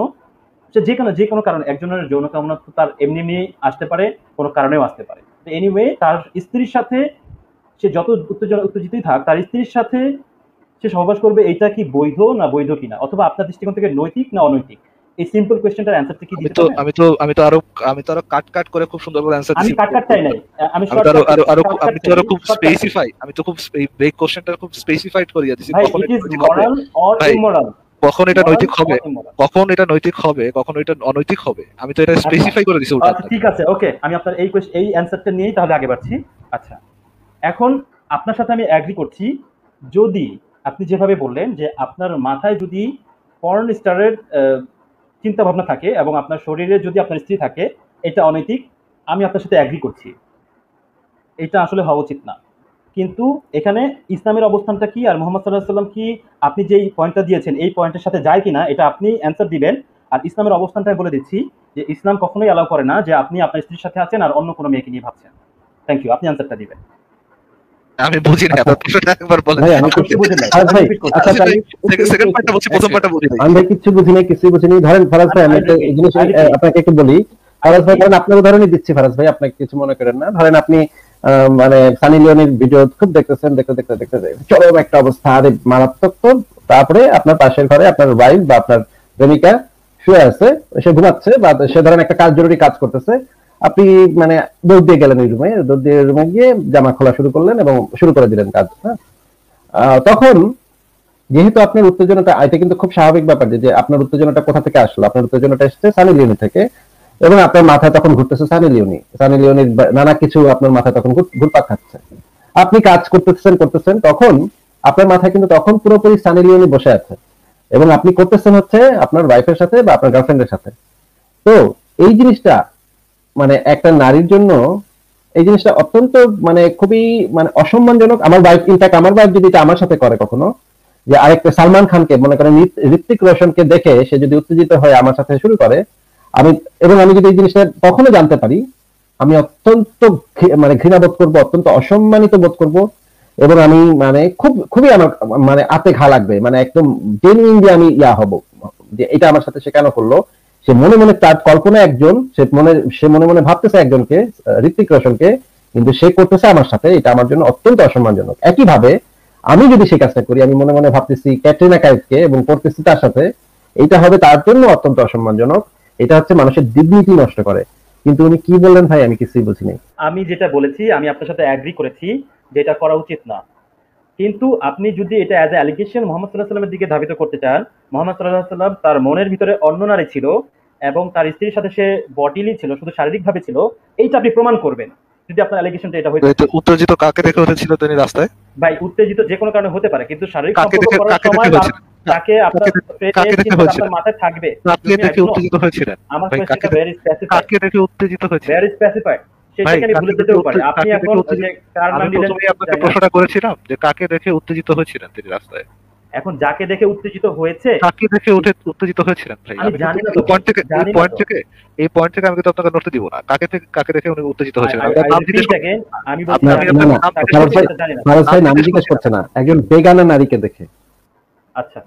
S5: সে যে কোনো কারণে, একজনের যৌন কামনা তো তার এমনি আসতে পারে, কোনো কারণেও আসতে পারে। তো এনিওয়ে তার স্ত্রীর সাথে সে যত উত্তেজিতই থাক, তার স্ত্রীর সাথে সে সহবাস করবে, এটা কি বৈধ না বৈধ কিনা, অথবা আপনার দৃষ্টিকোণ থেকে নৈতিক না অনৈতিক? এই সিম্পল কোশ্চেনটার অ্যানসারটা কি দিতে পারবেন?
S2: আমি তো আরো কাট করে খুব সুন্দর করে অ্যানসার দিছি।
S5: আমি কাট চাই নাই, আমি
S2: তো আরো খুব স্পেসিফাই, আমি তো খুব এই ব্রেক কোশ্চেনটা খুব স্পেসিফাইড করিয়া দিছি।
S5: কখন it is moral or immoral,
S2: কখন এটা নৈতিক হবে, কখন এটা নৈতিক হবে, কখন এটা অনৈতিক হবে, আমি তো এটা স্পেসিফাই করে দিছি ওটা।
S5: ঠিক আছে, ওকে, আমি আপনার এই অ্যানসারটা নিয়েই তাহলে আগে বাড়ছি। আচ্ছা, এখন আপনার সাথে আমি এগ্রি করছি, যদি আপনি যেভাবে বললেন যে আপনার মাথায় যদি পর্ন স্টারের চিন্তা ভাবনা থাকে এবং আপনার শরীরে যদি আপনার স্ত্রী থাকে, এটা অনৈতিক। আমি আপনার সাথে এগ্রি করছি, এটা আসলে হওয়া উচিত না। কিন্তু এখানে ইসলামের অবস্থানটা কি আর মুহাম্মদ সাল্লাল্লাহু আলাইহি ওয়াসাল্লাম কি, আপনি যেই পয়েন্টটা দিয়েছেন এই পয়েন্টের সাথে যায় কিনা এটা আপনি অ্যান্সার দিবেন। আর ইসলামের অবস্থানটাই বলে দিচ্ছি যে ইসলাম কখনোই অ্যালাউ করে না যে আপনি আপনার স্ত্রীর সাথে আছেন আর অন্য কোনো মেয়েকে নিয়ে ভাবছেন। থ্যাংক ইউ, আপনি অ্যান্সারটা দিবেন।
S2: আমি বুঝি না, আপনার প্রশ্নটা একবার বলেন।
S4: ভাই আমি কিছু বুঝি না। ভাই আচ্ছা
S2: সেকেন্ড পার্টটা বলছি, প্রথম পার্টটা বুঝি না।
S4: আমি কিছু বুঝি না, ধরেন ফারাজ ভাই, আমি একটা জিনিস আপনাকে একটু বলি। ফারাজ ভাই, কারণ আপনার উদাহরণই দিচ্ছি ফারাজ ভাই, আপনাকে কিছু মনে করেন না। ধরেন আপনি মানে সানি লিওনির ভিডিও খুব দেখতেছেন, দেখতে চরম একটা অবস্থা, আরে মারাত্মক। তো তারপরে আপনার পাশের ঘরে আপনার ওয়াইফ বা আপনার প্রেমিকা শুয়ে আছে, সে ঘুমাচ্ছে, বা সে ধরেন একটা জরুরি কাজ করতেছে, আপনি মানে দৌড় দিয়ে গেলেন ওই রুমে, দৌড় দিয়ে রুমে গিয়ে জামা খোলা শুরু করলেন এবং শুরু করে দিলেন কাজ। তখন যেহেতু আপনার উত্তেজনাটা, এটা কিন্তু খুব স্বাভাবিক ব্যাপার যে আপনার উত্তেজনাটা কোথা থেকে আসলো, আপনার উত্তেজনাটা এসছে সানি লিওনি থেকে, এবং আপনার মাথায় তখন ঘুরতেছে সানি লিওনির নানা কিছু আপনার মাথায় তখন ঘুরপাক খাচ্ছে। আপনি কাজ করতেছেন, তখন আপনার মাথায় কিন্তু তখন পুরোপুরি সানি লিওনি বসে আছে, এবং আপনি করতেছেন হচ্ছে আপনার ওয়াইফের সাথে বা আপনার গার্লফ্রেন্ডের সাথে। তো এই জিনিসটা মানে একটা নারীর জন্য এই জিনিসটা অত্যন্ত মানে খুবই মানে অসম্মানজনক। আমার ওয়াইফ যদি এটা আমার সাথে করে কখনো, যে আরেকটা সালমান খানকে মনে করেন ঋত্বিক রোশনকে দেখে সে যদি উত্তেজিত হয়ে আমার সাথে শুরু করে, আমি যদি এই জিনিসটা কখনো জানতে পারি, আমি অত্যন্ত মানে ঘৃণা বোধ করবো, অত্যন্ত অসম্মানিত বোধ করবো, এবং আমি মানে খুবই আমার মানে আতে ঘা লাগবে, মানে একদম জেনুইন যে আমি হব যে এটা আমার সাথে সে কেন করলো। সে মনে তার কল্পনা একজন, সে মনে ভাবতেছে একজনকে, ঋত্বিক রোশনকে, কিন্তু সে করতেছে আমার সাথে, এটা আমার জন্য অত্যন্ত অসম্মানজনক। একইভাবে আমি যদি সেই কাজটা করি, আমি মনে ভাবতেছি ক্যাটরিনা কাইফকে এবং করতেছি তার সাথে, এটা হবে তার জন্য অত্যন্ত অসম্মানজনক। এটা হচ্ছে মানুষের ডিগনিটি নষ্ট করে। কিন্তু উনি কি বললেন ভাই, আমি কিছুই বুঝিনি।
S5: আমি যেটা বলেছি, আমি আপনার সাথে এগ্রি করেছি যে এটা করা উচিত না। কিন্তু আপনি যদি এটা অ্যাজ এ অ্যালিগেশন মোহাম্মদ সাল্লাহ সাল্লামের দিকে ধাবিত করতে চান, মোহাম্মদ সাল্লাহ সাল্লাম তার মনের ভিতরে অন্য নারী ছিল এবং তার স্ত্রীর সাথে সে বডিলি ছিল, শুধু শারীরিকভাবে ছিল, এইটা আপনি প্রমাণ করবেন যদি আপনার অ্যালিগেশনটা এটা হয়েছে।
S2: উত্তেজিত কাকে দেখে হয়েছিল তিনি রাস্তায়?
S5: ভাই উত্তেজিত যে কোনো কারণে হতে পারে, কিন্তু শারীরিক
S2: কাকে
S5: সম্পর্ক
S2: দেখে
S5: করার
S2: কাকে
S5: সময়
S2: দেখে হয়েছিল?
S5: তাকে আপনার
S2: কাকে দেখে হয়েছিল?
S5: আপনার মাথায় থাকবে।
S2: কাকে দেখে উত্তেজিত হয়েছিলেন?
S5: আমার
S2: ভাই
S5: কোয়েশ্চনটা ভেরি স্পেসিফাইড,
S2: কাকে দেখে উত্তেজিত হয়েছিল?
S5: ভেরি স্পেসিফাইড, সেটাকে আমি ভুলে যেতেও পারি। আপনি এখন ওই যে কার নাম
S2: আমি
S5: দিলেন
S2: প্রথমেই আপনাকে প্রশ্নটা করেছিলাম যে কাকে দেখে উত্তেজিত হয়েছিলেন তিনি রাস্তায়।
S5: এখন যাকে দেখে উত্তেজিত হয়েছে,
S2: কাকে দেখে উত্তেজিত হয়েছিলেন ভাই?
S5: আমি জানি না
S2: এই পয়েন্ট থেকে আমি কিন্তু আপনাকে নড়তে দিব না। কাকে দেখে উনি উত্তেজিত হয়েছিলেন? আমি বলছি
S4: ফারাজ ভাই নাম জিজ্ঞেস করছে না, একজন বেগানা নারীকে দেখে।
S5: আচ্ছা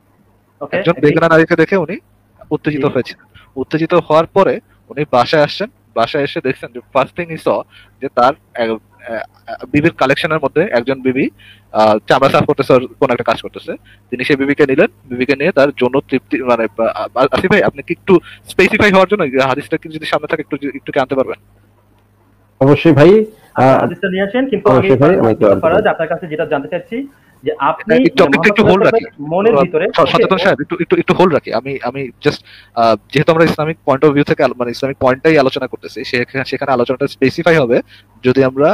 S5: ওকে,
S2: একজন বেগানা নারীকে দেখে উনি উত্তেজিত হয়েছিলেন। উত্তেজিত হওয়ার পরে উনি বাসায় আসছেন, বাসায় এসে দেখছেন যে ফার্স্ট থিং ইজ যে তার বিবির কালেকশনের মধ্যে একজন বিবি চামড়া সাফ করতেছে, কোন একটা কাজ করতেছে। তিনি সেই বিবিকে নিলেন, বিবিকে নিয়ে তার যৌন তৃপ্তি মানে আসিফ ভাই আপনি কি একটু স্পেসিফাই হওয়ার জন্য হাদিসটা কি যদি সামনে থাকে একটু আনতে পারবেন?
S4: অবশ্যই ভাই,
S5: হাদিসটা নিয়ে আসেন। কিন্তু আমি ফারাজ আপনার কাছে যেটা জানতে চাচ্ছি যে আপনি
S2: একটু হোল্ড রাখি
S5: মনের ভিতরে,
S2: সচেতন সাহেব একটু হোল্ড রাখি। আমি জাস্ট যেহেতু আমরা ইসলামিক পয়েন্ট অফ ভিউ থেকে মানে ইসলামিক পয়েন্টটাই আলোচনা করতেছি, সেখানে আলোচনাটা স্পেসিফাই হবে। যদি আমরা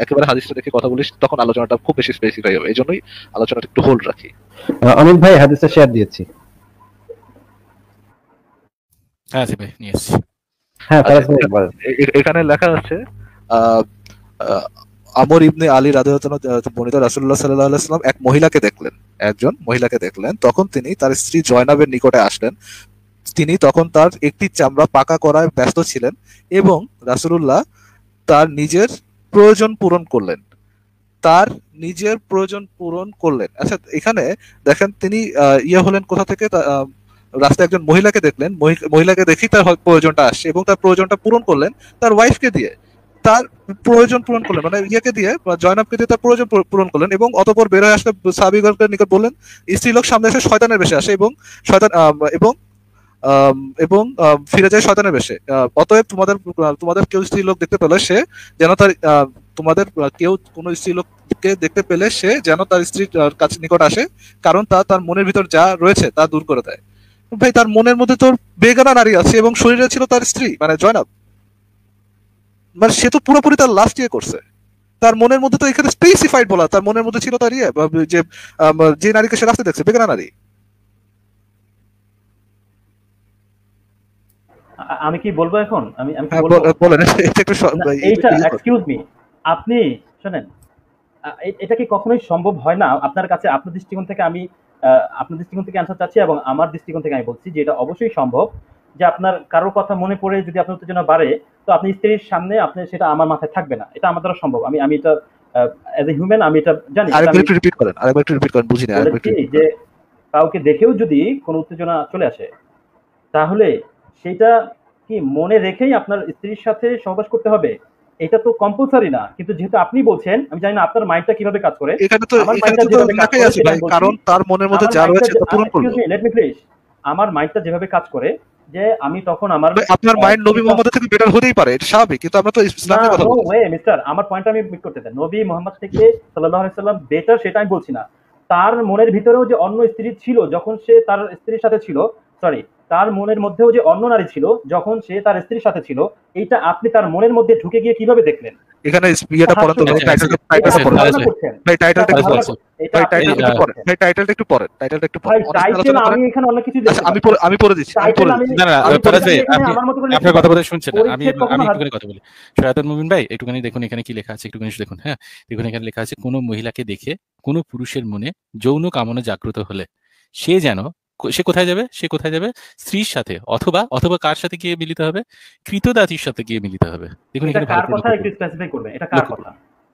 S2: একেবারে হাদিসটা দেখে কথা বলি তখন আলোচনাটা খুব বেশি স্পেসিফাই হবে, এই জন্যই আলোচনাটা একটু হোল্ড রাখি।
S4: অমিত ভাই হাদিসটা শেয়ার দিয়েছি।
S3: হ্যাঁ ভাই নিয়ে এসেছি।
S4: হ্যাঁ
S2: এখানে লেখা আছে আমর ইবনে আলী রাদিয়াল্লাহু তাআলা বর্ণিত রাসূলুল্লাহ সাল্লাল্লাহু আলাইহি ওয়াসাল্লাম একজন মহিলাকে দেখলেন। তখন তিনি তার স্ত্রী জয়নাবের নিকটে আসলেন। তিনি তখন তার একটি চামড়া পাকা করায় ব্যস্ত ছিলেন এবং রাসূলুল্লাহ তার নিজের প্রয়োজন পূরণ করলেন। আচ্ছা এখানে দেখেন তিনি হলেন কোথা থেকে? রাস্তায় একজন মহিলাকে দেখলেন, মহিলাকে দেখেই তার প্রয়োজনটা আসছে এবং তার প্রয়োজনটা পূরণ করলেন তার ওয়াইফকে দিয়ে। তার প্রয়োজন পূরণ করলেন মানে দিয়ে জয়নাবকে দিয়ে তার প্রয়োজন পূরণ করলেন এবং অতঃপর বের হয়ে আসলে সাহাবীগণের নিকট বললেন, স্ত্রীলোক সামনে এসে শয়তানের বেশে আসে এবং ফিরে যায় শয়তানের বেশে। অতএব তোমাদের কেউ স্ত্রীলোক দেখতে পেলে সে যেন তার কোন স্ত্রীলোককে দেখতে পেলে সে যেন তার স্ত্রীর কাছে নিকট আসে, কারণ তার মনের ভিতর যা রয়েছে তা দূর করে দেয়। ভাই তার মনের মধ্যে তোর বেগানা নারী আছে এবং শরীরে ছিল তার স্ত্রী মানে জয়নাব, মানে সে তো পুরোপুরি তার লাস্ট করছে। তার মনের মধ্যে তো এখানে স্পেসিফাইড বলা, তার মনের মধ্যে ছিল তার যে নারীকে সে রাস্তায় দেখছে বেগানা নারী।
S5: আমি কি বলবো এখন? আমি
S2: বলেন
S5: এইটা এক্সকিউজ মি, আপনি শুনেন, এটা কি কখনোই সম্ভব হয় না আপনার কাছে? আপনার দৃষ্টিকোণ থেকে আমি আপনার দৃষ্টিকোণ থেকে অ্যানসার চাচ্ছি এবং আমার দৃষ্টিকোণ থেকে আমি বলছি যে এটা অবশ্যই সম্ভব যে আপনার কারোর কথা মনে পড়ে যদি আপনার উত্তেজনা বাড়ে তো আপনি স্ত্রীর সামনে আপনি সেটা আমার মাথায় থাকবে না, এটা আমার দ্বারা সম্ভব। আমি এটা অ্যাজ এ হিউম্যান আমি এটা জানি।
S2: আরেকবার রিপিট করেন বুঝিনি।
S5: যে কাউকে দেখেও যদি কোনো উত্তেজনা চলে আসে তাহলে সেটা কি মনে রেখেই আপনার স্ত্রীর সাথে সহবাস করতে হবে? এটা তো কম্পালসারি না, কিন্তু যেহেতু আপনি বলছেন, আমি জানি না আপনার মাইন্ডটা কিভাবে কাজ করে।
S2: কারণ তার মনের মধ্যে যা রয়েছে তা পূরণ করব।
S5: Let me please. আমার মাইন্ডটা যেভাবে কাজ করে যে আমি তখন
S2: আপনার মাইন্ড নবী মুহাম্মদ থেকে বেটার হতেই পারে, এটা স্বাভাবিক, কিন্তু আমরা তো ইসলামের কথা বলছি।
S5: ওয়ে মিস্টার, আমার পয়েন্টটা আমি মিট করতে দেন। নবী মুহাম্মদ থেকে সাল্লাল্লাহু আলাইহি সাল্লাম বেটার সেটা আমি বলছি না। তার মনের ভিতরেও যে অন্য স্ত্রী ছিল যখন সে তার স্ত্রীর সাথে ছিল, তার মনের মধ্যেও যে অন্য নারী ছিল যখন সে তার স্ত্রীর সাথে ছিল, এইটা আপনি তার মনের মধ্যে ঢুকে গিয়ে কিভাবে দেখলেন?
S2: এখানে ইয়েটা পড়েন তো, টাইটেলটা একটু পড়েন।
S5: আমি এখানে অনেক কিছু দেখছি।
S2: আমি পড়ে দিচ্ছি।
S3: আপনার কথা বলতে শুনছেন না, আমি একটুখানি কথা বলি। শরায়তুল মুমিন ভাই একটুখানি দেখুন এখানে কি লেখা আছে, একটুখানি দেখুন। হ্যাঁ দেখুন এখানে লেখা আছে, কোনো মহিলাকে দেখে কোনো পুরুষের মনে যৌন কামনা জাগ্রত হলে সে কোথায় যাবে? স্ত্রীর সাথে অথবা কার সাথে গিয়ে মিলিত হবে? কৃতদাসীর সাথে গিয়ে মিলিত হবে। দেখুন এখানে
S5: কার কথা একটু স্পেসিফাই করবেন, এটা কার কথা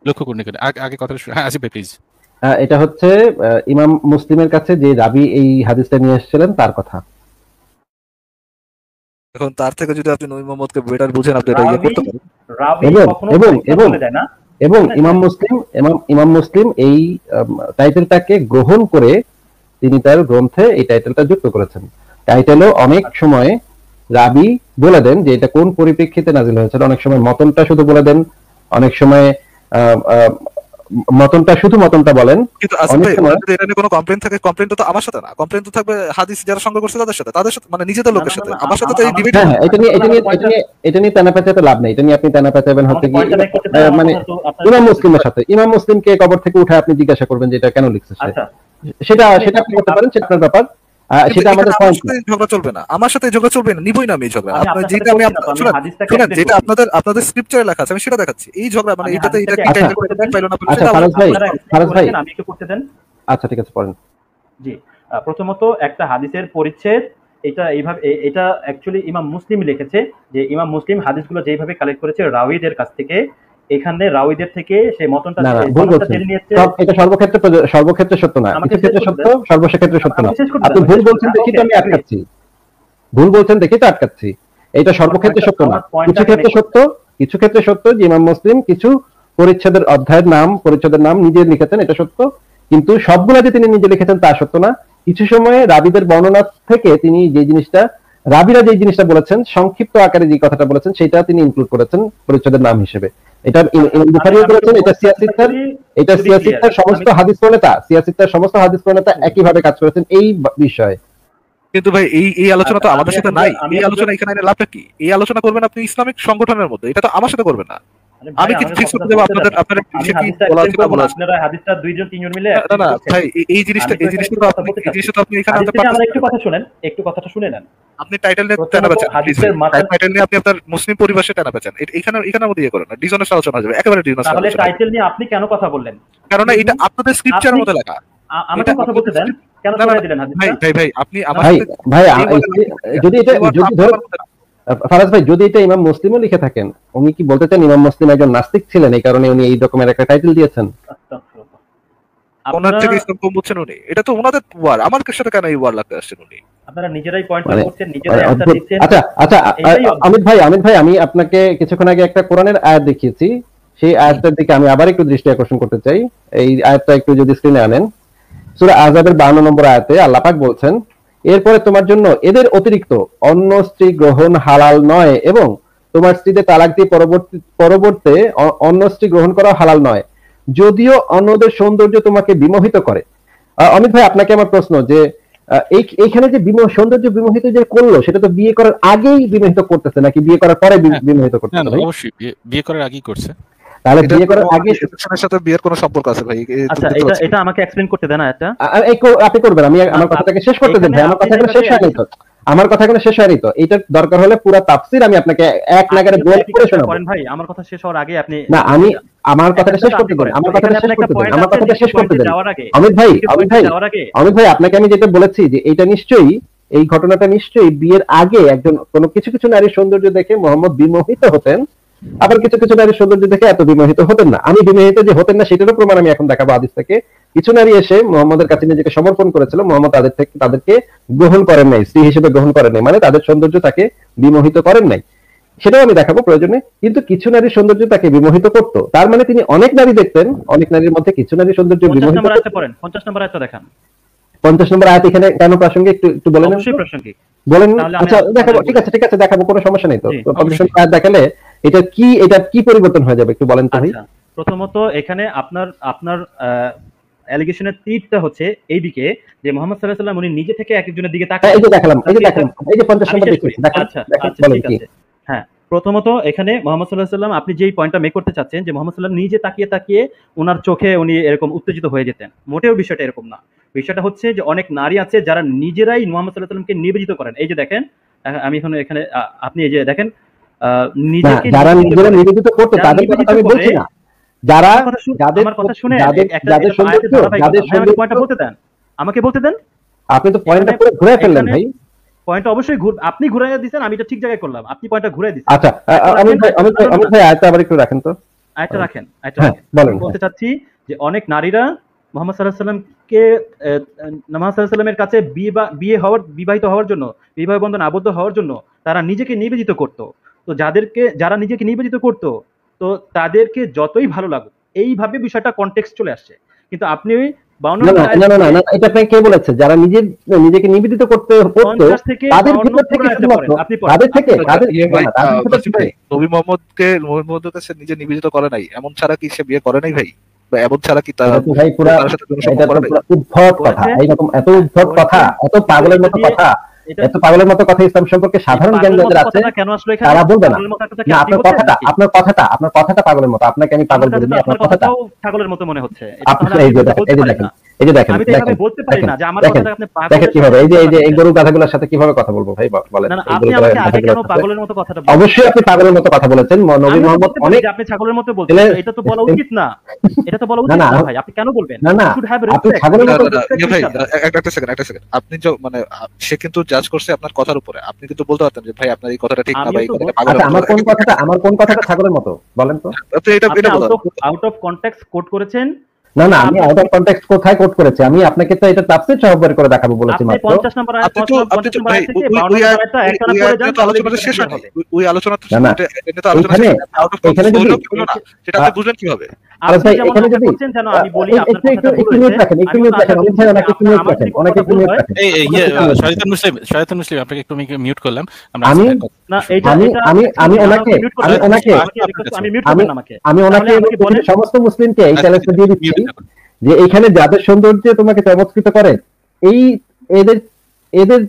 S3: লক্ষ্য করুন। আগে কথাটা হ্যাঁ আসিফ ভাই প্লিজ।
S4: এটা হচ্ছে ইমাম মুসলিমের কাছে যে রাবি এই হাদিসটা নিয়ে এসেছিলেন তার কথা।
S2: এখন তার থেকে যদি আপনি নবী মুহাম্মদকে বেটার বুঝেন আপনি এটা করতে পারেন।
S4: এবং ইমাম মুসলিম এই টাইটেলটাকে গ্রহণ করে তিনি তার গ্রন্থে এই টাইটেলটা যুক্ত করেছেন। টাইটেলও অনেক সময় রাবি বলে দেন যে এটা কোন পরিপ্রেক্ষিতে নাজিল হয়েছিল, অনেক সময় মতনটা শুধু বলে দেন, অনেক সময় মতনটা শুধু মতনটা বলেন।
S2: কিন্তু আসিফ
S4: অনেক
S2: ভাই,
S4: সময়
S2: ওরা যদি এটা নিয়ে কোনো কমপ্লেন থাকে, কমপ্লেন তো আমার সাথে না, কমপ্লেন তো থাকবে হাদিস যারা সংগ্রহ করছে তাদের সাথে, মানে নিজেদের লোকের সাথে। আমার সাথে তো এই ডিবেট
S4: হ্যাঁ, এটা নিয়ে তেনা পেঁচাতে লাভ নেই। এটা নিয়ে আপনি তেনা পেঁচাবেন হচ্ছে কি মানে ইমাম মুসলিমের সাথে। ইমাম মুসলিমকে কবর থেকে উঠে আপনি জিজ্ঞাসা করবেন যে এটা কেন লিখছে সে। সেটা আপনি করতে পারেন, সেটা আপনার ব্যাপার। সেটা আমাদের
S2: আমার সাথে ঝগড়া চলবে না, আমার সাথে ঝগড়া চলবে না, নিবই না আমি এই ঝগড়া। আপনার যেটা আমি শুনেন, যেটা আপনাদের স্ক্রিপচারে লেখা আছে আমি সেটা দেখাচ্ছি। এই ঝগড়া মানে এটাতে এটা কি টাইটেল করে পাইলো না
S4: আচ্ছা ফারাজ ভাই
S5: আমি একটু করতে দেন।
S4: আচ্ছা ঠিক আছে, পড়েন।
S5: জি, প্রথমত একটা হাদিসের পরিচ্ছেদ, এটা এইভাবে, এটা অ্যাকচুয়ালি ইমাম মুসলিম লিখেছে যে ইমাম মুসলিম হাদিসগুলো যেইভাবে কালেক্ট করেছে রাউইদের কাছ থেকে, এখানে রাউইদের থেকে সেই মতনটা জেনে নিয়েছে।
S4: এটা সর্বক্ষেত্রে সত্য না, কিছু ক্ষেত্রে সত্য, সর্বক্ষেত্রে সত্য না। আপনি ভুল বলছেন দেখি তো আমি আটকাচ্ছি, ভুল বলছেন দেখি তো আটকাচ্ছি। এটা সর্বক্ষেত্রে সত্য না, কিছু ক্ষেত্রে সত্য যে ইমাম মুসলিম কিছু পরিচ্ছেদের অধ্যায়ের নাম, পরিচ্ছেদের নাম নিজে লিখেছেন, এটা সত্য। কিন্তু সবগুলা যে তিনি নিজে লিখেছেন তা সত্য না। কিছু সময়ে রাবিদের বর্ণনা থেকে তিনি রাবিরা যে জিনিসটা বলেছেন, সংক্ষিপ্ত আকারে যে কথাটা বলেছেন, সেটা তিনি ইনক্লুড করেছেন পরিচ্ছেদের নাম হিসেবে। এটা বুখারীও করেছেন। এটা সিয়াসিত্তার সমস্ত হাদিস প্রণেতা একইভাবে কাজ করেছেন এই বিষয়ে।
S2: কিন্তু ভাই এই আলোচনা তো আমাদের সাথে নাই। এই আলোচনা এখানে লাভটা কি? এই আলোচনা করবেন আপনি ইসলামিক সংগঠনের মধ্যে, এটা তো আমার সাথে করবেন না। আমি কিছু ফিক্স করতে দেব আপনাদের বিষয়ে কি বলা আছে না বলা আছে।
S5: আপনারা হাদিসটা দুইজন তিনজন মিলে
S2: না ভাই, এই জিনিসটা তো আপনি এখানে আনতে পারছেন।
S5: আমরা একটু কথাটা শুনে নেন।
S2: আপনি টাইটেল নিয়ে টানা পেঁচান, টাইটেল নিয়ে আপনি আপনার মুসলিম পরিবেশে টানা পেঁচান। এখানে আমাদের ইয়ে করেন না, ডিজনের আলোচনা হবে একেবারে ডিজনের।
S5: তাহলে টাইটেল নিয়ে আপনি কেন কথা বললেন?
S2: কারণ এটা আপনাদের স্ক্রিপচারের মধ্যে লেখা।
S5: আমাকে কথা বলতে দেন, কেন সরাই দিলেন হাদিসটা?
S2: ভাই আপনি আমার
S4: ভাই যদি ফারাজ ভাই, যদি এটা ইমাম মুসলিমও লিখে থাকেন, উনি কি বলতে চান ইমাম মুসলিম একজন নাস্তিক ছিলেন, এই কারণে উনি এই রকমের একটা টাইটেল দিয়েছেন?
S2: ওনার থেকে ইসলাম কম বুঝছেন উনি? এটা তো ওনাদের ওয়ার, আমার সাথে কেন এই ওয়ার লাগতে আসছেন উনি?
S5: আপনারা নিজেরাই পয়েন্ট করছেন, নিজেরাই অ্যানসার দিচ্ছেন।
S4: আচ্ছা অমিত ভাই, আমি আপনাকে কিছুক্ষণ আগে একটা কোরআনের আয়াত দেখিয়েছি, সেই আয়াতটার দিকে আমি আবার একটু দৃষ্টি আকর্ষণ করতে চাই। এই আয়াতটা একটু যদি স্ক্রিনে আনেন। সূরা আযাবের 52 নম্বর আয়াতে আল্লাহ পাক বলছেন, এরপরে তোমার জন্য এদের অতিরিক্ত অন্য স্ত্রী গ্রহণ হালাল নয়, এবং তোমার স্ত্রীদের তালাক দিয়ে পরবর্তী অন্য স্ত্রী গ্রহণ করা হালাল নয়, যদিও অন্যদের সৌন্দর্য তোমাকে বিমোহিত করে। অমিত ভাই, আপনাকে আমার প্রশ্ন যে এইখানে যে সৌন্দর্য বিমোহিত যে করলো, সেটা তো বিয়ে করার আগেই বিমোহিত করতেছে নাকি বিয়ে করার পরে বিমোহিত করতেছে?
S3: অবশ্যই বিয়ে করার আগেই করছে।
S2: তাহলে বিয়ে করার আগে সেটার সাথে বিয়ের কোনো সম্পর্ক আছে ভাই?
S5: আচ্ছা, এটা আমাকে এক্সপ্লেইন করতে দেন।
S4: আপনি করবেন, আমি আমার কথাটাকে শেষ করতে দেন ভাই। আমার কথা এখনো শেষ হয়নি তো। এটা দরকার হলে পুরো তাফসীর আমি আপনাকে এক নাগারে বল করে শোনাবো।
S5: করেন ভাই, আমার কথা শেষ হওয়ার আগে আপনি
S4: না, আমি আমার কথাটা শেষ করতে দেন। অমিত ভাই, আপনাকে আমি যেটা বলেছি যে এটা নিশ্চয়ই, এই ঘটনাটা নিশ্চয়ই বিয়ের আগে একজন কোনো কিছু নারীর সৌন্দর্য দেখে মোহাম্মদ বিমোহিত হতেন, আবার কিছু নারীর সৌন্দর্য দেখে এত বিমোহিত হতেন না। আমি বিমোহিত যে হতেন না সেটারও প্রমাণ আমি এখন দেখাবো হাদিস থেকে। কিছু নারী এসে মোহাম্মদের কাছে নিজেকে সমর্পণ করেছিল, মোহাম্মদ তাদেরকে গ্রহণ করেন নাই, স্ত্রী হিসেবে গ্রহণ করেন নাই, মানে তাদের সৌন্দর্য তাকে বিমোহিত করেন নাই, সেটাও আমি দেখাবো প্রয়োজনে। কিন্তু কিছু নারীর সৌন্দর্য তাকে বিমোহিত করতো, তার মানে তিনি অনেক নারী দেখতেন, অনেক নারীর মধ্যে কিছু নারীর সৌন্দর্য বিমোহিত।
S5: 50 নম্বর আয়াতটা দেখান।
S4: 50 নম্বর আয়াত এখানে কেন প্রাসঙ্গিক একটু বলেন।
S5: অবশ্যই প্রাসঙ্গিক
S4: বলেন। আচ্ছা দেখাবো, ঠিক আছে দেখাবো, কোনো সমস্যা নেই তো। 50 নম্বর আয়াত দেখালে এটা কি পরিবর্তন হয়ে যাবে একটু বলেন তো ভাই।
S5: প্রথমত এখানে আপনার অ্যালিগেশনের তীরটা হচ্ছে এইদিকে যে মুহাম্মদ সাল্লাল্লাহু আলাইহি ওয়াসাল্লাম উনি নিজে থেকে একজনের দিকে তাকান।
S4: এই যে দেখালাম, এই যে 50 নম্বর দেখুন।
S5: আচ্ছা ঠিক আছে। হ্যাঁ, প্রথমত এখানে মুহাম্মদ সাল্লাল্লাহু আলাইহি ওয়াসাল্লাম, আপনি যেই পয়েন্টটা মেক করতে চাচ্ছেন যে মুহাম্মদ সাল্লাল্লাহু নিজে তাকিয়ে ওনার চোখে উনি এরকম উত্তেজিত হয়ে যেতেন, মোটেও বিষয়টা এরকম না। বিষয়টা হচ্ছে যে অনেক নারী আছে যারা নিজেরাই মুহাম্মদ সাল্লাল্লাহু আলাইহি ওয়াসাল্লামকে নিবেদিত করেন। এই যে দেখেন, আমি এখানে আপনি এই যে দেখেন,
S4: যারা নিজেরা নিবেদিত করতে, তাদের কথা আমি বলছি না। যারা
S5: আমার কথা শুনে আমাকে বলতে দেন।
S4: আপনি তো পয়েন্টটা পুরো ঘুরে ফেললেন ভাই।
S5: পয়েন্টটা অবশ্যই আপনি ঘুরাইয়া দিয়েছেন, আমি এটা ঠিক জায়গায় করলাম, আপনি পয়েন্টটা ঘুরাই দিয়েছেন।
S4: আচ্ছা, অমিত ভাই আয়াতটা আবার একটু রাখেন তো।
S5: আয়াতটা রাখেন।
S4: বলেন।
S5: বলতে চাচ্ছি যে অনেক নারীরা মুহাম্মদ সাল্লাল্লাহু আলাইহি ওয়াসাল্লামকে মুহাম্মদ সাল্লাল্লাহু আলাইহি ওয়াসাল্লামের কাছে বিবাহিত হওয়ার জন্য, বিবাহ বন্ধনে আবদ্ধ হওয়ার জন্য তারা নিজেকে নিবেদিত করত। তো যারা নিজেকে নিবেদিত করত, তো তাদেরকে যতই ভালো লাগুক, এইভাবে বিষয়টা কনটেক্সট চলে আসছে। কিন্তু আপনি
S4: না, এটা আপনাকে কে বলেছে? যারা নিজেকে নিবেদিত করতে তাদের ভিতর থেকে
S2: নবী মুহাম্মদকে নিজে নিবেদিত করে নাই এমন ছাড়া কি সে বিয়ে করে নাই ভাই? বা এমন ছাড়া কি তার
S4: এটা তো ভাই পুরা,
S2: তার সাথে কোনো
S4: এটা
S2: সম্পর্ক
S4: তো
S2: নেই?
S4: পুরা উদ্ভট কথা,
S5: করেছে,
S4: এইরকম এত উদ্ভট কথা, এত পাগলের মতো কথা,
S5: এটা
S4: এত পাগলের মতো কথা ইসলাম সম্পর্কে সাধারণ জ্ঞান
S5: পাগলের মতো
S4: যাদের আছে
S5: কথাটা কেন আসলো এখানে?
S4: তারা বলবে না।
S5: পাগলের মতো কথাটা কি
S4: না,
S5: আপনি
S4: আপনার
S5: বলছেন
S4: কথাটা
S5: নাকি?
S4: আপনার কথাটা পাগলের মতো, আপনাকে আমি পাগল
S5: আমার কাছে
S4: বলিনি,
S5: তো
S4: আপনার
S5: আপনার
S4: কথাটা।
S5: কথাটাও ছাগলের মতো মনে হচ্ছে। এটা
S4: আপনি
S5: তাহলে
S4: এই
S5: আপনি
S4: যে
S5: বলতে
S4: দেখেন, এই যে
S5: পারেন
S4: দেখেন,
S5: না।
S4: এই যে দেখেন,
S5: আমি তো এভাবে বলতে পারি না যে আমার
S4: দেখেন,
S5: কথাটা আপনি
S4: দেখেন
S5: পাগলের
S4: কিভাবে, এই যে
S5: সাথে
S4: এই
S5: তুলনা করছেন।
S4: গরু গাধাগুলোর সাথে কিভাবে কথা বলবো ভাই, বলেন।
S5: না, না,
S4: এই
S5: আপনি
S4: গরু
S5: আমাকে আগে কেন
S4: গাধাগুলোর সাথে
S5: পাগলের মতো কথাটা বলছেন?
S4: অবশ্যই আপনি পাগলের মতো কথা বলেছেন। নবী
S5: আমিও তো
S4: মোহাম্মদ
S5: বলতে পারি
S4: অনেক
S5: যে আপনি ছাগলের মতো বলছেন।
S4: ছেলে-
S5: এটা তো বলা উচিত না। এটা তো বলা
S4: না,
S5: উচিত
S4: না,
S5: না ভাই। আপনি কেন বলবেন?
S4: না, না,
S5: You should have
S4: আপনি
S5: respect.
S4: ছাগলের
S2: না,
S4: মতো
S2: না, না,
S5: Respect
S2: ইয়ে ভাই,
S5: each other.
S2: একটা সেকেন্ড, আপনি মানে সে কিন্তু জাজ করছে আপনার কথার উপরে, আপনি কিন্তু বলতে পারতেন যে ভাই আপনার এই কথাটা ঠিক না,
S5: আমিও
S2: বা এই
S5: তো
S2: কথাটা
S5: বল-
S2: পাগলের
S4: আচ্ছা,
S2: মতো।
S4: আমার কোন কথাটা ছাগলের মতো বলেন তো?
S2: আপনি এটা
S5: আপনি
S2: এটা বলেন।
S5: আউট অফ কনটেক্সট কোট করেছেন।
S4: না, না, আমি আউট অফ কনটেক্সট কোথায় কোট করেছি? আমি আপনাকে তো এটা তাফসীর সহকারে করে দেখাবো বলেছি
S5: আপনি
S4: মাত্র।
S5: 50 নম্বর আয়াত,
S2: আপনি তো
S5: 50 নম্বর
S2: ভাই
S5: আয়াত থেকে
S2: ওই
S5: 52 নম্বর আয়াতটা একটানা পড়ে যান, তাহলে
S2: আলোচনাটা শেষ
S5: বিষয়টা
S2: হয়নি,
S5: clear হবে।
S2: ওই আলোচনা তো
S4: না, না,
S2: এটা তো আলোচনা শেষ হয়নি। আউট অফ
S4: এখানে
S2: কনটেক্সট
S4: যদি-
S2: হলো কি হলো না সেটা আপনি বুঝলেন কিভাবে?
S4: আরে
S5: আপনি
S4: ভাই,
S5: যেমন
S4: এখানে
S5: আমাকে
S4: যদি-
S5: বলছেন যেন আমি বলি আপনার
S4: একটু
S5: কথাটা ভুল
S4: মিউট
S5: হয়েছে।
S4: রাখেন, একটু
S5: আমিও
S4: মিউট
S5: তো
S4: রাখেন,
S5: আশা
S4: অমিত ভাই,
S5: করছি
S4: অনেক
S5: যে
S4: একটু মিউট
S5: আমার
S4: রাখেন,
S5: যদি
S4: অনেক
S5: কথাটা
S4: একটু
S5: ভুল
S4: মিউট
S5: হয়,
S4: রাখেন।
S3: এই এই ইয়ে,
S4: একটু মিউট রাখেন।
S3: শয়তান মুসলিম আপনাকে একটু মিউট করলাম। আমরা
S4: আমি
S5: না, এটা
S4: আমি
S5: এটা
S4: আমি আমি
S5: আমাকে
S4: ওনাকে
S5: মিউট করবেন
S4: আমি
S5: না।
S4: ওনাকে
S5: আমি মিউট
S4: আমি
S5: করবেন না আমাকে।
S4: আমি ওনাকে
S5: তাহলে
S4: এবং
S5: আমাকে বলেন।
S4: পৃথিবীর সমস্ত মুসলিমকে এই
S3: আচ্ছা,
S4: চ্যালেঞ্জটা দিয়ে দিচ্ছি
S3: মিউট করুন।
S4: যে এখানে যাদের সৌন্দর্য তোমাকে চমৎকৃত করে, এই এদের এদের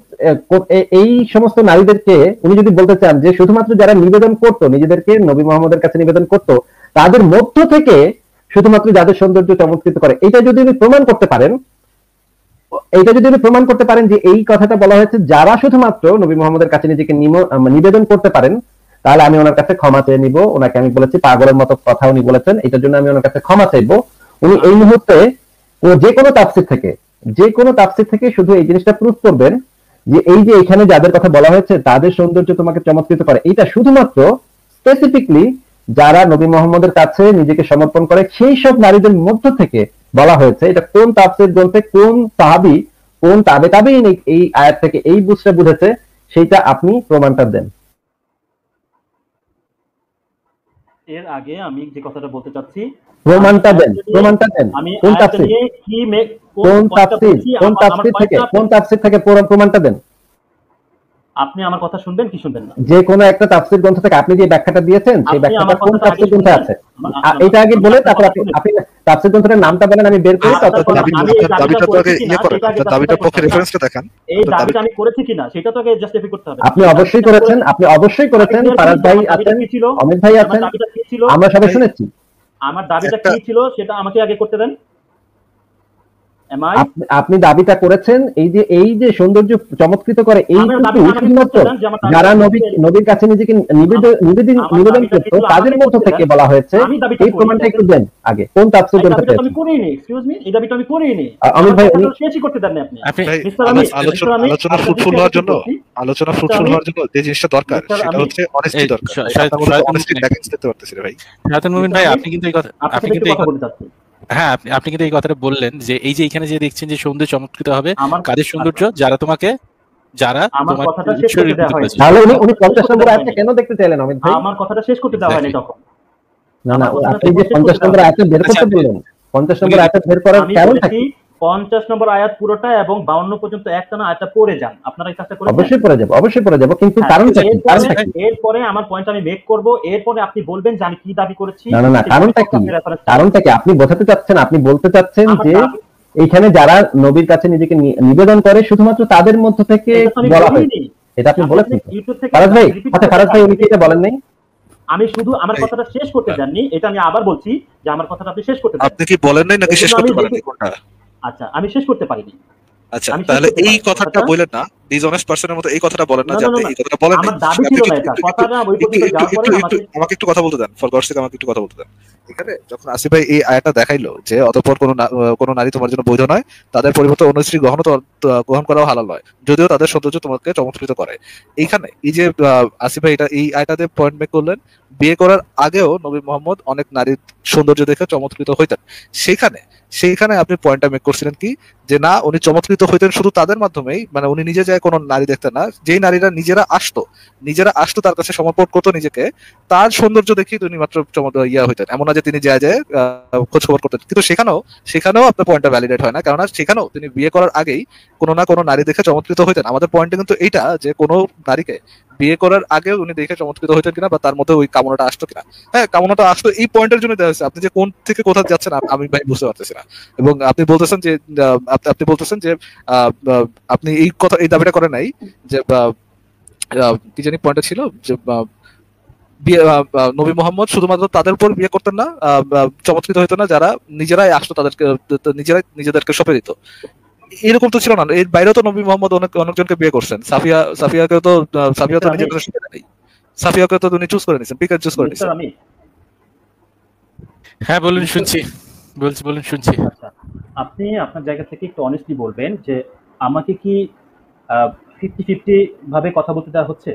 S4: এই সমস্ত নারীদেরকে উনি যদি বলতে চান যে শুধুমাত্র যারা নিবেদন করতো, নিজেদেরকে নবী মোহাম্মদের কাছে নিবেদন করতো, তাদের মধ্য থেকে শুধুমাত্র যাদের সৌন্দর্য চমৎকৃত করে, এটা যদি উনি প্রমাণ করতে পারেন, যে এই কথাটা বলা হয়েছে যারা শুধুমাত্র নবী মোহাম্মদের কাছে নিজেকে নিবেদন করতে পারেন, তাহলে আমি ওনার কাছে ক্ষমা চেয়ে নিব। ওনাকে আমি বলেছি পাগলের মতো কথা উনি বলেছেন, এটার জন্য আমি ওনার কাছে ক্ষমা চাইবো। উনি এই মুহূর্তে যে কোনো তাফসীর থেকে শুধু এই জিনিসটা প্রুফ করবেন যে এই যে এখানে যাদের কথা বলা হয়েছে তাদের সৌন্দর্য তোমাকে চমৎকৃত করে, এটা শুধুমাত্র স্পেসিফিকলি যারা নবী মোহাম্মদের কাছে নিজেকে সমর্পণ করে সেই সব নারীদের মধ্য থেকে বলা হয়েছে। এটা কোন তাফসীর গ্রন্থে কোন সাহাবী কোন তাবেঈন এই আয়াত থেকে এই বুঝটা বুঝেছে, সেইটা আপনি প্রমাণটা দেন।
S5: এর আগে আমি যে কথাটা বলতে চাচ্ছি,
S4: প্রমাণটা দেন।
S5: আমি
S4: কোন
S5: আয়াতটা
S4: তাফসীর?
S5: নিয়ে কি
S4: কোন তাফসীর থেকে প্রমাণটা দেন।
S5: আপনি আমার কথা শুনবেন কি শুনবেন না?
S4: যে কোনো একটা তাফসীর গ্রন্থ থেকে আপনি যে ব্যাখ্যাটা দিয়েছেন সেই
S5: আপনি
S4: ব্যাখ্যাটা
S5: আমার
S4: কোন
S5: কথাটা
S4: তাফসীর
S5: আগে
S4: গ্রন্থে
S5: শুনবেন।
S4: আছে?
S5: আমার-
S4: এটা আগে বলে তারপর আপনি
S5: শুনুন।
S4: আপনি তাফসীর গ্রন্থের নামটা বলেন, আমি বের করি।
S5: আচ্ছা,
S4: ততক্ষণ
S5: আমি
S4: আপনি
S5: এই
S2: দাবিটা তো আগে
S5: করেছি
S2: ইয়ে
S5: কিনা,
S2: করেন,
S5: সেটা আগে
S2: আপনার দাবিটার
S5: justify
S2: পক্ষে
S5: করতে হবে।
S2: রেফারেন্সটা দেখান।
S5: এই
S2: আপনার
S5: দাবিটা আমি করেছি কিনা সেটা তো আগে জাস্টিফাই করতে হবে।
S4: আপনি অবশ্যই করেছেন, ফারাজ ভাই আছেন, অমিত ভাই
S5: আমার
S4: আছেন,
S5: দাবিটা কি ছিল?
S4: আমরা সবাই শুনেছি।
S5: আমার দাবিটা
S2: একটা-
S5: কি ছিল সেটা আমাকে আগে করতে দেন। Am I?
S4: আপনি দাবিটা করেছেন এই যে সৌন্দর্য চমৎকৃত করে এই
S5: আমার
S4: কিন্তু
S5: দাবিটা আমাকে
S4: শুধুমাত্র
S5: করতে দেন যে আমার দাবিটা
S4: যারা
S5: করতে-
S4: নবীর কাছে নিজেকে
S5: আমার
S4: নিবেদন
S5: দাবিটা
S4: করতো
S5: কিন্তু
S4: তাদের
S5: আমাকে
S4: মধ্য
S5: করতে
S4: থেকে
S5: দেন।
S4: বলা হয়েছে।
S5: আমি দাবিটা
S4: এই
S5: করি।
S4: প্রমাণটা একটু দেন আগে, কোন তাফসীর
S5: এই
S4: গ্রন্থে
S5: দাবিটা তো
S4: আছে?
S5: আমি করিনি। এক্সকিউজ মি, এই দাবিটা আমি করিনি।
S4: অমিত ভাই,
S5: আমার
S4: উনি
S5: কথাটা শেষই করতে দেন না আপনি।
S3: আপনি
S2: ভাই,
S5: মিস্টার আমির,
S2: আলোচনা ফ্রুটফুল হওয়ার জন্য যে জিনিসটা দরকার
S5: মিস্টার
S2: সেটা
S5: আমির,
S2: হচ্ছে অনেস্টি
S3: এই
S2: দরকার।
S3: শয়তান-
S2: আপনার মধ্যে
S3: শয়তান
S2: অনেস্টি
S3: মুসলিম।
S2: ব্যাকেন্স দেখতে পারতেছি রে ভাই।
S3: শয়তান মুমিন ভাই, আপনি কিন্তু এই কথা
S5: আপনার
S3: আপনি
S5: সাথে
S3: কিন্তু
S5: একটু
S3: এই
S5: কথা
S3: কথা
S5: বলতে চাচ্ছি।
S3: হ্যাঁ আপনি কিন্তু এই কথাটা বললেন যে এই যে এখানে যে দেখছেন যে সৌন্দর্য চমৎকৃত হবে
S5: আমার-
S3: কাদের সৌন্দর্য যারা
S5: আমার
S3: তোমার
S5: কথাটা শেষ করতে দেওয়া হয়নি।
S4: তাহলে উনি 50 নম্বর আয়াতটা কেন দেখতে চাইলেন অমিত ভাই?
S5: আমার কথাটা শেষ করতে দেওয়া হয়নি তখন।
S4: না,
S5: আমার কথাটা
S4: আপনি যে
S5: শেষ
S4: 50
S5: করতে
S4: নম্বর
S5: দেওয়া
S4: আয়াতটা বের করতে
S3: আচ্ছা,
S4: বললেন, 50 নম্বর আয়াতটা বের করার
S5: আমি
S4: কারণটা
S5: বলেছি
S4: কি?
S5: 50 নম্বর আয়াত পুরোটা এবং 52 পর্যন্ত একটানা আয়াতটা পড়ে যান। আপনারা এই কাজটা করেছেন?
S4: অবশ্যই পড়ে যাব, কিন্তু
S5: হ্যাঁ,
S4: কারণটা কি?
S5: এরপরে আমার পয়েন্ট আমি মেক করব। এরপরে আপনি বলবেন যে আমি কি দাবি করেছি।
S4: না, কারণটা কি? কারণটা কি আপনি বোঝাতে চাচ্ছেন? আপনি বলতে চাচ্ছেন
S5: আমার
S4: যে
S5: দাবি-
S4: এইখানে যারা নবীর কাছে নিজেকে নিবেদন করে শুধুমাত্র তাদের মধ্য থেকে
S5: এটা তো আমি
S4: বলা
S5: বলিনি।
S4: হয়েছে, এটা আপনি বলেছেন তো?
S5: ইউটিউব থেকে
S4: ফারাজ ভাই,
S5: repeat
S4: আচ্ছা,
S5: করতে
S4: ফারাজ ভাই উনি কি
S5: পারেন।
S4: এটা বলেন নাই?
S5: আমি শুধু আমার কথাটা শেষ করতে দেননি। এটা আমি আবার বলছি যে আমার কথাটা আপনি শেষ করতে দেন।
S2: আপনি কি বলেন নাই নাকি
S5: এই
S2: শেষ
S5: জন্য
S2: করতে
S5: আমি
S2: পারেননি কোনটা?
S5: আচ্ছা, আমি শেষ করতে পারিনি।
S2: আচ্ছা,
S5: আমি শেষ
S2: তাহলে
S5: করতে
S2: এই
S5: পারিনি।
S2: কথাটা
S5: কথাটা-
S2: বলেন না, ডিসঅনেস্ট পারসনের মতো এই কথাটা বলেন না
S5: না,
S2: যে
S5: না,
S2: আপনি
S5: না,
S2: এই কথাটা বলেন নাই।
S5: আমার দাবি
S2: আপনি
S5: ছিল না এটা। কথাটা ওই পর্যন্ত যাওয়ার পরে
S2: আমাকে একটু কথা বলতে দেন, ফর গডস সেক আমাকে একটু কথা বলতে দেন। এখানে যখন আসিফ ভাই এই আয়াতটা দেখাইলো যে অতঃপর কোনো নারী তোমার জন্য বৈধ নয়, তাদের পরিবর্তে অন্য স্ত্রী গ্রহণ করাও হালাল নয়, যদিও তাদের সৌন্দর্য তোমাকে চমৎকৃত করে। এইখানে এই যে আসিফ ভাই এই আয়াতটাতে পয়েন্ট মেক করলেন, বিয়ে করার আগেও নবী মোহাম্মদ অনেক নারীর সৌন্দর্য দেখে চমৎকৃত হইতেন। সেইখানে আপনি পয়েন্টটা মেক করছিলেন কি যে না, উনি চমৎকৃত হইতেন শুধু তাদের মাধ্যমেই, মানে উনি নিজে যায় কোনো নারী দেখতেন না, যেই নারীরা নিজেরা আসতো তার কাছে সমর্পণ করতো নিজেকে, তার সৌন্দর্য দেখেই তিনি মাত্র ইয়া হইতেন। এমন না যে তিনি যায় খোঁজ খবর করতেন। কিন্তু সেখানেও আপনার পয়েন্টটা ভ্যালিডেট হয় না, কেননা সেখানেও তিনি বিয়ে করার আগেই কোনো না কোনো নারী দেখে চমৎকৃত হইতেন। আমাদের পয়েন্টে কিন্তু এইটা যে কোনো নারীকে বিয়ে করার আগেও উনি দেখে চমৎকৃত হইতেন কিনা বা তার মধ্যে ওই কামনাটা আসতো কিনা। হ্যাঁ, কামনাটা আসতো এই পয়েন্টের জন্য দেওয়া হয়েছে। আপনি যে কোন থেকে কোথায় যাচ্ছেন আমি ভাই বুঝতে পারতেছি না। এবং আপনি বলতেছেন যে আপনি বলতেছেন যে আপনি এই দাবিটা করেন নাই যে কি জানি পয়েন্টটা ছিল যে নবী মোহাম্মদ শুধুমাত্র তাদের উপর বিয়ে করতেন না, চমৎকৃত হইতো না যারা নিজেরাই আসতো, তাদেরকে নিজেরাই নিজেদেরকে সঁপে দিত। এরকম তো ছিল না, এর বাইরেও তো নবী মোহাম্মদ অনেকজনকে বিয়ে করছেন। সাফিয়া তো নিজের কাছে শিখে নেই, সাফিয়াকে তো উনি চুজ করে নিয়েছেন, পিকার চুজ করে নিয়েছেন।
S3: হ্যাঁ বলুন, শুনছি, বলুন শুনছি।
S5: আচ্ছা, আপনি আপনার জায়গা থেকে একটু অনেস্টলি বলবেন যে আমাকে কি 50-50 ভাবে কথা বলতে দেওয়া হচ্ছে?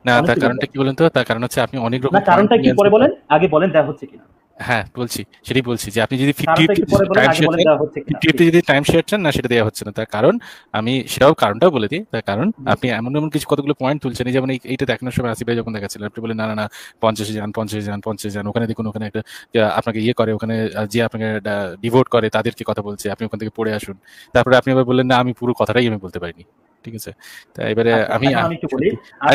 S3: না, তার কারণটা কি বলেন তো? তার কারণ হচ্ছে আপনি অনেক রকম,
S5: না, কারণটা কি পরে বলেন, আগে বলেন দেওয়া হচ্ছে কিনা।
S3: হ্যাঁ বলছি, সেটাই বলছি যে আপনি যদি
S5: কারণটা একটু পরে বলেন, আগে বলেন দেওয়া হচ্ছে কিনা।
S3: 50 যদি টাইম শেয়ার চান না, সেটা দেওয়া হচ্ছে না। তার কারণ আমি সেটাও কারণটাও বলে দিই। তার কারণ আপনি এমন কিছু কতগুলো পয়েন্ট তুলছেন, এই যেমন এইটা দেখানোর সময় আসিফ ভাই যখন দেখাচ্ছিলেন, আপনি বলেন না 50 যান, ওখানে দেখুন ওখানে একটা আপনাকে ইয়ে করে, ওখানে যে আপনাকে ডিভোট করে তাদেরকে কথা বলছে, আপনি ওখান থেকে পড়ে আসুন। তারপরে আপনি আবার বললেন না আমি পুরো কথাটাই আমি বলতে পারিনি। ঠিক আছে, তা এবারে আমি
S5: একটু বলি,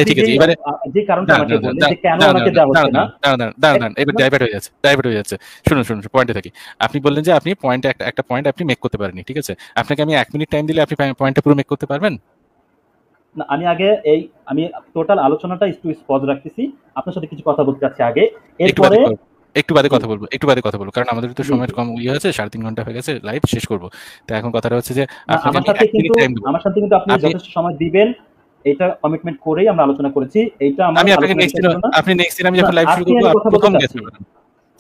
S3: ঠিক আছে, এবারে
S5: যে কারণটা আমাকে বললেন যে কেন আমাকে দেওয়া হচ্ছে না।
S3: দাঁড়ান, এবার ডাইভার্ট হয়ে যাচ্ছে। শুনুন পয়েন্টে থাকি। আপনি বললেন যে আপনি পয়েন্টে একটা পয়েন্ট আপনি মেক করতে পারেননি। ঠিক আছে, আপনাকে আমি 1 মিনিট টাইম দিলে আপনি পয়েন্টটা পুরো মেক করতে পারবেন
S5: না? আমি টোটাল আলোচনাটা একটু স্পজ রাখতেছি, আপনার সাথে কিছু কথা বলতে চাচ্ছি আগে, এরপরে
S3: একটু বাদে কথা বলবো, কারণ আমাদের তো সময়ের কম ইয়ে আছে, 3.5 ঘন্টা হয়ে গেছে, লাইভ শেষ করবো। তো এখন কথাটা হচ্ছে যে
S5: আমার সাথে কিন্তু আপনি যথেষ্ট সময় দিবেন, এটা কমিটমেন্ট করেই আমরা আলোচনা করেছি। এইটা
S3: আমি আপনাকে নেক্সট দিন আমি যখন লাইভ শুরু করবো প্রথম গেছে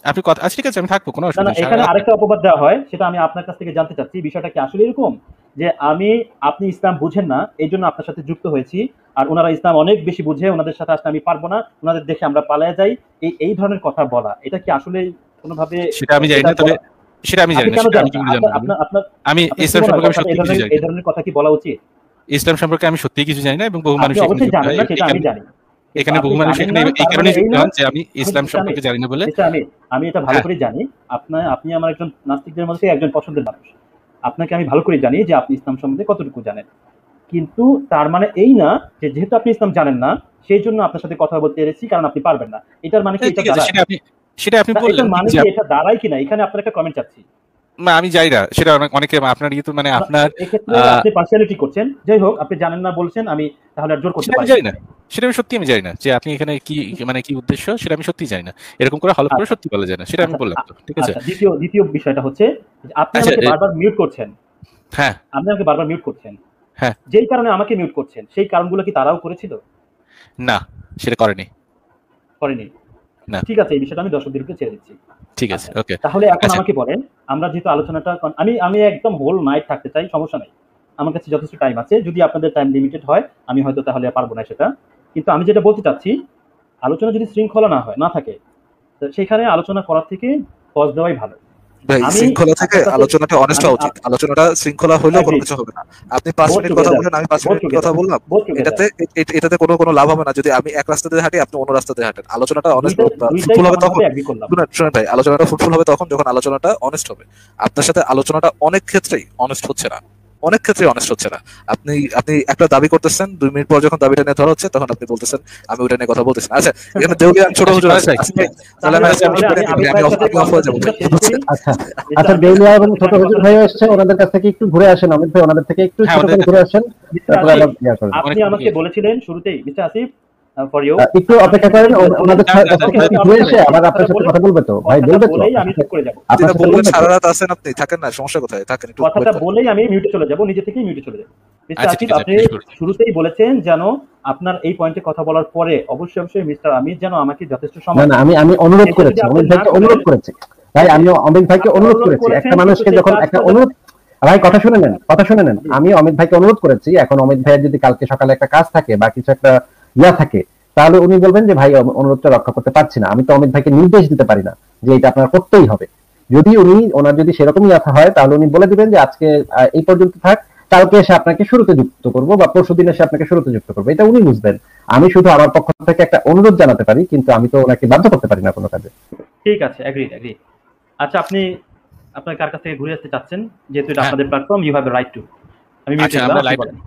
S3: আপনি কথা। আচ্ছা ঠিক আছে, আমি থাকবো, কোনো অসুবিধা নেই।
S5: এখানে আরেকটা অপবাদ দেওয়া হয়, সেটা আমি আপনার কাছ থেকে জানতে চাচ্ছি। বিষয়টা কি আসলে এরকম যে আপনি ইসলাম বুঝেন না, এই জন্য আপনার সাথে যুক্ত হয়েছি, আর ওনারা ইসলাম অনেক বেশি বুঝে, ওনাদের সাথে আসলে আমি পারবো না, ওনাদের দেখে আমরা পালায় যাই, এই ধরনের কথা বলা, এটা কি আসলে কোনোভাবে?
S3: সেটা আমি জানি না, তবে সেটা আমি জানি না, আমি ইসলাম সম্পর্কে
S5: এই ধরনের কথা কি বলা উচিত?
S3: ইসলাম সম্পর্কে আমি সত্যিই কিছু জানি না, এবং বহু মানুষ
S5: অবশ্যই জানেন না, সেটা আমি জানি।
S3: এখানে বহু মানুষ এখানে এই কারণে যুক্ত হন যে আমি ইসলাম সম্পর্কে জানি না বলে।
S5: আমি এটা ভালো করে জানি, আপনি আমার একজন নাস্তিকদের মধ্যে একজন পছন্দের মানুষ, আপনাকে আমি ভালো করে জানি যে আপনি ইসলাম সম্বন্ধে কতটুকু জানেন। কিন্তু তার মানে এই না যে যেহেতু আপনি ইসলাম জানেন না সেই জন্য আপনার সাথে কথা বলতে এসেছি, কারণ আপনি পারবেন না। এটার মানে কি
S3: সেটা আপনি বললেন,
S5: মানে কি এটা দাঁড়ায় কিনা? এখানে আপনার একটা কমেন্ট চাচ্ছি।
S3: না আমি জানি না, সেটা অনেকে আপনার ইয়ে তো মানে আপনার
S5: এক্ষেত্রে আপনি পার্সিয়ালিটি করছেন। যাই হোক, আপনি জানেন না বলছেন, আমি তাহলে আর জোর করতে পারি
S3: জানি না, সেটা আমি সত্যি আমি জানি না যে আপনি এখানে কি মানে কি উদ্দেশ্য, সেটা আমি সত্যি জানি না। এরকম করে হলফ করে সত্যি বলা যায় না, সেটা আমি বললাম তো। ঠিক আছে,
S5: দ্বিতীয় বিষয়টা হচ্ছে আপনি আমাকে বারবার মিউট করছেন।
S3: হ্যাঁ,
S5: আপনি আমাকে বারবার মিউট করছেন।
S3: হ্যাঁ,
S5: যেই কারণে আমাকে মিউট করছেন, সেই কারণগুলো কি তারাও করেছিল?
S3: না, সেটা করেনি।
S5: না, ঠিক আছে, এই বিষয়টা আমি দর্শকদের উপরে ছেড়ে দিচ্ছি।
S3: ঠিক আছে, ওকে।
S5: তাহলে এখন আমাকে বলেন, আমরা যেহেতু আলোচনাটা আমি একদম হোল নাইট থাকতে চাই, সমস্যা নাই, আমার কাছে যথেষ্ট টাইম আছে। যদি আপনাদের টাইম লিমিটেড হয় আমি হয়তো তাহলে পারবো না সেটা। কিন্তু আমি যেটা বলতে চাচ্ছি, আলোচনা যদি শৃঙ্খলা না থাকে, সেখানে আলোচনা করার থেকে পজ দেওয়াই ভালো।
S2: শৃঙ্খলা থেকে আলোচনাটা অনেস্ট হওয়া উচিত। আলোচনাটা শৃঙ্খলা হলেও কোনো কিছু হবে না। আপনি 5 মিনিট কথা বলেন, আমি 5 মিনিট কথা বললাম, এটাতে কোনো লাভ হবে না যদি আমি এক রাস্তা দিয়ে হাঁটি, আপনি অন্য রাস্তা দিয়ে হাঁটেন। আলোচনাটা অনেস্ট ফুলফুল হবে তখন। শুনুন ভাই, আলোচনাটা ফুলফুল হবে তখন যখন আলোচনাটা অনেস্ট হবে। আপনার সাথে আলোচনাটা অনেক ক্ষেত্রেই অনেস্ট হচ্ছে না, আপনি একটা দাবি করতেছেন, 2 মিনিট পর যখন দাবিটা নিয়ে ধরা হচ্ছে তখন আপনি বলতেছেন আমি ওটা নিয়ে কথা বলতেছি। আচ্ছা, এখানে দেউলিয়ান ছোট হুজুর আছে, তাহলে আমি অফ হয়ে যাবো।
S4: আচ্ছা, দেউলিয়া এবং ছোট হুজুর ভাই আসছে, ওনাদের কাছ থেকে একটু ঘুরে আসেন। অমিত ভাই ওনাদের থেকে একটু ছোট করে ঘুরে আসেন।
S5: আপনি আমাকে বলেছিলেন শুরুতেই, মিস্টার আসিফ,
S4: একটু অপেক্ষা করেন, ওনাদের কাছ থেকে ঘুরে এসে আবার আপনার সাথে কথা বলবে তো ভাই, বলবে তো।
S5: আমি চুপ করে যাব।
S2: আপনি বলবেন সারা রাত আছেন, আপনি থাকেন না, সমস্যা কোথায়? থাকেন একটু।
S5: কথাটা বলেই আমি মিউটে চলে যাব, নিজে থেকেই মিউটে চলে যাব। মিস্টার আসিফ, আপনি শুরুতেই বলেছেন যেন আপনার এই পয়েন্টে কথা বলার পরে অবশ্যই মিস্টার আমির যেন আমাকে যথেষ্ট সময়।
S4: না, আমি অনুরোধ করেছি, অমিত ভাইকে অনুরোধ করেছি ভাই, আমি অমিত ভাইকে অনুরোধ করেছি। একটা মানুষকে যখন একটা অনুরোধ, ভাই কথা শুনে নেন, আমি অমিত ভাইকে অনুরোধ করেছি। এখন অমিত ভাইয়ের যদি কালকে সকালে একটা কাজ থাকে বা কিছু একটা থাকে, তাহলে উনি বলবেন যে ভাই অনুরোধটা রক্ষা করতে পারছি না। আমি তো অমিত ভাইকে নির্দেশ দিতে পারি না যে এটা আপনার করতেই হবে। যদি ওনার যদি সেরকমই হয়, তাহলে উনি বলে দিবেন যে আজকে এই পর্যন্ত থাক, কালকে এসে আপনাকে শুরুতে যুক্ত করবো বা পরশুদিন এসে আপনাকে শুরুতে যুক্ত করবো, এটা উনি বুঝবেন। আমি শুধু আমার পক্ষ থেকে একটা অনুরোধ জানাতে পারি, কিন্তু আমি তো ওনাকে বাধ্য করতে পারি না কোনো কাজে।
S5: ঠিক আছে, এগ্রি। আচ্ছা, আপনি আপনার কার কাছ থেকে ঘুরে আসতে চাচ্ছেন? যেহেতু এটা আপনাদের platform, you have a right to. আমি মিউট
S3: আচ্ছা,
S5: হয়ে গেলাম, আপনি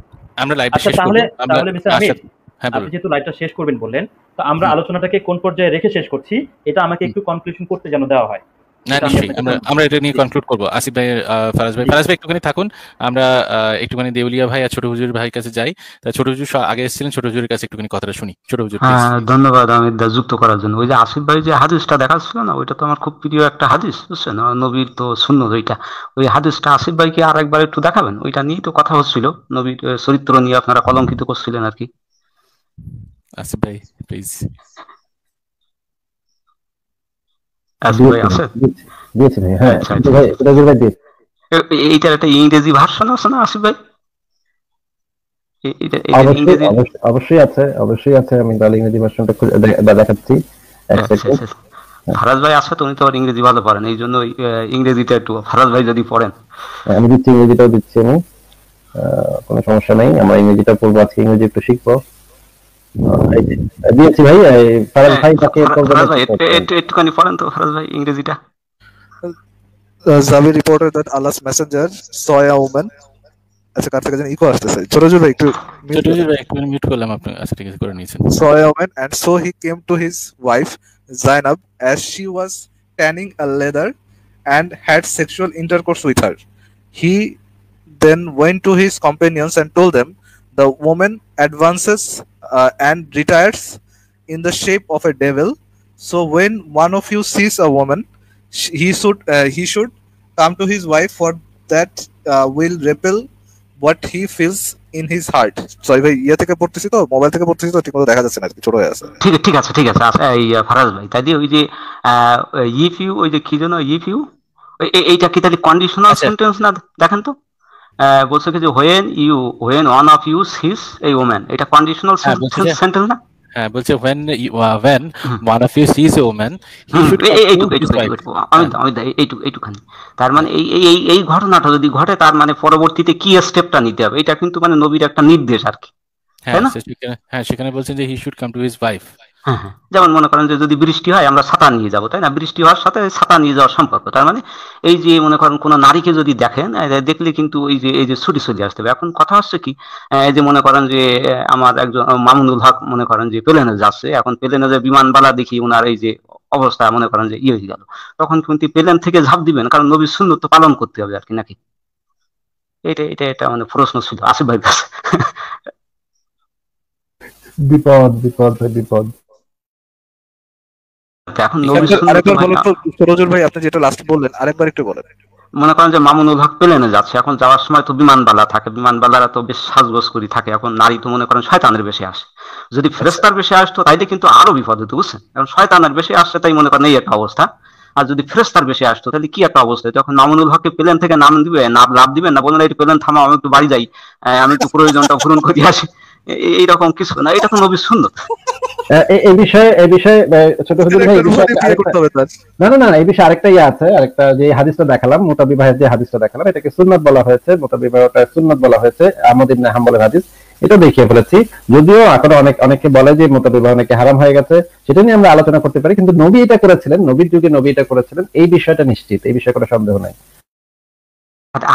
S3: আমরা লাইভ
S5: বলেন।
S3: শেষ করব।
S5: তাহলে
S3: আমরা
S5: তাহলে মিস্টার
S3: আশা
S5: আমির,
S3: হ্যাঁ
S5: আপনি
S3: বলুন।
S5: যেহেতু লাইভটা শেষ করবেন বললেন, তো আমরা
S3: হুম।
S5: আলোচনাটাকে কোন পর্যায়ে রেখে শেষ করছি এটা আমাকে
S3: হুম।
S5: একটু কনক্লুশন করতে যেন দেওয়া হয়।
S3: না
S5: এটা আমি
S3: নিশ্চয়ই
S5: আপনাকে
S3: আমরা এটা নিয়ে
S5: জি,
S3: কনক্লুড করব। আসিফ ভাই, ফারাজ ভাই,
S5: জি।
S3: ফারাজ ভাই একটুখানি থাকুন। আমরা একটুখানি দেউলিয়া ভাই আর ছোট হুজুর ভাইয়ের কাছে যাই। তা ছোট হুজুর আগে এসেছিলেন, ছোট হুজুরের কাছে একটুখানি কথাটা শুনি। ছোট হুজুর প্লিজ।
S6: হ্যাঁ, ধন্যবাদ আমির দা যুক্ত করার জন্য। ওই যে আসিফ ভাই যে হাদিসটা দেখাচ্ছিল না, ওইটা তো আমার খুব প্রিয় একটা হাদিস, বুঝছেন? নবীর তো সুন্নত ওইটা। ওই হাদিসটা আসিফ ভাইকে আর একবার একটু দেখাবেন, ওইটা নিয়েই তো কথা হচ্ছিল, নবীর চরিত্র নিয়ে আপনারা কলঙ্কিত করছিলেন আর কি।
S3: আসিফ ভাই প্লিজ।
S6: আসিফ ভাই আছে?
S4: দিয়েছি ভাই, হ্যাঁ
S6: আচ্ছা
S4: কিন্তু
S6: আচ্ছা
S4: ভাই
S6: আচ্ছা।
S4: এটা ভাই দিয়েছি।
S6: এইটার একটা ইংরেজি ভার্সন আছে না আসিফ ভাই? এটার
S4: অবশ্যই
S6: ইংরেজি?
S4: অবশ্যই আছে, অবশ্যই আছে। আমি তাহলে ইংরেজি ভার্সনটা দেখাচ্ছি, এক
S6: আচ্ছা
S4: সেকেন্ড।
S6: আচ্ছা। ফারাজ ভাই আছে তো, উনি তো আবার ইংরেজি ভালো পারেন, এই জন্য ইংরেজিটা একটু ফারাজ ভাই যদি পড়েন।
S4: আমি দিচ্ছি, ইংরেজিটাও দিচ্ছি আমি, কোনো সমস্যা নাই। আমরা ইংরেজিটা পড়বো আজকে, ইংরেজি একটু শিখবো। এই যে, দিয়েছি ভাই। ফারাজ ভাই তাকে পড়বেন
S6: ফারাজ ভাই একটুখানি পড়েন তো ফারাজ ভাই ইংরেজিটা।
S2: Zawi reported that Allah's messenger saw a woman. আচ্ছা, কার থেকে যেন ইকো আসতেছে। ছোট ভাই একটু
S3: ছোট হুজুর ভাই একটুখানি মিউট করলাম, আপনি আচ্ছা ঠিক আছে করে নিয়েছেন।
S2: saw a woman, and so he came to his wife Zainab as she was tanning a leather and had sexual intercourse with her. He then went to his companions and told them, the woman advances and retires in the shape of a devil. So when one of you sees a woman, he should come to his wife, for that will repel what he feels in his heart. Sorry ভাই, ইয়ে থেকে পড়তেছি তো, mobile থেকে পড়তেছি তো, ঠিকমতো দেখা যাচ্ছে না, ছোট হয়ে আছে।
S6: ঠিক আছে ঠিক আছে। আচ্ছা, এই ফারাজ ভাই তাই দিয়ে ওই যে ইফ ইউ, ওই যে কি যেন ইফ ইউ, এইটা কি তাহলে কন্ডিশনাল
S3: আচ্ছা
S6: সেন্টেন্স না? দেখেন তো, বলছে কি যে when one of you sees এই ওম্যান, এটা কন্ডিশনাল
S3: হ্যাঁ বলছে যে
S6: সেন্টেন্স না?
S3: হ্যাঁ বলছে when
S6: hmm,
S3: one of you sees a woman he
S6: hmm,
S3: should come to
S6: এইটুকু
S3: his
S6: এইটুকু
S3: wife.
S6: এইটুকু
S3: হ্যাঁ
S6: আমি এইটুখানি। তার মানে
S3: হ্যাঁ
S6: এই ঘটনাটা যদি ঘটে, তার মানে পরবর্তীতে কি স্টেপটা নিতে হবে, এটা কিন্তু মানে নবীর একটা নির্দেশ আর কি, তাই
S3: হ্যাঁ
S6: না?
S3: সেখানে বলছেন যে he should come to his wife.
S6: হ্যাঁ হ্যাঁ, যেমন মনে করেন যে যদি বৃষ্টি হয় আমরা ছাতা নিয়ে যাবো, তাই না? বৃষ্টি হওয়ার সাথে ছাতা নিয়ে যাওয়ার সম্পর্ক। তার মানে এই যে মনে করেন কোনো নারীকে যদি দেখেন, দেখলে কিন্তু এই যে ছুটি চলে আসতে হবে। এখন কথা হচ্ছে কি, এই যে মনে করেন যে আমার একজন মামুনুল হক মনে করেন যে প্লেনে যাচ্ছে, এখন প্লেনে যে বিমানবালা দেখি ওনার এই যে অবস্থা, মনে করেন যে হয়ে গেল, তখন কিন্তু প্লেন থেকে ঝাঁপ দিবেন, কারণ নবীর সুন্নত তো পালন করতে হবে আর কি, নাকি? এটা মানে প্রশ্ন ছিল আসিফ ভাইয়ের কাছে।
S4: বিপদ বিপদ ভাই, বিপদ।
S6: এখন নবীর
S2: এখানকার
S6: সুন্নত
S2: আরেকবার
S6: ভাই,
S2: বলুন তো সরোজুল ভাই, আপনি যেটা লাস্ট বললেন আরেকবার একটু বলেন।
S6: মনে করেন যে মামুনুল হক প্লেনে যাচ্ছে, এখন যাওয়ার সময় তো বিমানবালা থাকে, বিমানবালারা তো বেশ সাজগোজ করে থাকে। এখন নারী তো মনে করেন শয়তানের বেশি আসে, যদি
S2: আচ্ছা,
S6: ফেরেস্তার বেশি আসতো তাইলে কিন্তু আরো বিপদ হতো, বুঝছেন? এখন শয়তানের বেশি আসছে, তাই মনে করেন এই একটা অবস্থা। আর যদি ফেরেস্তার বেশি আসতো তাহলে কি একটা অবস্থা। তখন মামুনুল হককে প্লেন থেকে নাম দিবে না, লাভ দিবেন না, বলেন এই প্লেন থামাও, আমি একটু বাড়ি যাই, আমি একটু প্রয়োজনটা পূরণ করে আসি, এইরকম কিছু না। এটা তো নবীর সুন্নত।
S4: এই বিষয়ে ছোট হুজুর ভাই, এই বিষয়ে
S2: বিয়ে
S4: আরেকটা,
S2: করতে হবে তার।
S4: না, এই বিষয়ে আরেকটা আছে, আরেকটা যে হাদিসটা দেখালাম, মুতাবিবাহের যে হাদিসটা দেখালাম, এটাকে সুন্নাত বলা হয়েছে, মুতাবিবাহটা সুন্নাত বলা হয়েছে, আহমদ ইবনে হাম্বলের হাদিস। এটা দেখিয়ে ফেলেছি। যদিও এখন অনেকে বলে যে মুতাবিবাহ নাকি হারাম হয়ে গেছে, সেটা নিয়ে আমরা আলোচনা করতে পারি, কিন্তু নবী এটা করেছিলেন, নবীর যুগে নবী এটা করেছিলেন, এই বিষয়টা নিশ্চিত, এই বিষয়ে কোনো সন্দেহ নাই।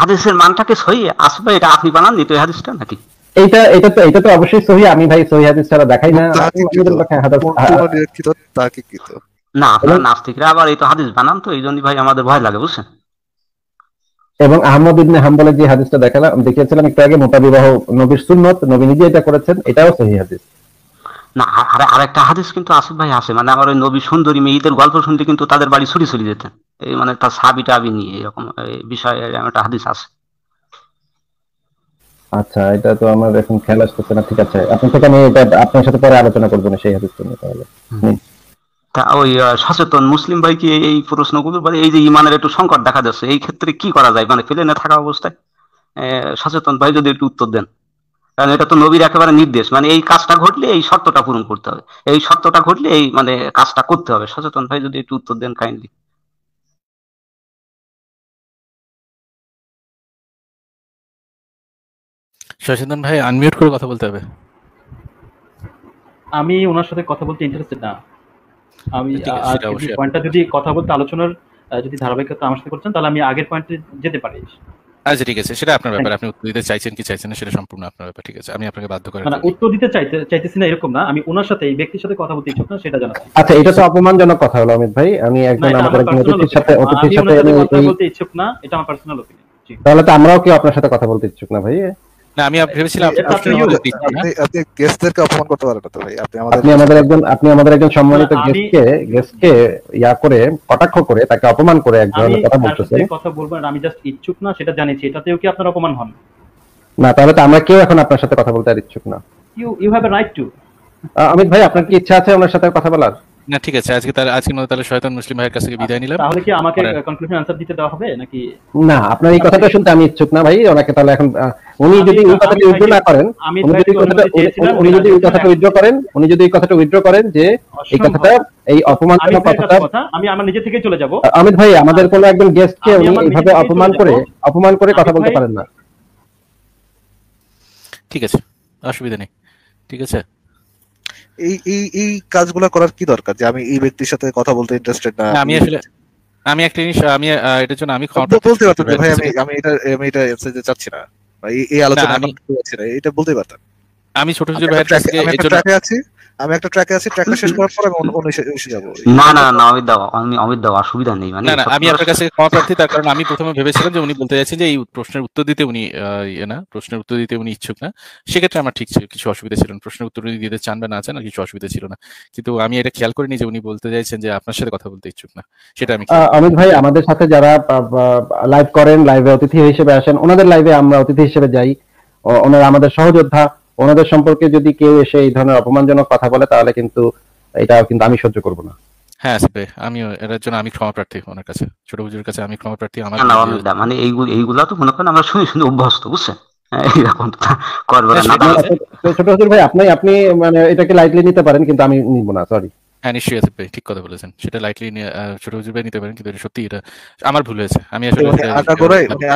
S6: হাদিসের মানটাকে সহি আসবে, এটা আপনি বানান নি তো এই হাদিসটা নাকি?
S4: এটা তো অবশ্যই সহি। আমি ভাই সহি হাদিস ছাড়া দেখাই না।
S2: নিরীক্ষিত তাহকিকৃত।
S6: না, আপনারা নাস্তিকরা আবার এই তো হাদিস বানান, তো এই জন্যই ভাই আমাদের ভয় লাগে, বুঝছেন?
S4: এবং আহমদ ইবনে হাম্বলের যে হাদিসটা দেখিয়েছিলাম একটু আগে, মুতাবিবাহ নবীর সুন্নত, নবী নিজে এটা করেছেন, এটাও সহি হাদিস।
S6: না, আরেকটা হাদিস কিন্তু আসিফ ভাই আছে, মানে আমার ওই নবী সুন্দরী মেয়েদের গল্প শুনতে কিন্তু তাদের বাড়ি ছুটি চলে যেতেন, এই মানে তার সাবি টাবি নিয়ে এরকম বিষয়ে একটা হাদিস আছে।
S4: আচ্ছা, এটা তো আমার এখন খেয়াল আসতেছে না। ঠিক আছে, আমি এটা আপনার সাথে পরে আলোচনা করবো না সেই হাদিসটা নিয়ে। তাহলে
S6: তা ওই সচেতন মুসলিম ভাই কি এই প্রশ্নগুলো, মানে এই যে ইমানের একটু সংকট দেখা যাচ্ছে, এই ক্ষেত্রে কি করা যায়, মানে প্লেনে থাকা অবস্থায় সচেতন ভাই যদি একটু উত্তর দেন, কারণ এটা তো নবীর একেবারে নির্দেশ, মানে এই কাজটা ঘটলে এই শর্তটা পূরণ করতে হবে, এই শর্তটা ঘটলে এই মানে কাজটা করতে হবে। সচেতন ভাই যদি একটু উত্তর দেন কাইন্ডলি।
S3: সচেতন ভাই আনমিউট করে কথা বলতে হবে।
S5: আমি ওনার সাথে কথা বলতে ইন্টারেস্টেড না। আমি
S3: ঠিক আছে, সেটা অবশ্যই
S5: পয়েন্টটা যদি কথা বলতে আলোচনার যদি ধারাবাহিকতা আমার সাথে করছেন, তাহলে আমি আগের পয়েন্টে যেতে পারি।
S3: আচ্ছা ঠিক আছে, সেটা আপনার ব্যাপার, আপনি উত্তর দিতে চাইছেন কি চাইছেন না সেটা সম্পূর্ণ আপনার ব্যাপার। ঠিক আছে, আমি আপনাকে বাধ্য করে
S5: মানে উত্তর দিতে চাইতেছি না এরকম না, আমি ওনার সাথে এই ব্যক্তির সাথে কথা বলতে ইচ্ছুক না সেটা জানাচ্ছি।
S4: আচ্ছা, এটা তো অপমানজনক কথা হলো অমিত ভাই। আমি
S5: না,
S4: একজন
S5: এটা
S4: আমাদের
S5: আমার
S4: একজন
S5: পার্সোনাল
S4: অতিথির সাথে
S5: ওপিনিয়ন, আমি ওনার সাথে কথা বলতে ইচ্ছুক না, এটা আমার পার্সোনাল ওপিনিয়ন। জি,
S4: তাহলে তো আমরাও কি আপনার সাথে কথা বলতে ইচ্ছুক না ভাই?
S3: না, আমি ভেবেছিলাম আপনি
S5: এটা
S3: প্রশ্নের
S5: আপনি
S3: উত্তর দিচ্ছেন না।
S2: আপনি গেস্টদেরকে অপমান করতে পারেন না তো ভাই, আপনি
S4: আপনি আমাদের একজন সম্মানিত
S5: না, আমি-
S4: গেস্টকে ইয়া করে কটাক্ষ করে তাকে অপমান করে এক
S5: আমি
S4: ধরনের কথা
S5: তার
S4: বলতেছেন।
S5: সাথে কথা বলবো না, আমি জাস্ট ইচ্ছুক না সেটা জানিয়েছি, এটাতেও কি আপনার অপমান হন?
S4: না, তাহলে তো আমরা কেউ এখন আপনার সাথে কথা বলতে আর ইচ্ছুক না।
S5: You have a right to.
S4: Amit ভাই, আপনার কি ইচ্ছা আছে ওনার সাথে কথা বলার?
S3: না ঠিক আছে, আজকের মতো তাহলে শয়তান মুসলিম ভাইয়ের কাছ থেকে বিদায় নিলাম।
S5: তাহলে কি আমাকে
S3: পরে-
S5: কনক্লুশন আনসার দিতে দেওয়া হবে নাকি?
S4: না, আপনার এই কথাটা শুনতে আমি ইচ্ছুক না ভাই। ওনাকে তাহলে এখন উনি যদি এই কথাটা উইথড্র না করেন, উনি যদি এই কথাটা উইথড্র করেন যে এই কথাটা, এই অপমানজনক কথাটা,
S5: আমি আমার নিজে থেকে চলে যাব।
S4: অমিত ভাই, আমাদের কোনো একজন গেস্টকে
S5: আমি
S4: উনি
S5: আমার
S4: এইভাবে
S5: নিজে থেকে
S4: অপমান
S5: চলে
S4: করে
S5: যাবো।
S4: কথা
S5: অমিত
S4: বলতে
S5: ভাই-
S4: পারেন না।
S3: ঠিক আছে, অসুবিধা নেই, ঠিক আছে।
S2: এই কাজগুলো করার কি দরকার যে আমি এই ব্যক্তির সাথে কথা বলতে ইন্টারেস্টেড না?
S3: না, আমি একটা জিনিস, আমি এটার জন্য আমি ক্ষমা
S2: বলতে পারতাম যে ভাই
S3: প্রার্থী।
S2: আমি এটা এনসাইতে চাচ্ছি না, বা এই আলোচনা
S3: না,
S2: আমি করতে চাচ্ছি না, এটা বলতে পারতাম।
S3: আমি ছোট ছোট ভাইয়ের কাছ থেকে
S2: আমি
S3: এর
S2: একটা
S3: জন্য
S2: ট্র্যাকে আছি, ট্র্যাকটা শেষ করার পর আমি অন্য এসে যাবো।
S6: না না না, অমিত দাও অসুবিধা নেই, মানে
S3: না, আমি আপনার কাছে ক্ষমা প্রার্থী, তার কারণ আমি প্রথমে ভেবেছিলাম যে উনি বলতে চাইছেন যে এই প্রশ্নের উত্তর দিতে উনি প্রশ্নের উত্তর দিতে উনি ইচ্ছুক না। সেক্ষেত্রে আমার ঠিক ছিল, কিছু অসুবিধা ছিল না। প্রশ্নের উত্তর যদি দিতে চান বা না চান, আর কিছু অসুবিধা ছিল না। কিন্তু আমি এটা খেয়াল করিনি যে উনি বলতে চাইছেন যে আপনার সাথে কথা বলতে ইচ্ছুক না, সেটা আমি
S4: অমিত ভাই, আমাদের সাথে যারা লাইভ করেন, লাইভে অতিথি হিসেবে আসেন, ওনাদের লাইভে আমরা অতিথি হিসেবে যাই, ওনারা আমাদের সহযোদ্ধা, ওনাদের সম্পর্কে যদি কেউ এসে এই ধরনের অপমানজনক কথা বলে তাহলে কিন্তু এটা কিন্তু আমি সহ্য করব না।
S3: হ্যাঁ আসিফ ভাই, আমিও এর জন্য আমি ক্ষমা প্রার্থী ওনার কাছে, ছোট হুজুরের কাছে আমি ক্ষমা প্রার্থী। আমার
S6: না অমিত দা, মানে এইগুলা তো মনে করেন আমরা শুনে শুনে অভ্যস্ত, বুঝছেন? এইরকম করবেন না।
S4: ছোট হুজুর ভাই, আপনি মানে এটাকে লাইটলি নিতে পারেন, কিন্তু আমি নিব না, সরি।
S3: হ্যাঁ নিশ্চয়ই আসিফ ভাই, ঠিক কথা বলেছেন, সেটা লাইটলি ছোট হুজুর ভাই নিতে পারেন, কিন্তু সত্যি এটা আমার ভুল হয়েছে। আমি আসলে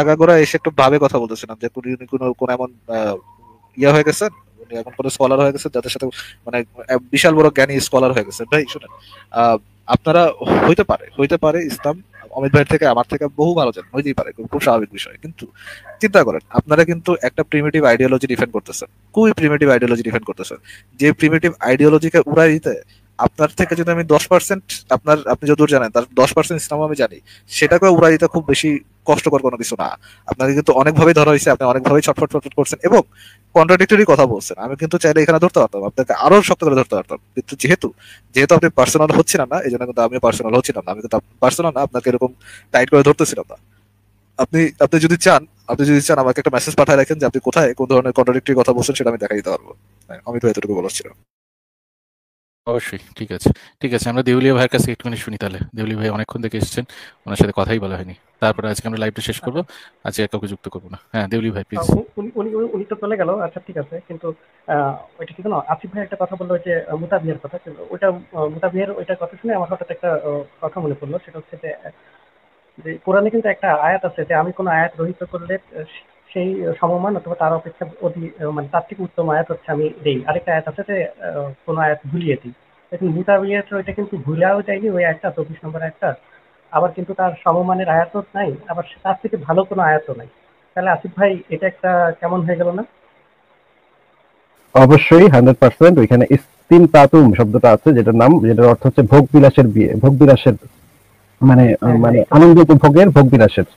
S2: আগাগোড়ায় এসে একটু ভাবে কথা বলতেছিলাম যে উনি কোন এমন ইয়া হয়ে গেছেন, উনি এমন কোন স্কলার হয়ে গেছেন যাদের সাথে, মানে বিশাল বড় জ্ঞানী স্কলার হয়ে গেছেন। ভাই শুনেন, আপনারা হইতে পারে ইসলাম অমিত ভাইয়ের থেকে আমার থেকে বহু ভালো জানেন, হইতেই পারে, খুব স্বাভাবিক বিষয়। কিন্তু চিন্তা করেন, আপনারা কিন্তু একটা প্রিমিটিভ আইডিওলজি ডিফেন্ড করতেছেন, খুবই প্রিমিটিভ আইডিওলজি ডিফেন্ড করতেছেন। যে প্রিমিটিভ আইডিওলজিকে উড়াই দিতে আপনার থেকে যদি আমি 10%, আপনি যতদূর জানেন তার 10% ইসলাম আমি জানি, সেটাকে উড়াই দিতে খুব বেশি কষ্টকর কোনো কিছু না। আপনাকে কিন্তু অনেকভাবেই ধরা হয়েছে, আপনি অনেকভাবেই ছটফট করছেন এবং কন্ট্রাডিক্টরি কথা বলছেন। আমি কিন্তু চাইলে এখানে ধরতে পারতাম, আপনাকে আরো শক্ত করে ধরতে পারতাম, কিন্তু যেহেতু আপনি পার্সোনাল হচ্ছিলেন না, এই জন্য কিন্তু আমিও পার্সোনাল হচ্ছিলাম না। আমি কিন্তু পার্সোনাল না, আপনাকে এরকম টাইট করে ধরতেছিলাম না। আপনি যদি চান আমাকে একটা মেসেজ পাঠায় রাখেন যে আপনি কোথায় কোন ধরনের কন্ট্রাডিক্টরি কথা বলছেন, সেটা আমি দেখাই দিতে পারবো। আমি তো এতটুকু বলছিলাম।
S3: অবশ্যই, ঠিক আছে, আমরা দেউলিয়া ভাইয়ের কাছে একটুখানি শুনি তাহলে। দেউলিয়া ভাই অনেকক্ষণ থেকে এসেছেন, ওনার সাথে কথাই বলা হয়নি। তারপরে আজকে আমরা লাইভটা শেষ করবো, আজকে কাউকে যুক্ত করবো না। হ্যাঁ দেউলি ভাই প্লিজ।
S7: উনি তো চলে গেল, আচ্ছা ঠিক আছে, কিন্তু ওইটা কি জানো, আসিফ ভাই একটা কথা বললো যে মুতাবিয়ার কথা, কিন্তু ওইটা মুতাবিয়ার ওইটার কথা শুনে আমার হঠাৎ একটা কথা মনে পড়লো। সেটা হচ্ছে যে কোরআনে কিন্তু একটা আয়াত আছে যে আমি কোনো আয়াত রহিত করলে সেই সমমান অথবা তার অপেক্ষা মানে তার থেকে উত্তম আয়াত হচ্ছে আমি দেই। আরেকটা আয়াত আছে যে কোনো আয়াত ভুলিয়ে দিই। দেখুন মুতাবিয়ার ওইটা কিন্তু ভুলেও যায়নি, ওই একটা 24 নম্বর একটা, আবার কিন্তু তার সমমানের আয়াতও নাই, আবার তার থেকে ভালো কোনো আয়াতও নাই। তাহলে আসিফ ভাই এটা একটা কেমন হয়ে গেল না?
S4: অবশ্যই 100%। ওইখানে ইস্তিনতাতুম শব্দটা আছে, যেটার অর্থ হচ্ছে ভোগ বিলাসের বিয়ে, ভোগ বিলাসের মানে আনন্দ উপভোগের, ভোগ বিলাসের।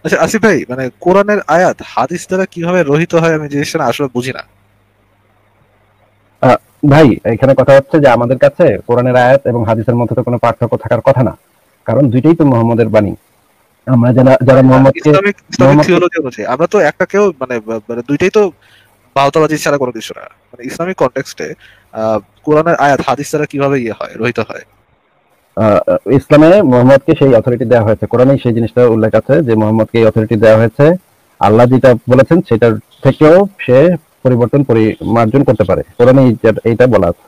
S2: আচ্ছা আসিফ ভাই, মানে কোরআনের আয়াত হাদিস দ্বারা কিভাবে রহিত হয় আমি জিনিসটা আসলে বুঝি না।
S4: ভাই এখানে কথা হচ্ছে যে আমাদের কাছে কোরআনের আয়াত এবং হাদিসের মধ্যে তো কোনো পার্থক্য থাকার কথা না, কারণ দুইটাই তো মুহাম্মদের বাণী। আমরা যারা মুহাম্মদকে
S2: ইসলামিক থিওলজি অনুযায়ী আমরা তো একটাকেও মানে দুইটাই তো বাহতাবাজি ছাড়া কোনো কিছু না। মানে ইসলামিক কনটেক্সটে কোরআনের আয়াত হাদিস দ্বারা কিভাবে রহিত হয়?
S4: ইসলামে মুহাম্মদকে সেই অথরিটি দেওয়া হয়েছে, কোরআনে সেই জিনিসটা উল্লেখ আছে যে মুহাম্মদকে এই অথরিটি দেওয়া হয়েছে। আল্লাহ যেটা বলেছেন সেটার থেকেও সে পরিবর্তন মার্জন করতে পারে, কোরআনে এইটা বলা আছে।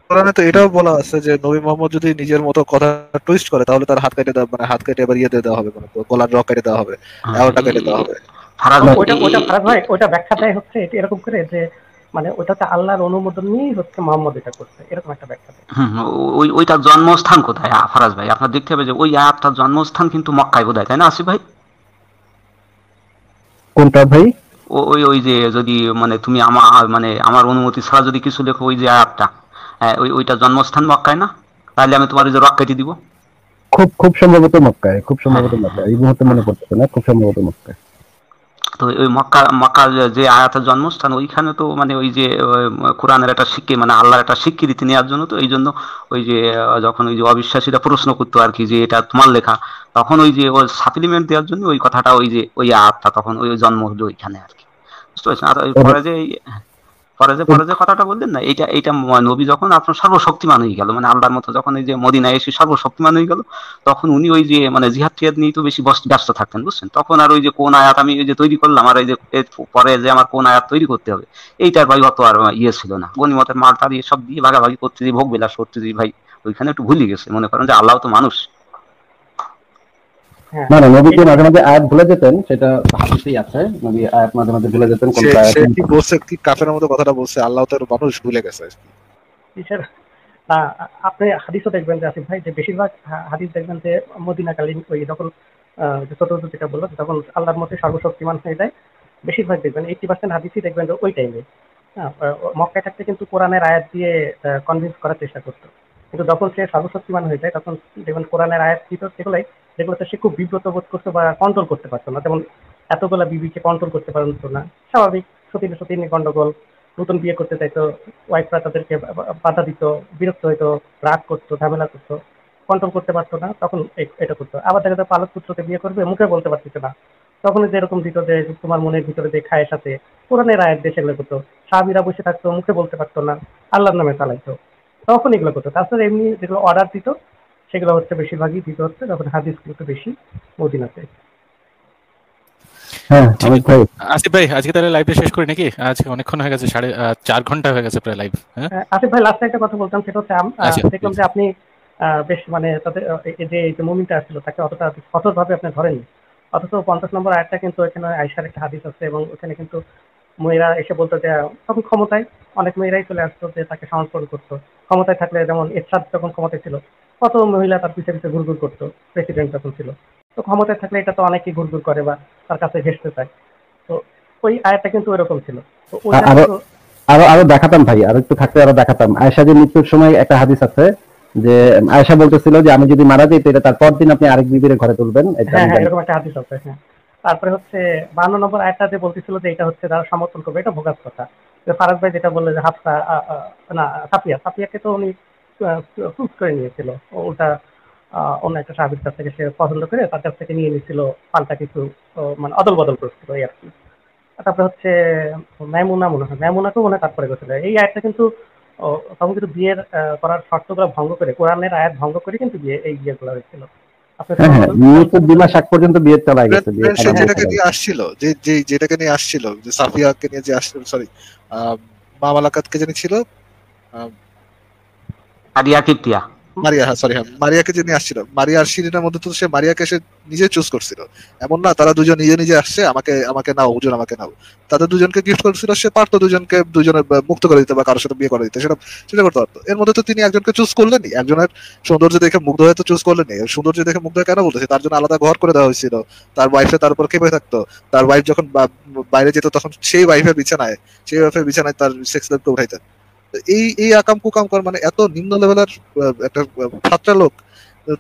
S2: কোরআনে তো এটাও বলা আছে যে নবী মুহাম্মদ যদি নিজের মতো কথা টুইস্ট করে তাহলে তার হাত কেটে আবার দিয়ে দেওয়া হবে, মানে গলার রক কেটে দেওয়া হবে, এওটা কেটে দেওয়া হবে।
S7: ওটা ব্যাখ্যা দেয় হচ্ছে এরকম করে যে মানে ওটাতে আল্লাহর অনুমোদন নিয়েই হচ্ছে মুহাম্মদ এটা করছে, এরকম একটা ব্যাখ্যা দেয়।
S6: ওইটার জন্মস্থান কোথায় ফারাজ ভাই? আপনার দেখতে হবে যে ওই আয়াতটার জন্মস্থান কিন্তু মক্কায় বোধহয়, তাই না আসিফ ভাই?
S4: কোনটা ভাই?
S6: ওই ওই যে যদি মানে তুমি আমার মানে আমার অনুমতি ছাড়া যদি কিছু লেখো, ওই যে আয়াতটা, ওইটা জন্মস্থান মক্কায় না, তাহলে আমি তোমার ওই যে রক কেটে দিব।
S4: খুব খুব সম্ভবত মক্কায়, খুব
S6: হ্যাঁ
S4: সম্ভবত মক্কায়, এই মুহূর্তে মনে পড়তেছে না, খুব সম্ভবত মক্কায়।
S6: তো ওই মক্কা মক্কার যে আয়াতের জন্মস্থান, ওইখানে তো মানে ওই যে কোরআনের একটা মানে আল্লাহর একটা স্বীকৃতি নেওয়ার জন্য, তো এই জন্য ওই যে যখন ওই যে অবিশ্বাসীরা প্রশ্ন করতো আর কি যে এটা তোমার লেখা, তখন ওই যে ওই সাপ্লিমেন্ট দেওয়ার জন্য ওই কথাটা, ওই যে ওই আয়াতটা তখন ওই জন্ম হলো ওইখানে আর কি, বুঝতে পারছেন? আর পরে যে পরে যে কথাটা বললেন না, এইটা নবী যখন আপনার সর্বশক্তিমান হয়ে গেল, মানে আল্লাহর মতো যখন এই যে মদিনায় এসে সর্বশক্তিমান হয়ে গেল, তখন উনি ওই যে মানে জিহাদ টিহাদ নিয়ে তো বেশি ব্যস্ত থাকতেন, বুঝছেন? তখন আর ওই যে কোন আয়াত আমি ওই যে তৈরি করলাম, আর এই যে পরে যে আমার কোন আয়াত তৈরি করতে হবে, এইটার ভাই অত আর ছিল না। গনিমতের মাল টাল সব দিয়ে ভাগাভাগি করতে যে ভোগ বিলাস করতে যে ভাই, ওইখানে একটু ভুলে গেছে, মনে করেন যে আল্লাহ তো মানুষ।
S7: হ্যাঁ,
S4: না না, নবী যে মাঝে মাঝে আয়াত ভুলে যেতেন, সেটা হাদিসেই আছে, নবী আয়াত মাঝে মাঝে ভুলে যেতেন। কোন আয়াত
S2: সে কি বলছে, কি কাফের মতো কথাটা বলছে, আল্লাহ তো মানুষ ভুলে গেছে।
S7: কিসের আপনি হাদিসও দেখবেন যে আসিফ ভাই, যে বেশিরভাগ হাদিস দেখবেন যে মদিনাকালীন ওই যখন যে চতুর্থ যেটা বললো তখন আল্লাহর মধ্যে সর্বশক্তিমান হয়ে যায়, বেশিরভাগ দেখবেন 80% হাদিসই দেখবেন যে ওই টাইমে। হ্যাঁ, মক্কায় থাকতে কিন্তু কোরআনের আয়াত দিয়ে কনভিন্স করার চেষ্টা করতো, কিন্তু যখন সে সর্বশক্তিমান হয়ে যায় তখন দেখবেন কোরআনের আয়াত ভিতর যেগুলোতে সে খুব বিব্রত বোধ করতো বা কন্ট্রোল করতে পারতো না, যেমন এতগুলা বিবিকে কন্ট্রোল করতে পারতো না, স্বাভাবিক সতীনে গন্ডগোল, নতুন বিয়ে করতে চাইতো, ওয়াইফরা তাদেরকে বাধা দিত, বিরক্ত হইতো, রাগ করতো, ঝামেলা করতো, কন্ট্রোল করতে পারতো না, তখন এটা করতো। আবার দেখা যায় পালক পুত্রকে বিয়ে করবে, মুখে বলতে পারতেছে না, তখন যেরকম দিত যে তোমার মনের ভিতরে যে খায়ের সাথে কোরআনের আয়াত দিয়ে সেগুলো করতো। সাহাবীরা বসে থাকতো, মুখে বলতে পারতো না, আল্লাহর নামে চালাইতো, তখন এগুলো করতো। তাছাড়া এমনি যেগুলো অর্ডার দিত সেগুলো হচ্ছে বেশিরভাগই দিত হচ্ছে যখন হাদিসগুলো একটু বেশি মদিনাতে।
S4: হ্যাঁ অমিত ভাই,
S3: আসিফ ভাই আজকে তাহলে লাইভটা শেষ করি নাকি? আজকে অনেকক্ষণ হয়ে গেছে, 4.5 ঘন্টা হয়ে গেছে প্রায় লাইভ। হ্যাঁ
S7: আসিফ ভাই, লাস্টে একটা কথা বলতাম, সেটা হচ্ছে
S3: আচ্ছা
S7: দেখলাম যে আপনি বেশ মানে তাদের এই যে মুমিনটা আসছিল তাকে অতটা কঠোরভাবে আপনি ধরেননি, অথচ 50 নম্বর আয়াতটা কিন্তু এখানে আয়েশার একটা হাদিস আছে, এবং ওখানে কিন্তু মেয়েরা এসে বলতো যে তখন ক্ষমতায় অনেক মেয়েরাই চলে আসতো যে তাকে সমর্থন করতো। ক্ষমতায় থাকলে, যেমন এরশাদ যখন ক্ষমতায় ছিল কত মহিলা তার পিছে পিছে ঘুরঘুর করতো, প্রেসিডেন্ট যখন ছিল। তো ক্ষমতায় থাকলে এটা তো অনেকেই ঘুরঘুর করে বা তার কাছে ঘেঁষতে চায়। তো ওই আয়াতটা কিন্তু ওইরকম ছিল। তো ওইটা
S4: আরো
S7: কিন্তু
S4: আরো আরো দেখাতাম ভাই, আরো একটু থাকতে আরো দেখাতাম। আয়েশা যে মৃত্যুর সময় একটা হাদিস আছে যে আয়েশা বলতেছিল যে আমি যদি মারা যাই তাহলে তার পরদিন আপনি আরেক বিবির ঘরে তুলবেন, এটা
S7: হ্যাঁ
S4: আমি
S7: হ্যাঁ,
S4: জানি।
S7: এরকম একটা হাদিস আছে। হ্যাঁ, তারপরে হচ্ছে 52 নম্বর আয়াতটা যে বলতেছিল যে এটা হচ্ছে যারা সমর্থন করবে, এটা ভোগাস কথা। যে ফারাজ ভাই যেটা বললো যে হাফসা না সাফিয়াকে তো উনি চুজ করে নিয়েছিল, ওটা অন্য একটা সাহাবীর কাছ থেকে সে পছন্দ করে তার কাছ থেকে নিয়ে নিয়েছিল, পাল্টা কিছু মানে অদল বদল করছিল এই আর কি। তারপরে হচ্ছে মাইমুনা, মনে হয় মাইমুনাকেও মনে হয় তারপরে গেছিল। এই আয়াতটা কিন্তু তখন কিন্তু বিয়ের করার শর্তগুলো ভঙ্গ করে, কোরআনের আয়াত ভঙ্গ করে কিন্তু এই বিয়েগুলো হয়েছিল। আপনি
S4: হ্যাঁ হ্যাঁ, মৃত্যুর 2 মাস আগ পর্যন্ত বিয়ে চালাই গেছে, বিয়ে
S2: সে
S4: আরামে
S2: যেটাকে
S4: চালাই
S2: নিয়ে আসছিল, যেটাকে নিয়ে আসছিল, যে সাফিয়াকে নিয়ে যে আসছিল, সরি মা মালাকাতকে জানি ছিল,
S6: আরিয়া কিপ্তিয়া,
S2: মারিয়া, হ্যাঁ সরি, হ্যাঁ মারিয়াকে যে নিয়ে আসছিল, মারিয়া আর শিরিনের মধ্যে তো সে মারিয়াকে সে নিজে চুজ করছিল, এমন না তারা দুজন নিজে নিজে আসছে আমাকে আমাকে নাও হুজুর আমাকে নাও, তাদের দুজনকে গিফট করছিল, সে পারতো দুজনে মুক্ত করে দিতে বা কারোর সাথে বিয়ে করে দিতে, সেটা করতে পারতো। এর মধ্যে তো তিনি একজনকে চুজ করলেনই, একজনের সৌন্দর্য দেখে মুগ্ধ হয়ে তো চুজ করলেনই। সৌন্দর্য দেখে মুগ্ধ হয়ে কেন বলতেছে, তার জন্য আলাদা ঘর করে দেওয়া হয়েছিল, তার ওয়াইফে তার উপর খেপে থাকতো, তার ওয়াইফ যখন বাইরে যেত তখন সেই ওয়াইফের বিছানায় তার সেক্স লাইফকে উঠাইতেন। এই আকাম কুকাম কর, মানে এত নিম্ন লেভেলের একটা ছাত্রা লোক,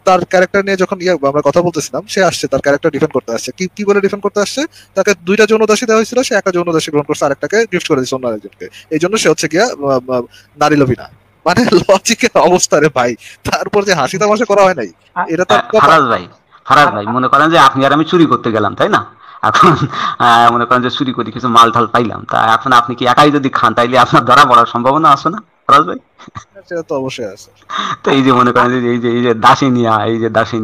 S2: তার ক্যারেক্টার নিয়ে যখন আমরা কথা বলতেছিলাম, সে আসছে তার ক্যারেক্টার ডিফেন্ড করতে আসছে, কি বলে ডিফেন্ড করতে আসছে, তাকে 2টা যৌনদাসী দেওয়া হয়েছিল, সে একটা যৌনদাসী গ্রহণ করছে, আরেকটাকে গিফট করে দিচ্ছে অন্য আরেকজনকে, এই জন্য সে হচ্ছে গিয়া নারী লোভী না। মানে লজিকের অবস্থা রে ভাই, তারপর যে হাসি তামাশা করা হয় নাই, এটা তার
S6: ফারাজ ভাই মনে করেন যে আপনি আর আমি চুরি করতে গেলাম, তাই না? এখন মনে করেন যে চুরি করে কিছু মাল ঢাল পাইলাম, তা এখন আপনি কি একাই যদি খান তাইলে আপনার ধরা পড়ার সম্ভাবনা আছে না ফারাজ ভাই?
S2: সেটা তো অবশ্যই আছে।
S6: তো এই যে মনে করেন যে এই যে দাসী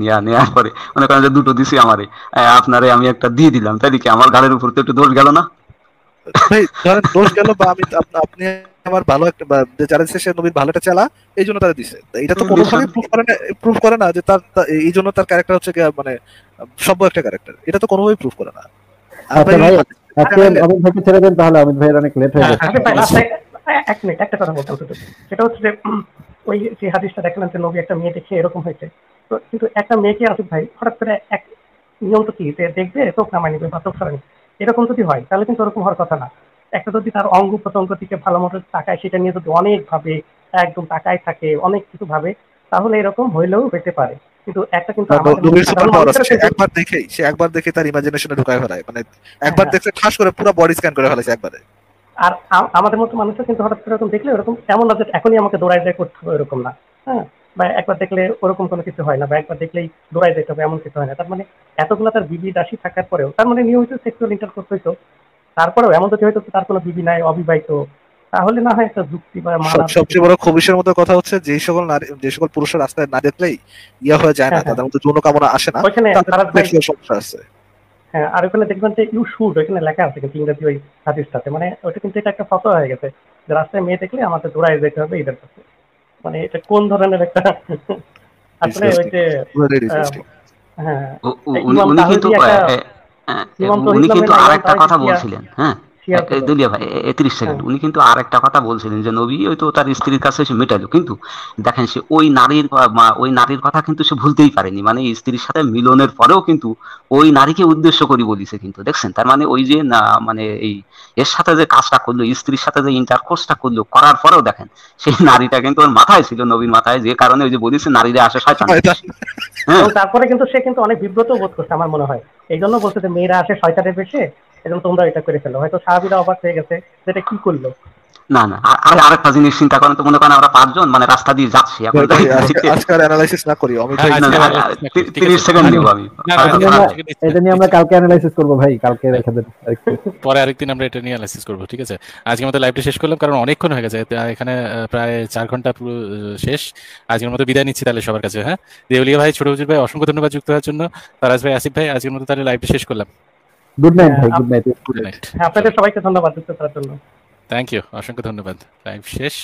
S6: নিয়া নেওয়ার পরে মনে করেন যে 2টো দিছি আমারে, আপনারে আমি একটা দিয়ে দিলাম, তাই কি আমার গাড়ির উপর তো একটু দোষ গেল না
S2: ভাই? ধরেন দোষ গেল, বা আপনি আমার ভালো একটা যারা দিচ্ছে সে নবীর ভালো একটা চালা, এই জন্য তারা দিছে, এটা তো কোনোভাবেই প্রুফ করে না যে তার এই জন্য তার ক্যারেক্টার হচ্ছে মানে সভ্য একটা ক্যারেক্টার, এটা তো কোনোভাবেই প্রুফ করে না।
S4: আচ্ছা ভাই, আজকে অমিত ভাইকে ছেড়ে দেন তাহলে, অমিত ভাইয়ের অনেক লেট হয়ে গেছে।
S7: এক মিনিট, একটা কথা বলতাম শুধু, সেটা হচ্ছে যে ওই যে হাদিসটা দেখলেন যে নবী একটা মেয়ে দেখে এরকম হয়েছে, তো কিন্তু একটা মেয়েকে আসিফ ভাই হঠাৎ করে এক নিয়ম তো কি যে দেখবে চোখ নামাই নিবে বা চোখ সরানি, এরকম যদি হয় তাহলে কিন্তু ওরকম হওয়ার কথা না। একটা যদি তার অঙ্গ প্রত্যঙ্গ থেকে ভালো মতো তাকায়, সেটা নিয়ে যদি অনেক ভাবে, একদম তাকায় থাকে, অনেক কিছু ভাবে, তাহলে এরকম হইলেও হতে পারে। কিন্তু একটা কিন্তু আমাদের
S2: নবীর সুপার
S7: সাধারণ
S2: পাওয়ার আছে,
S7: মানুষেরা
S2: সে
S7: কিন্তু
S2: একবার দেখে তার ইমাজিনেশনে ঢুকায় ফেলায়, মানে একবার
S7: হ্যাঁ,
S2: দেখে ঠাস করে পুরো বডি স্ক্যান করে ফেলেছে একবারে।
S7: আর আমাদের মতো মানুষও কিন্তু হঠাৎ করে এরকম দেখলে ওরকম এমন না যে এখনই আমাকে দৌড়ায় যায় করতে হবে, এরকম না। হ্যাঁ, বা একবার দেখলে ওরকম কোনো কিছু হয় না, বা একবার দেখলেই দৌড়ায় যেতে হবে এমন কিছু হয় না। তার মানে এতগুলো তার বিবি দাসী থাকার পরেও, তার মানে নিয়মিত সেক্সুয়াল ইন্টারকোর্স হইতো, তারপরেও এমন যদি হয়তো তার কোনো বিবি নাই, অবিবাহিত, তাহলে না হয় একটা যুক্তি বা মানার।
S2: সবচেয়ে বড় খবিশের মতো কথা হচ্ছে, যে সকল পুরুষের রাস্তায় না দেখলেই ইয়া হয়ে যায় না,
S7: হ্যাঁ, হ্যাঁ,
S2: তাদের মধ্যে যৌন কামনা আসে না,
S7: ওইখানে
S2: তাদের
S7: তারা ভাই,
S2: sexual সমস্যা আছে।
S7: হ্যাঁ, আর ওখানে দেখবেন যে ইউ শুড, ওইখানে লেখা আছে কিন্তু ইংরেজি ওই হাদিসটাতে, মানে ওইটা কিন্তু এটা একটা ফটো হয়ে গেছে যে রাস্তায় মেয়ে দেখলে আমাদের দৌড়ায় যেতে হবে এদের কাছে। মানে এটা কোন ধরনের একটা আসলে ওই যে
S2: Very
S7: আহ,
S2: disgusting.
S7: হ্যাঁ,
S6: উনি
S7: ইমাম
S6: উনি কিন্তু
S7: তাহিরি একটা, ইমাম
S6: উনি
S7: তহিদ
S6: কিন্তু
S7: নামে না,
S6: আর
S7: ইমাম
S6: একটা
S7: তাহিরি
S6: কথা বলছিলেন, হ্যাঁ
S7: শেয়ার করলো।
S6: দুলিয়া ভাই 30 সেকেন্ড,
S7: হ্যাঁ,
S6: উনি কিন্তু আর একটা কথা বলছিলেন যে নবী ওই তো তার স্ত্রীর কাছে এসে মেটালো, কিন্তু দেখেন সে ওই নারীর কথা কিন্তু সে ভুলতেই পারেনি, মানে স্ত্রীর সাথে মিলনের পরেও কিন্তু ওই নারীকে উদ্দেশ্য করে বলিছে কিন্তু, দেখছেন তার মানে ওই যে না মানে এই এর সাথে যে কাজটা করলো, স্ত্রীর সাথে যে ইন্টারকোর্সটা করলো, করার পরেও দেখেন সেই নারীটা কিন্তু ওর মাথায় ছিল, নবীর মাথায়, যে কারণে ওই যে বলিছে নারীরা আসে শয়তানের বেশে। হ্যাঁ,
S7: এবং তারপরে কিন্তু সে কিন্তু অনেক বিব্রত বোধ করছে আমার মনে হয়, এই জন্য বলছে যে মেয়েরা আসে শয়তানের বেশে, এজন্য তোমরা এটা করে ফেলো। হয়তো সাহাবীরা অবাক হয়ে গেছে যেটা কি করলো।
S6: না না আরেকটা জিনিস চিন্তা করেন তো, মনে করেন আমরা 5 জন মানে রাস্তা দিয়ে যাচ্ছি এখন,
S2: ভাই, আজকে আর অ্যানালাইসিস না করি, অমিত ভাই।
S6: না, না, 30 সেকেন্ড নিব আমি।
S8: এটা নিয়ে আমরা কালকে অ্যানালাইসিস করবো ভাই, কালকে রেখে দেন
S3: পরে আরেকদিন আমরা এটা নিয়ে অ্যানালাইসিস করবো, ঠিক আছে? আজকের মতো লাইভটা শেষ করলাম, কারণ অনেকক্ষণ হয়ে গেছে এখানে, প্রায় 4 ঘন্টা পুরো শেষ। আজকের মতো বিদায় নিচ্ছি তাহলে সবার কাছে। হ্যাঁ, দেউলিয়া ভাই, ছোট হুজুর ভাই, অসংখ্য ধন্যবাদ যুক্ত হওয়ার জন্য। তারাজ ভাই, আসিফ ভাই, আজকের মতো তাহলে লাইভটা শেষ করলাম।
S8: গুড নাইট ভাই, গুড নাইট।
S3: Good night.
S7: হ্যাঁ, আপনাদের সবাইকে ধন্যবাদ যুক্ত করার জন্য।
S3: থ্যাংক ইউ, অসংখ্য ধন্যবাদ। লাইভ শেষ।